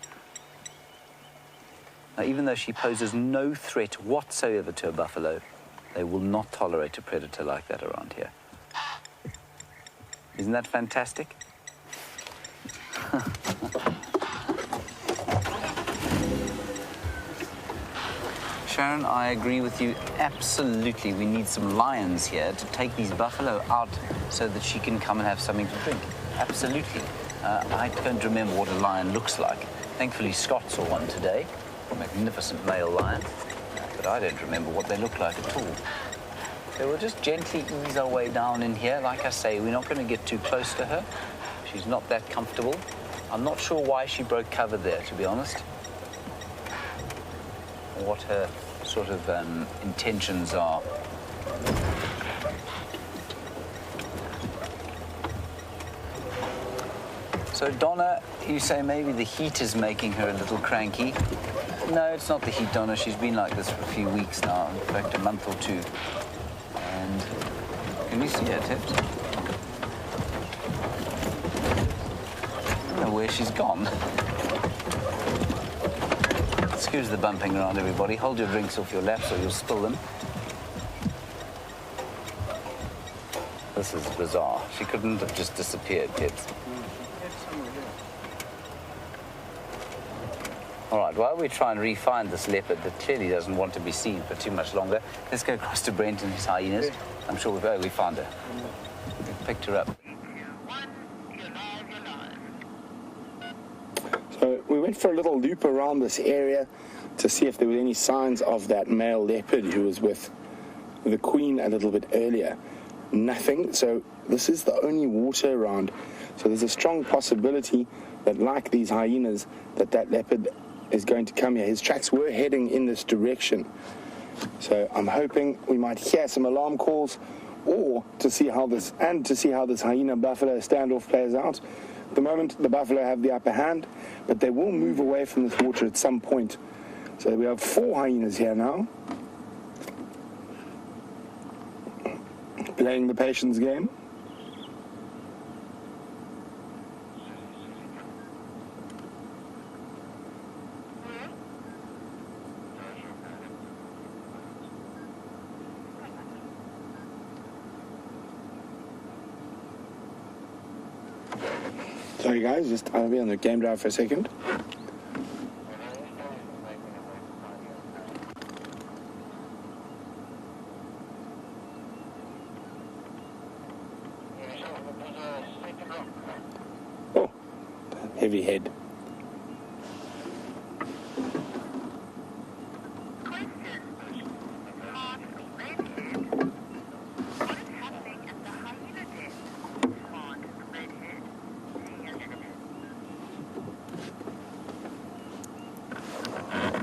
Now, even though she poses no threat whatsoever to a buffalo, they will not tolerate a predator like that around here. Isn't that fantastic? Sharon, I agree with you absolutely. We need some lions here to take these buffalo out so that she can come and have something to drink. Absolutely. I don't remember what a lion looks like. Thankfully, Scott saw one today, a magnificent male lion, but I don't remember what they look like at all. So we'll just gently ease our way down in here. Like I say, we're not going to get too close to her. She's not that comfortable. I'm not sure why she broke cover there, to be honest, or what her sort of intentions are. So Donna, you say maybe the heat is making her a little cranky. No, it's not the heat, Donna. She's been like this for a few weeks now, in fact a month or two. And can you see her tips? I don't know where she's gone. Excuse the bumping around, everybody. Hold your drinks off your laps or you'll spill them. This is bizarre. She couldn't have just disappeared, kids. All right, while we try and re-find this leopard that clearly doesn't want to be seen for too much longer, let's go across to Brent and his hyenas. I'm sure we found her. We've picked her up. So we went for a little loop around this area to see if there were any signs of that male leopard who was with the queen a little bit earlier. Nothing. So this is the only water around. So there's a strong possibility that, like these hyenas, that leopard is going to come here. His tracks were heading in this direction. So I'm hoping we might hear some alarm calls, or to see how this hyena buffalo standoff plays out. At the moment, the buffalo have the upper hand, but they will move away from this water at some point. So we have 4 hyenas here now. Playing the patience game. Sorry guys, just I'll be on the game drive for a second. Oh, heavy head.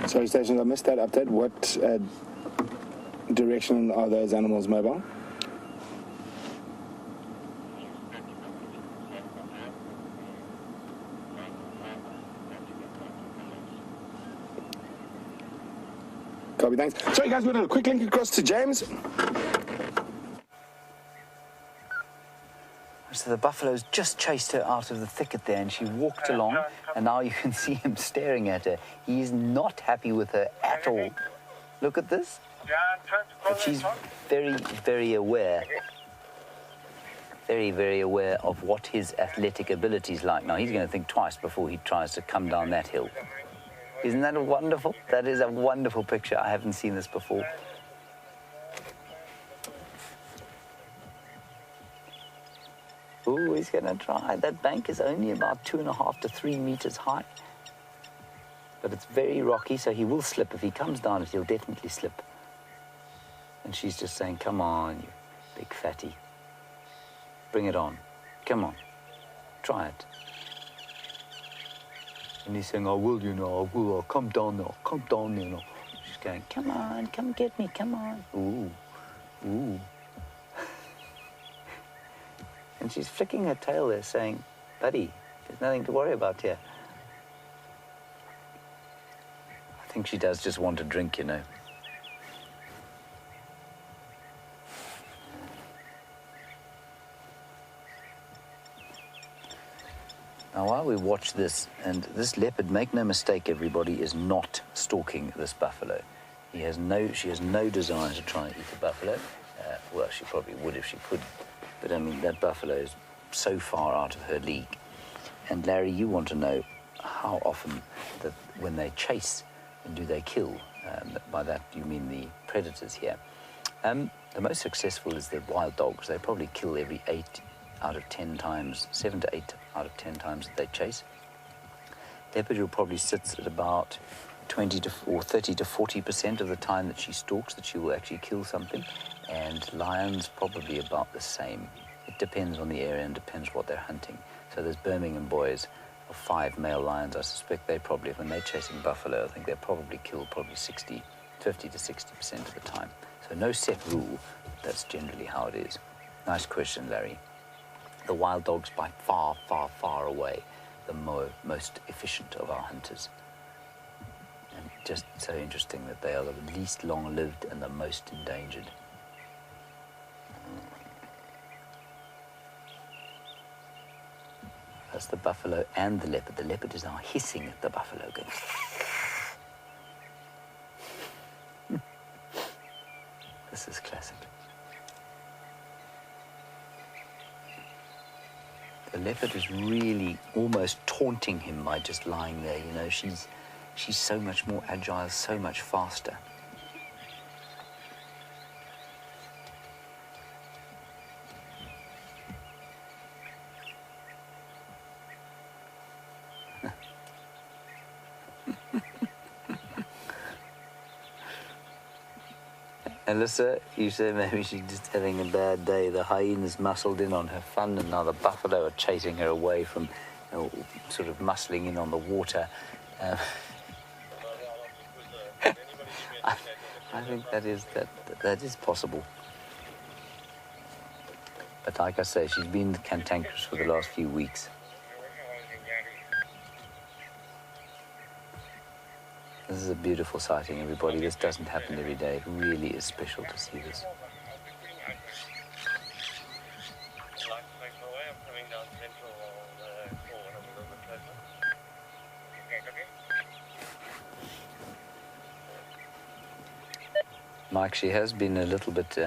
Sorry, Stations, I missed that update. What direction are those animals mobile? Copy, thanks. Sorry, guys, we're going to quick link across to James. So the buffalo's just chased her out of the thicket there, and she walked along, and now you can see him staring at her. He's not happy with her at all. Look at this. But she's very, very aware. Very, very aware of what his athletic ability's like. Now, he's going to think twice before he tries to come down that hill. Isn't that wonderful? That is a wonderful picture. I haven't seen this before. Ooh, he's going to try. That bank is only about 2.5 to 3 meters high. But it's very rocky, so he will slip. If he comes down it, he'll definitely slip. And she's just saying, come on, you big fatty. Bring it on. Come on. Try it. And he's saying, I will, you know, I will. I'll come down there. I'll come down there. You know. She's going, come on, come get me, come on. Ooh, ooh. And she's flicking her tail there, saying, buddy, there's nothing to worry about here. I think she does just want a drink, you know. Now, while we watch this, and this leopard, make no mistake, everybody, is not stalking this buffalo. She has no desire to try and eat the buffalo. Well, she probably would if she could. But, I mean, that buffalo is so far out of her league. And, Larry, you want to know how often, when they chase, do they kill? By that, you mean the predators here. The most successful is the wild dogs. They probably kill every 8 out of 10 times, 7 to 8 out of 10 times that they chase. Leopard will probably sits at about 30 to 40% of the time that she stalks, that she will actually kill something. And lions probably about the same. It depends on the area and depends what they're hunting. So there's Birmingham boys of 5 male lions. I suspect they probably, when they're chasing buffalo, I think they probably kill 50 to 60% of the time. So no set rule, that's generally how it is. Nice question, Larry. The wild dogs by far, far, far away the most efficient of our hunters. And just so interesting that they are the least long-lived and the most endangered. That's the buffalo and the leopard. The leopard is now hissing at the buffalo, going. This is classic. The leopard is really almost taunting him by just lying there. You know, she's so much more agile, so much faster. Alyssa, you say maybe she's just having a bad day. The hyena's muscled in on her fun, and now the buffalo are chasing her away from, you know, sort of muscling in on the water. I think that is possible. But like I say, she's been cantankerous for the last few weeks. This is a beautiful sighting, everybody. This doesn't happen every day. It really is special to see this. Mike, she has been a little bit,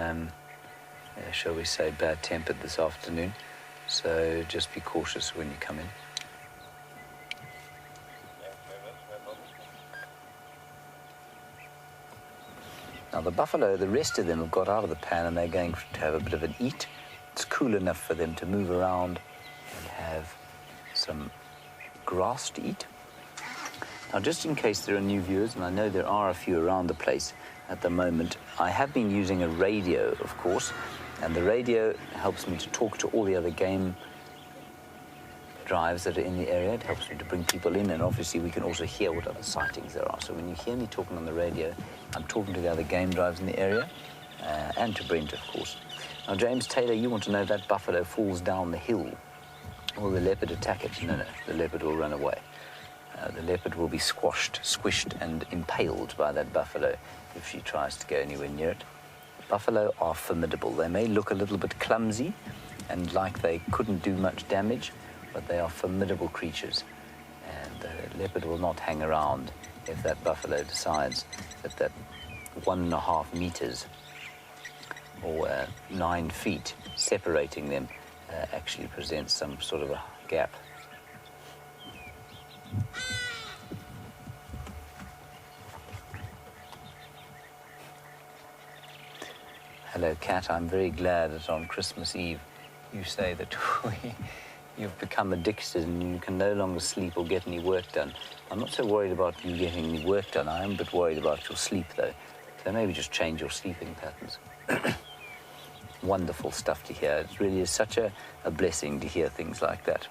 shall we say, bad-tempered this afternoon, so just be cautious when you come in. Now the buffalo, the rest of them have got out of the pan and they're going to have a bit of an eat. It's cool enough for them to move around and have some grass to eat. Now, just in case there are new viewers, and I know there are a few around the place at the moment, I have been using a radio, of course, and the radio helps me to talk to all the other game drives that are in the area. It helps me to bring people in, and obviously we can also hear what other sightings there are. So when you hear me talking on the radio, I'm talking to the other game drives in the area, and to Brent, of course. Now, James Taylor, you want to know if that buffalo falls down the hill. Will the leopard attack it? No, the leopard will run away. The leopard will be squished and impaled by that buffalo if she tries to go anywhere near it. Buffalo are formidable. They may look a little bit clumsy and like they couldn't do much damage, but they are formidable creatures. And the leopard will not hang around if that buffalo decides that 1.5 meters or 9 feet separating them actually presents some sort of a gap. Hello, Kat. I'm very glad that on Christmas Eve you say that you've become addicted and you can no longer sleep or get any work done. I'm not so worried about you getting any work done. I am a bit worried about your sleep, though. So maybe just change your sleeping patterns. Wonderful stuff to hear. It really is such a blessing to hear things like that.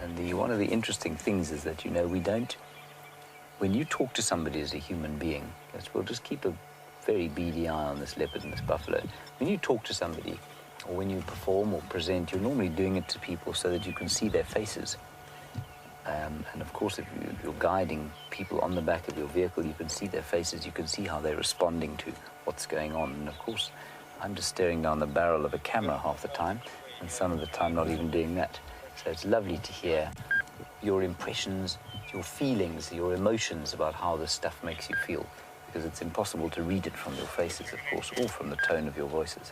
And one of the interesting things is that, you know, we don't, when you talk to somebody as a human being, we'll just keep a very beady eye on this leopard and this buffalo. When you talk to somebody, or when you perform or present, you're normally doing it to people so that you can see their faces. And of course, if you're guiding people on the back of your vehicle, you can see their faces, you can see how they're responding to what's going on. And of course, I'm just staring down the barrel of a camera half the time, and some of the time not even doing that. So it's lovely to hear your impressions, your feelings, your emotions about how this stuff makes you feel, because it's impossible to read it from your faces, of course, or from the tone of your voices.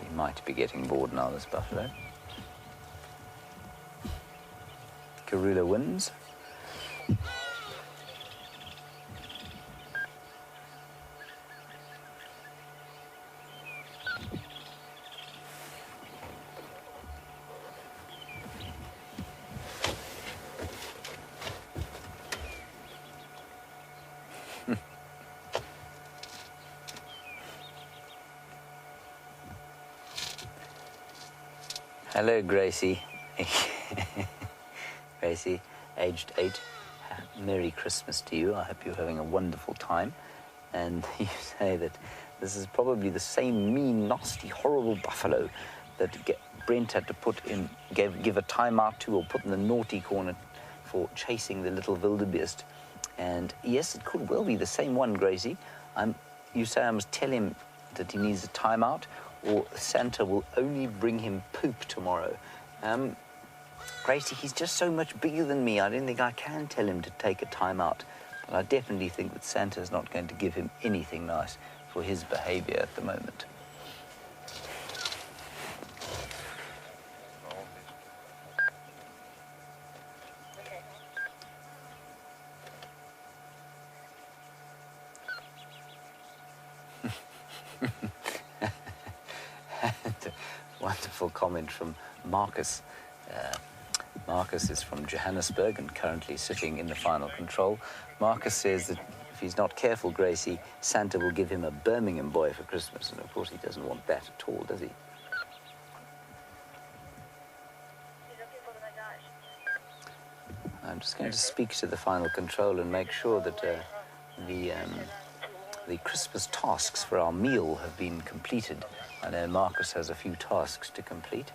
He might be getting bored now, this buffalo. Karula wins. Hello, Gracie. Gracie, aged 8. Merry Christmas to you. I hope you're having a wonderful time. And you say that this is probably the same mean, nasty, horrible buffalo that Brent had to put in, give a timeout to, or put in the naughty corner for chasing the little wildebeest. And yes, it could well be the same one, Gracie. You say I must tell him that he needs a timeout, or Santa will only bring him poop tomorrow. Gracie, he's just so much bigger than me. I don't think I can tell him to take a timeout. But I definitely think that Santa's not going to give him anything nice for his behavior at the moment. Wonderful comment from Marcus. Marcus is from Johannesburg and currently sitting in the final control. Marcus says that if he's not careful, Gracie, Santa will give him a Birmingham boy for Christmas. And of course he doesn't want that at all, does he? I'm just going to speak to the final control and make sure that the Christmas tasks for our meal have been completed. I know Marcus has a few tasks to complete.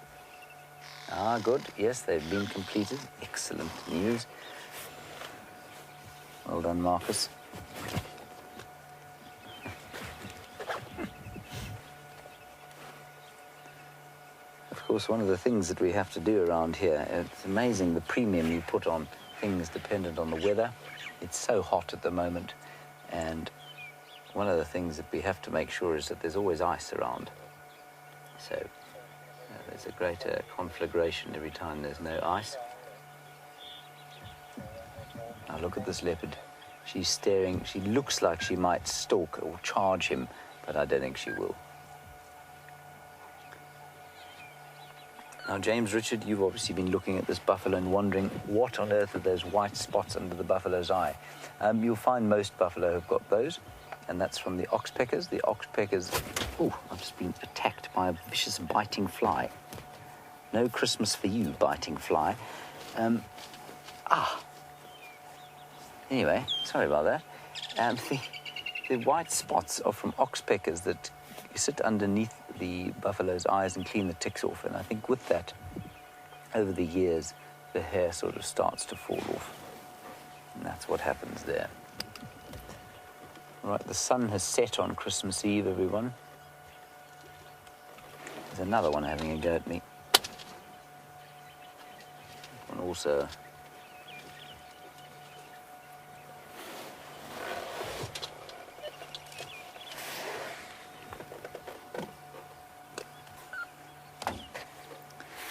Ah, good. Yes, they've been completed. Excellent news. Well done, Marcus. Of course, one of the things that we have to do around here, it's amazing the premium you put on things dependent on the weather. It's so hot at the moment, and one of the things that we have to make sure is that there's always ice around. So there's a greater conflagration every time there's no ice. Now look at this leopard. She's staring. She looks like she might stalk or charge him, but I don't think she will. Now, James Richard, you've obviously been looking at this buffalo and wondering what on earth are those white spots under the buffalo's eye. You'll find most buffalo have got those, and that's from the oxpeckers. The oxpeckers... Oh, I've just been attacked by a vicious biting fly. No Christmas for you, biting fly. Anyway, sorry about that. The white spots are from oxpeckers that sit underneath the buffalo's eyes and clean the ticks off. And I think with that, over the years, the hair sort of starts to fall off. And that's what happens there. All right, the sun has set on Christmas Eve, everyone. There's another one having a go at me. And also...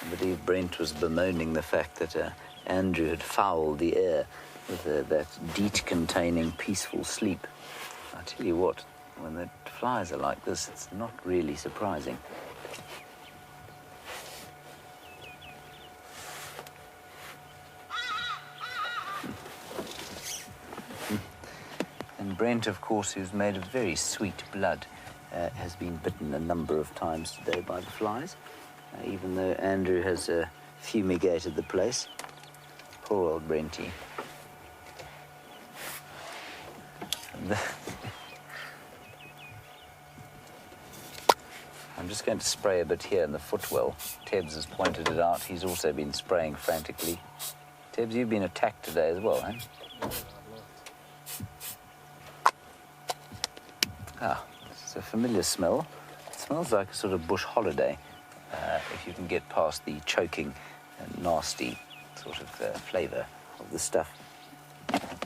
I believe Brent was bemoaning the fact that Andrew had fouled the air with that DEET-containing peaceful sleep. I tell you what, when the flies are like this, it's not really surprising. And Brent, of course, who's made of very sweet blood, has been bitten a number of times today by the flies. Even though Andrew has fumigated the place. Poor old Brenty. I'm just going to spray a bit here in the footwell. Tebbs has pointed it out. He's also been spraying frantically. Tebbs, you've been attacked today as well, eh? It's a familiar smell. It smells like a sort of bush holiday. If you can get past the choking and nasty sort of flavour of the stuff.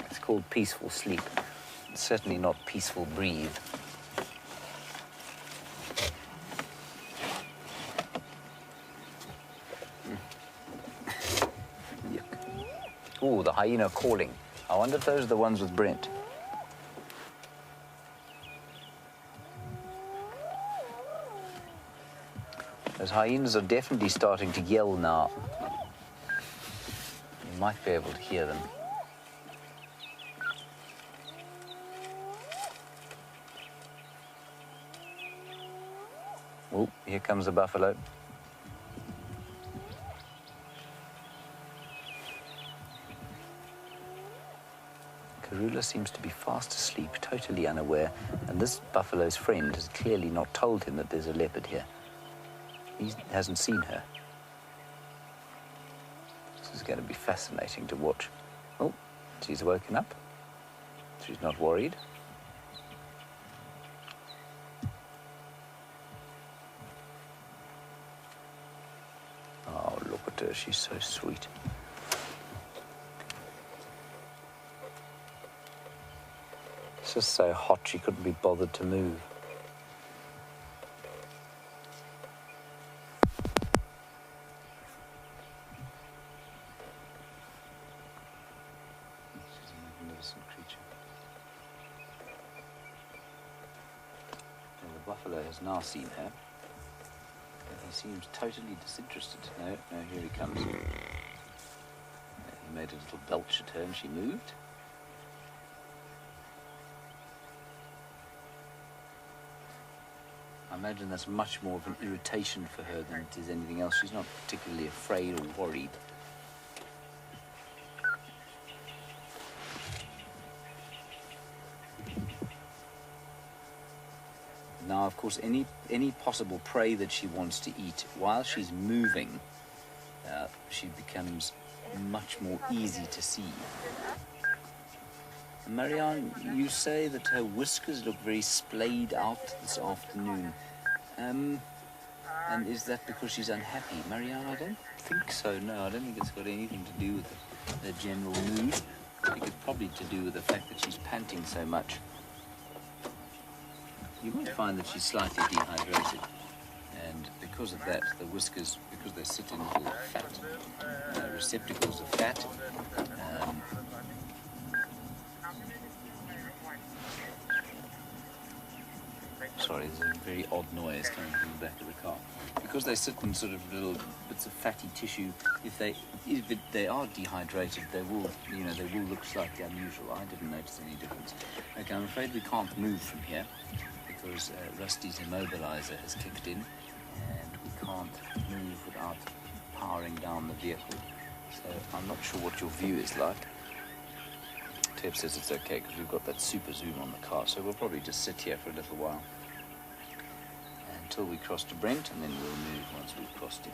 It's called peaceful sleep. It's certainly not peaceful breathe. Oh, the hyena calling. I wonder if those are the ones with Brent. Those hyenas are definitely starting to yell now. You might be able to hear them. Oh, here comes a buffalo. Karula seems to be fast asleep, totally unaware, and this buffalo's friend has clearly not told him that there's a leopard here. He hasn't seen her. This is going to be fascinating to watch. Oh, she's woken up. She's not worried. Oh, look at her. She's so sweet. It's just so hot she couldn't be bothered to move. Buffalo has now seen her. He seems totally disinterested. No, here he comes. He made a little belch at her and she moved. I imagine that's much more of an irritation for her than it is anything else. She's not particularly afraid or worried. Now, of course, any possible prey that she wants to eat while she's moving, she becomes much more easy to see. Marianne, you say that her whiskers look very splayed out this afternoon. And is that because she's unhappy? Marianne, I don't think so, no. I don't think it's got anything to do with the general mood. I think it's probably to do with the fact that she's panting so much. You might find that she's slightly dehydrated. And because of that, the whiskers, because they sit in little fat receptacles of fat, sorry, there's a very odd noise coming from the back of the car. Because they sit in sort of little bits of fatty tissue, if they are dehydrated, they will look slightly unusual. I didn't notice any difference. Okay, I'm afraid we can't move from here because Rusty's immobilizer has kicked in, and we can't move without powering down the vehicle. So I'm not sure what your view is like. Teb says it's okay because we've got that super zoom on the car, so we'll probably just sit here for a little while until we cross to Brent, and then we'll move once we've crossed in.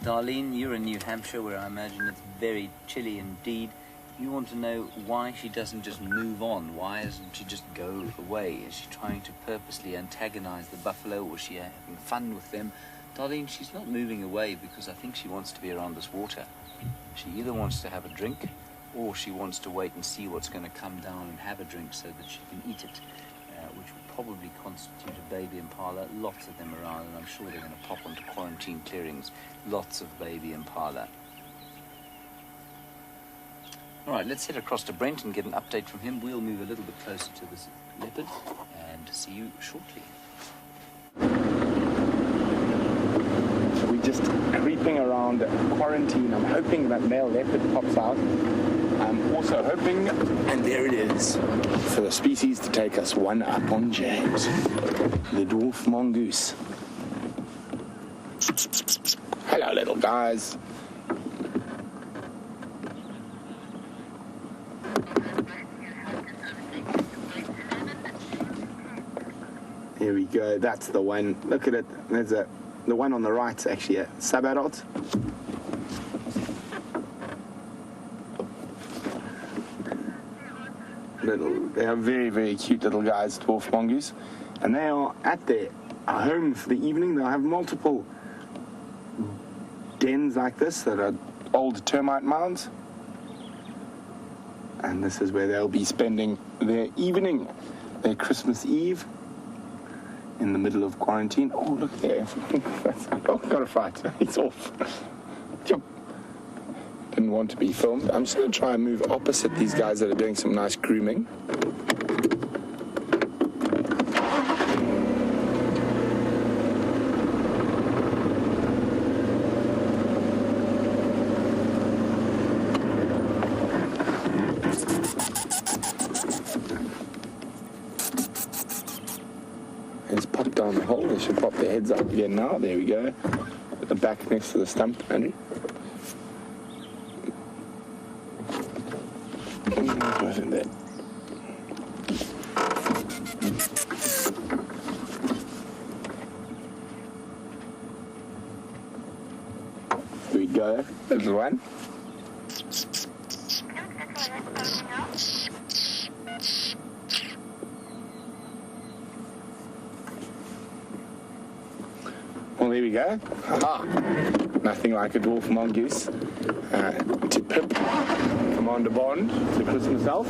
Darlene, you're in New Hampshire, where I imagine it's very chilly indeed. You want to know why she doesn't just move on. Why doesn't she just go away? Is she trying to purposely antagonize the buffalo, or is she having fun with them? Darlene, she's not moving away because I think she wants to be around this water. She either wants to have a drink, or she wants to wait and see what's going to come down and have a drink so that she can eat it, which will probably constitute a baby impala. Lots of them around, and I'm sure they're going to pop onto quarantine clearings. Lots of baby impala. All right, let's head across to Brent and get an update from him. We'll move a little bit closer to this leopard and see you shortly. We're just creeping around quarantine. I'm hoping that male leopard pops out. I'm also hoping, and there it is, for the species to take us one up on James, the dwarf mongoose. Hello, little guys. Here we go. That's the one. Look at it. There's the one on the right's actually a sub-adult. They are very, very cute little guys, dwarf mongoose, and they are at their home for the evening. They'll have multiple dens like this that are old termite mounds, and this is where they'll be spending their evening, their Christmas Eve, in the middle of quarantine. Oh, look there. Oh, got a fight. He's off. Didn't want to be filmed. I'm just going to try and move opposite these guys that are doing some nice grooming. Let's pop down the hole. They should pop their heads up again now. There we go. At the back next to the stump, Andrew. Wasn't there? Here we go. There's one. Well, there we go. Aha! Nothing like a dwarf mongoose to pip Commander Bond to Christmas Elf.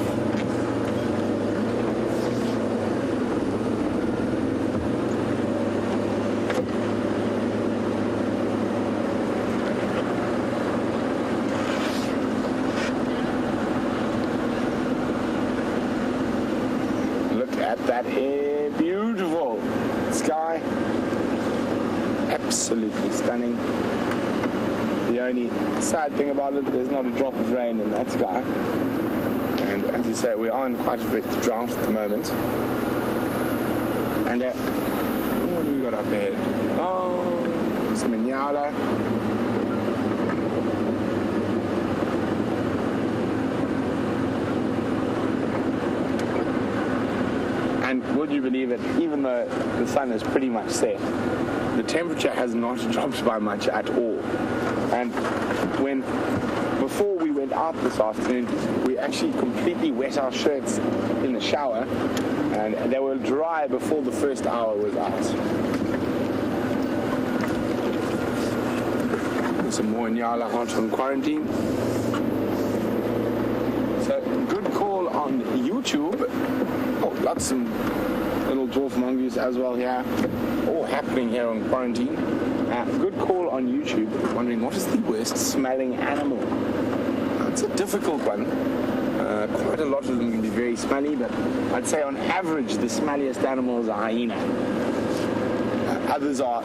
Look at that hair, beautiful sky. Absolutely stunning. The only sad thing about it, there's not a drop of rain in that sky. And as you say, we are in quite a bit of drought at the moment. And what have we got up ahead? Oh, some Inyala. you believe it, even though the sun is pretty much set, the temperature has not dropped by much at all. And before we went out this afternoon, we actually completely wet our shirts in the shower, and they were dry before the first hour was out. Some more Nyala out on quarantine. So, good call on YouTube. Oh, lots of little dwarf mongoose as well here. All happening here on quarantine. Good call on YouTube. Wondering what is the worst smelling animal? It's a difficult one. Quite a lot of them can be very smelly, but I'd say on average the smelliest animal is a hyena. Others are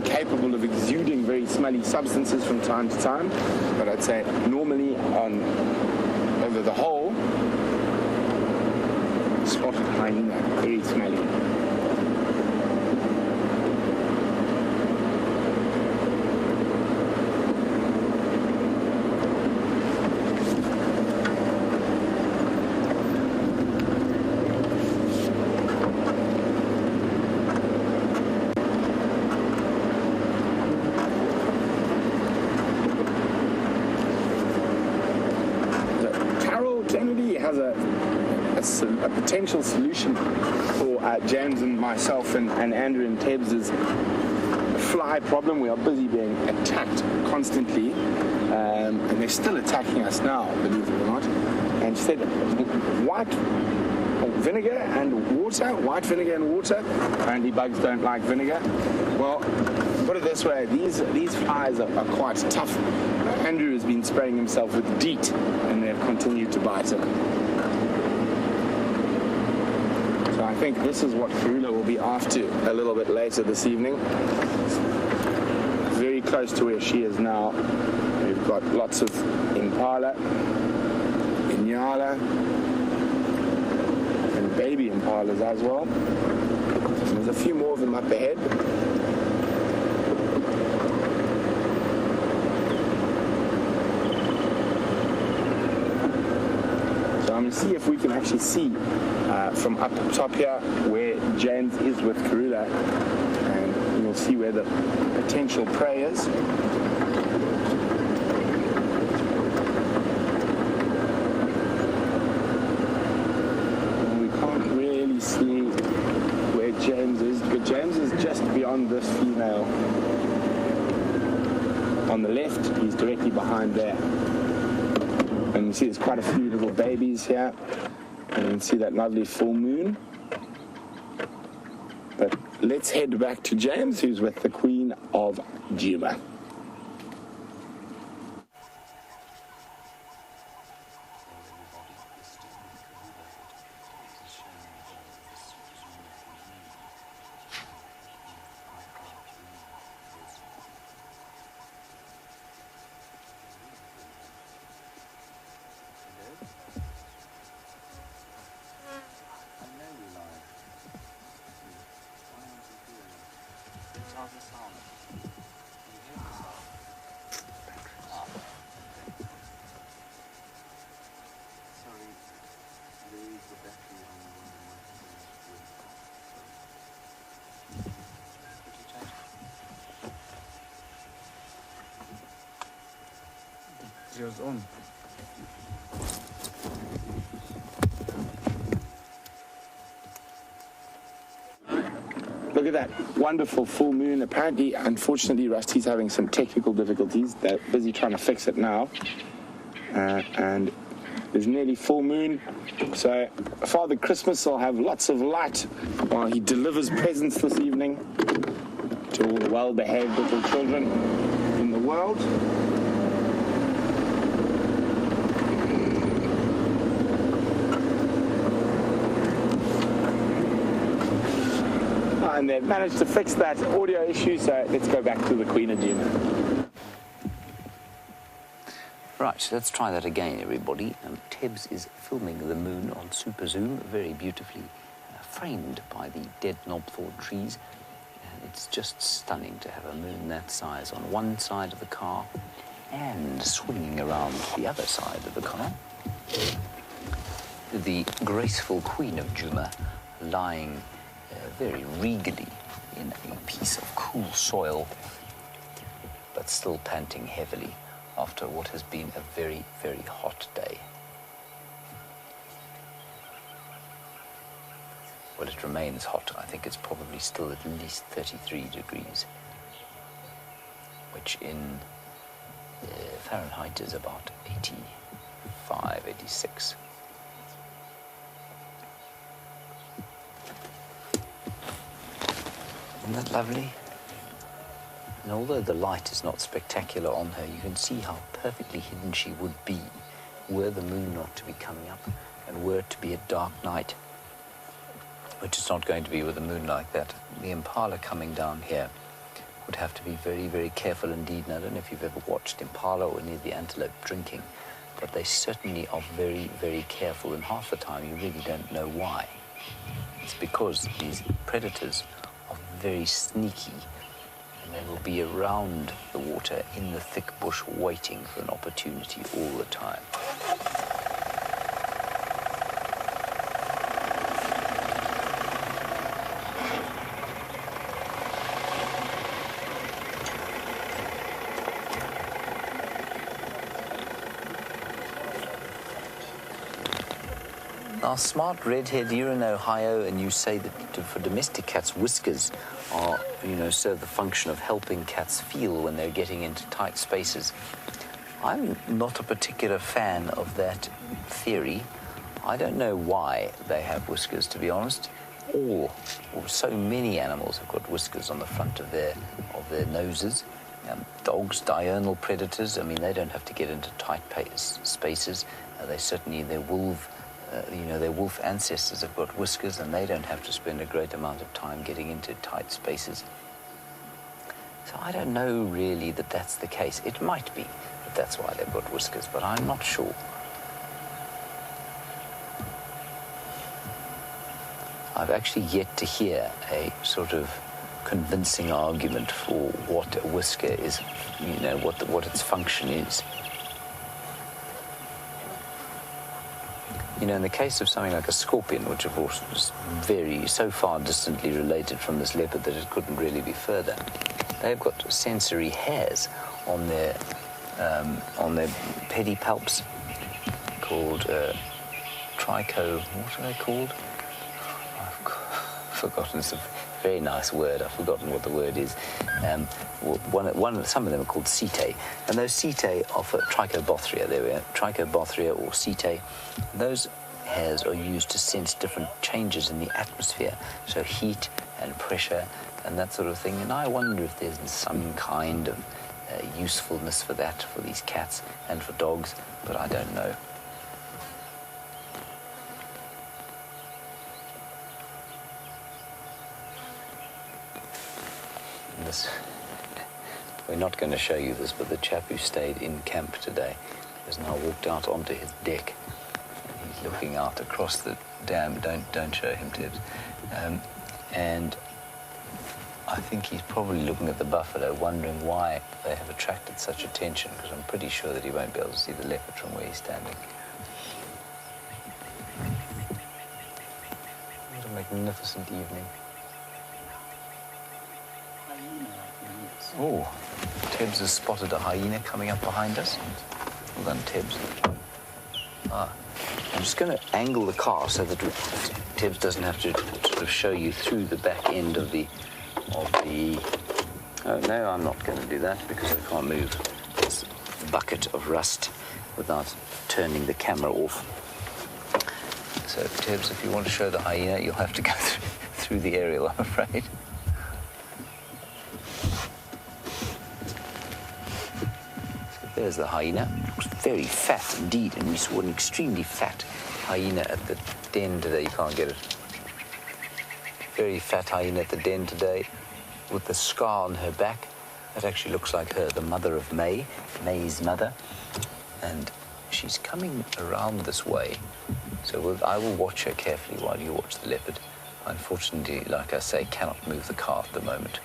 capable of exuding very smelly substances from time to time, but I'd say normally over the whole, spotted hyena, very smelly. A potential solution for James and myself and Andrew and Tebs' fly problem. We are busy being attacked constantly, and they're still attacking us now, believe it or not. And she said white vinegar and water, apparently bugs don't like vinegar. Well, put it this way, these flies are quite tough. Andrew has been spraying himself with DEET, and they've continued to bite him. I think this is what Karula will be after a little bit later this evening. Very close to where she is now. We've got lots of impala, inyala, and baby impalas as well. And there's a few more of them up ahead. So I'm going to see if we can actually see from up top here where James is with Karula, and you'll see where the potential prey is. And we can't really see where James is, but James is just beyond this female. On the left, he's directly behind there. And you see there's quite a few little babies here. And you can see that lovely full moon. But let's head back to James, who's with the Queen of Juma. Yours on. Look at that wonderful full moon. Apparently, unfortunately, Rusty's having some technical difficulties. They're busy trying to fix it now. And there's nearly full moon. So Father Christmas will have lots of light while he delivers presents this evening to all the well-behaved little children in the world. And they've managed to fix that audio issue, so let's go back to the Queen of Juma. Right, let's try that again, everybody. Tebs is filming the moon on Super Zoom, very beautifully framed by the dead knobthorn trees. And it's just stunning to have a moon that size on one side of the car and swinging around the other side of the car. The graceful Queen of Juma lying very regally in a piece of cool soil, but still panting heavily after what has been a very, very hot day. Well, it remains hot. I think it's probably still at least 33 degrees, which in Fahrenheit is about 85, 86. Isn't that lovely? And although the light is not spectacular on her, you can see how perfectly hidden she would be were the moon not to be coming up and were it to be a dark night, which it's not going to be with a moon like that. The impala coming down here would have to be very, very careful indeed. And I don't know if you've ever watched impala or any of the antelope drinking, but they certainly are very, very careful, and half the time you really don't know why. It's because these predators are very sneaky, and they will be around the water in the thick bush waiting for an opportunity all the time. Now, smart redhead, you're in Ohio, and you say that for domestic cats, whiskers are, serve the function of helping cats feel when they're getting into tight spaces. I'm not a particular fan of that theory. I don't know why they have whiskers, to be honest. Or so many animals have got whiskers on the front of their noses. Dogs, diurnal predators, I mean, they don't have to get into tight spaces. They certainly, their wolf ancestors have got whiskers, and they don't have to spend a great amount of time getting into tight spaces. So I don't know really that that's the case. It might be that that's why they've got whiskers, but I'm not sure. I've actually yet to hear a sort of convincing argument for what a whisker is, what its function is. In the case of something like a scorpion, which of course is so far distantly related from this leopard that it couldn't really be further, they've got sensory hairs on their pedipalps called what are they called? I've forgotten. It's a very nice word. I've forgotten what the word is. Some of them are called setae, and those setae are for trichobothria. There we are, trichobothria or setae. Those hairs are used to sense different changes in the atmosphere, so heat and pressure and that sort of thing. And I wonder if there's some kind of usefulness for that for these cats and for dogs, but I don't know. We're not going to show you this, but the chap who stayed in camp today has now walked out onto his deck. He's looking out across the dam. Don't show him, Tibbs. And I think he's probably looking at the buffalo, wondering why they have attracted such attention, because I'm pretty sure that he won't be able to see the leopard from where he's standing. What a magnificent evening. Oh, Tibbs has spotted a hyena coming up behind us. Well done, Tibbs. I'm just going to angle the car so that Tibbs doesn't have to sort of show you through the back end of the... Oh, no, I'm not going to do that because I can't move this bucket of rust without turning the camera off. So, Tibbs, if you want to show the hyena, you'll have to go through the aerial, I'm afraid. There's the hyena. Looks very fat indeed, and we saw an extremely fat hyena at the den today. You can't get it. Very fat hyena at the den today with the scar on her back. That actually looks like her, the mother of May, May's mother. And she's coming around this way. So I will watch her carefully while you watch the leopard. Unfortunately, like I say, cannot move the car at the moment.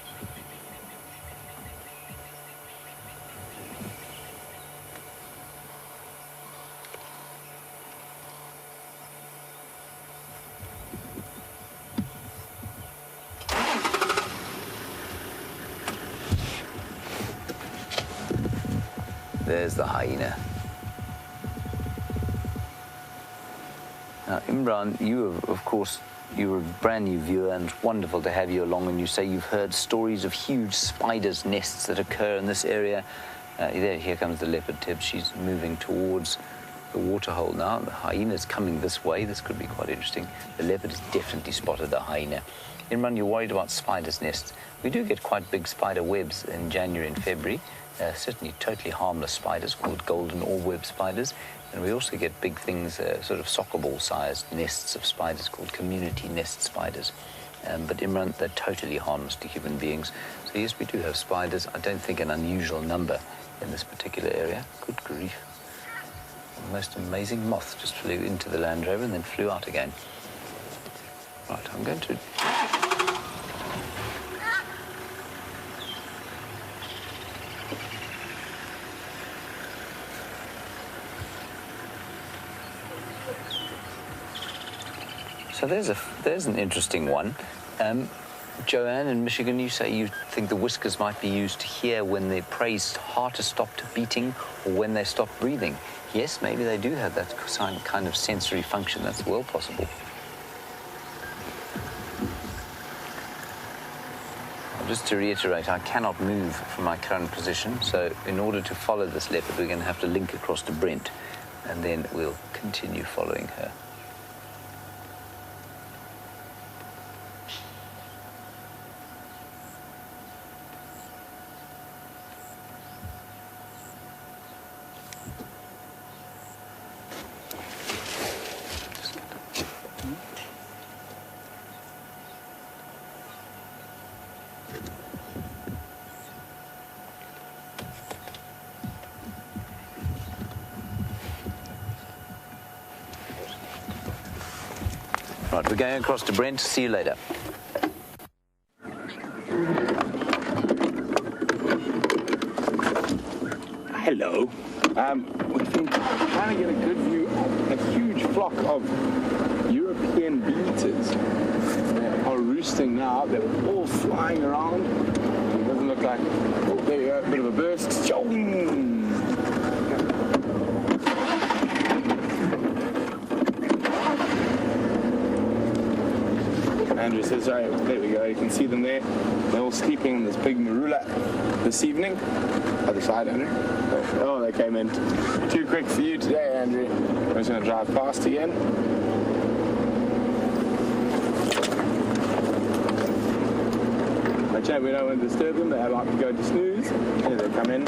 there's the hyena. Now, Imran, you're a brand new viewer, and it's wonderful to have you along, and you say you've heard stories of huge spiders' nests that occur in this area. Here comes the leopard tip. She's moving towards the waterhole now. The hyena's coming this way. This could be quite interesting. The leopard has definitely spotted a hyena. Imran, you're worried about spiders' nests. We do get quite big spider webs in January and February. Certainly totally harmless spiders called golden orb-web spiders. And we also get big things, sort of soccer ball-sized nests of spiders called community nest spiders. But Imran, they're totally harmless to human beings. So yes, we do have spiders. I don't think an unusual number in this particular area. Good grief. The most amazing moth just flew into the Land Rover and then flew out again. Right, I'm going to... So there's an interesting one. Joanne in Michigan, you say you think the whiskers might be used to hear when their prey's heart has stopped beating or when they stop breathing. Yes, maybe they do have that kind of sensory function. That's well possible. Just to reiterate, I cannot move from my current position, so in order to follow this leopard, we're going to have to link across to Brent, and then we'll continue following her. Right, we're going across to Brent. See you later. Hello. We've been trying to get a good view of a huge flock of European beaters. They are roosting now. They're all flying around. It doesn't look like... Oh, there you go. A bit of a burst. Chong! Andrew says, sorry, there we go, you can see them there. They're all sleeping in this big marula this evening. Other side, Andrew. Oh, they came in too quick for you today, Andrew. I'm just going to drive past again. Actually, we don't want to disturb them. They like to go to snooze. Here they come in.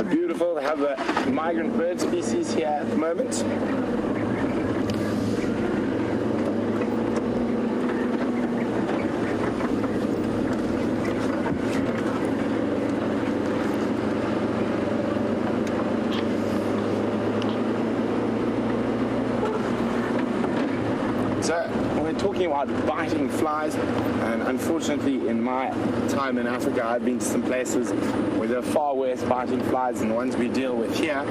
Beautiful. They have a migrant bird species here at the moment. So we're talking about biting flies, and unfortunately in my time in Africa I've been to some places where there are far worse biting flies than the ones we deal with here.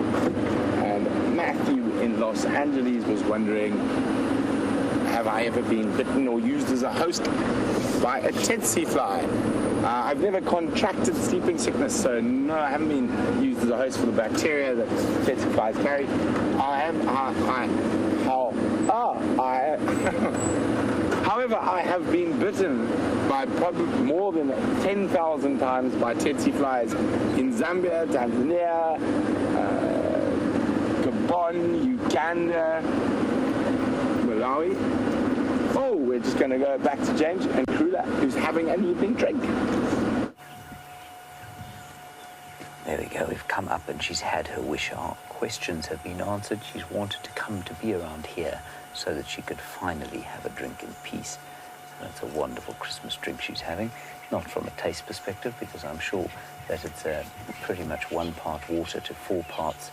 And Matthew in Los Angeles was wondering, have I ever been bitten or used as a host by a tsetse fly? I've never contracted sleeping sickness, so no, I haven't been used as a host for the bacteria that tsetse flies carry. However, I have been bitten by probably more than 10,000 times by tsetse flies in Zambia, Tanzania, Gabon, Uganda, Malawi. Oh, we're just going to go back to James and Karula, who's having an evening drink. There we go, we've come up and she's had her wish. Our questions have been answered. She's wanted to come to be around here so that she could finally have a drink in peace. That's a wonderful Christmas drink she's having, not from a taste perspective, because I'm sure that it's pretty much 1 part water to 4 parts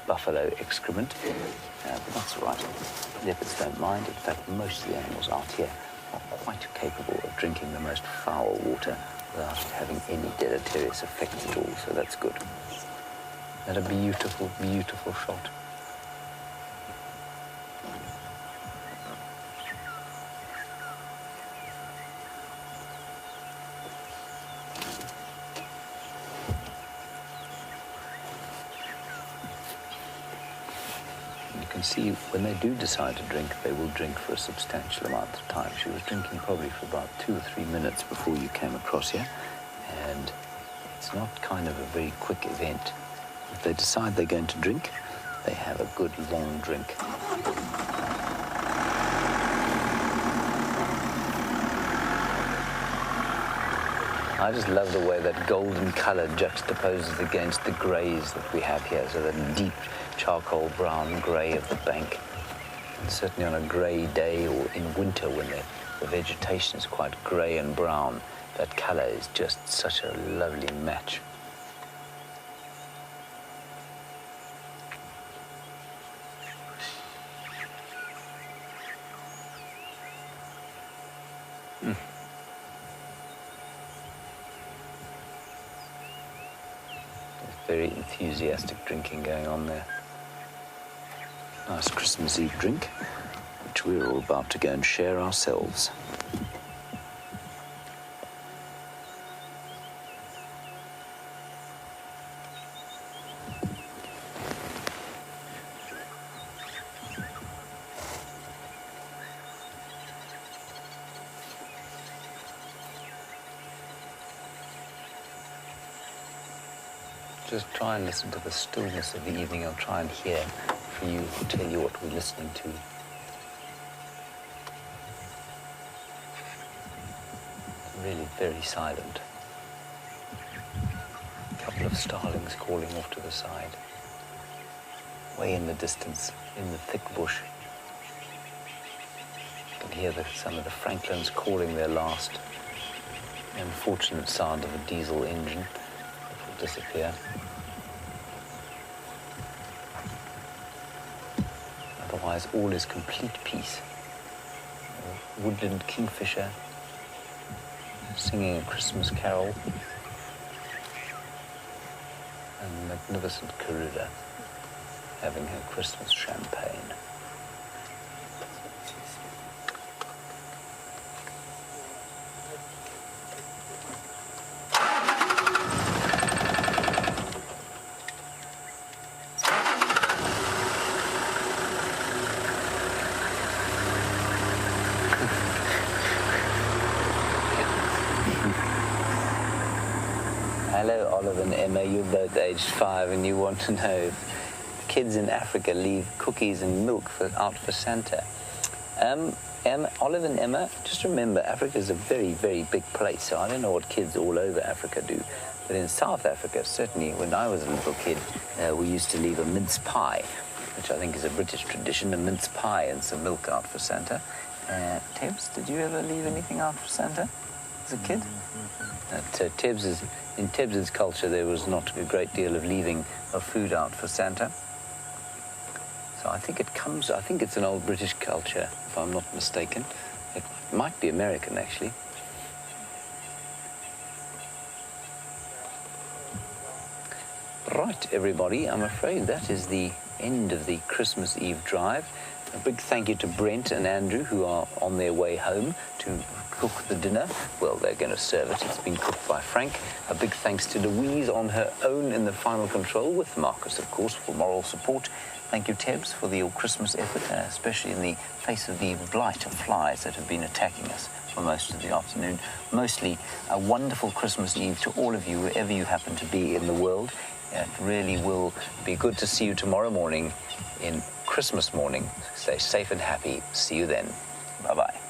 buffalo excrement. But that's all right. Leopards don't mind. In fact, most of the animals out here are quite capable of drinking the most foul water without it having any deleterious effects at all, so that's good. That's a beautiful, beautiful shot. you can see when they do decide to drink, they will drink for a substantial amount of time. She was drinking probably for about 2 or 3 minutes before you came across here, and it's not kind of a very quick event. If they decide they're going to drink, they have a good long drink. I just love the way that golden color juxtaposes against the grays that we have here. So the deep charcoal brown gray of the bank. And certainly on a gray day or in winter when the vegetation is quite gray and brown, that color is just such a lovely match. Very enthusiastic drinking going on there. Nice Christmas Eve drink, which we're all about to go and share ourselves. Just try and listen to the stillness of the evening. I'll try and hear for you, tell you what we're listening to. Really very silent. A couple of starlings calling off to the side. Way in the distance, in the thick bush. You can hear some of the francolins calling their last. The unfortunate sound of a diesel engine. Disappear. Otherwise, all is complete peace. A woodland kingfisher singing a Christmas carol, and magnificent Karula having her Christmas champagne. Hello, Olive and Emma. You're both aged 5, and you want to know if kids in Africa leave cookies and milk out for Santa. Olive and Emma, just remember, Africa is a very, very big place, so I don't know what kids all over Africa do. But in South Africa, certainly when I was a little kid, we used to leave a mince pie, which I think is a British tradition, a mince pie and some milk out for Santa. Tebs, did you ever leave anything out for Santa as a kid? In Tebs's culture, there was not a great deal of leaving of food out for Santa. So I think it's an old British culture, if I'm not mistaken. It might be American, actually. Right, everybody, I'm afraid that is the end of the Christmas Eve drive. A big thank you to Brent and Andrew, who are on their way home to cook the dinner. Well, they're going to serve it. It's been cooked by Frank. A big thanks to Louise on her own in the final control, with Marcus, of course, for moral support. Thank you, Tebs, for your Christmas effort, especially in the face of the blight of flies that have been attacking us for most of the afternoon. Mostly a wonderful Christmas Eve to all of you, wherever you happen to be in the world. It really will be good to see you tomorrow morning in Christmas morning. Stay safe and happy. See you then. Bye-bye.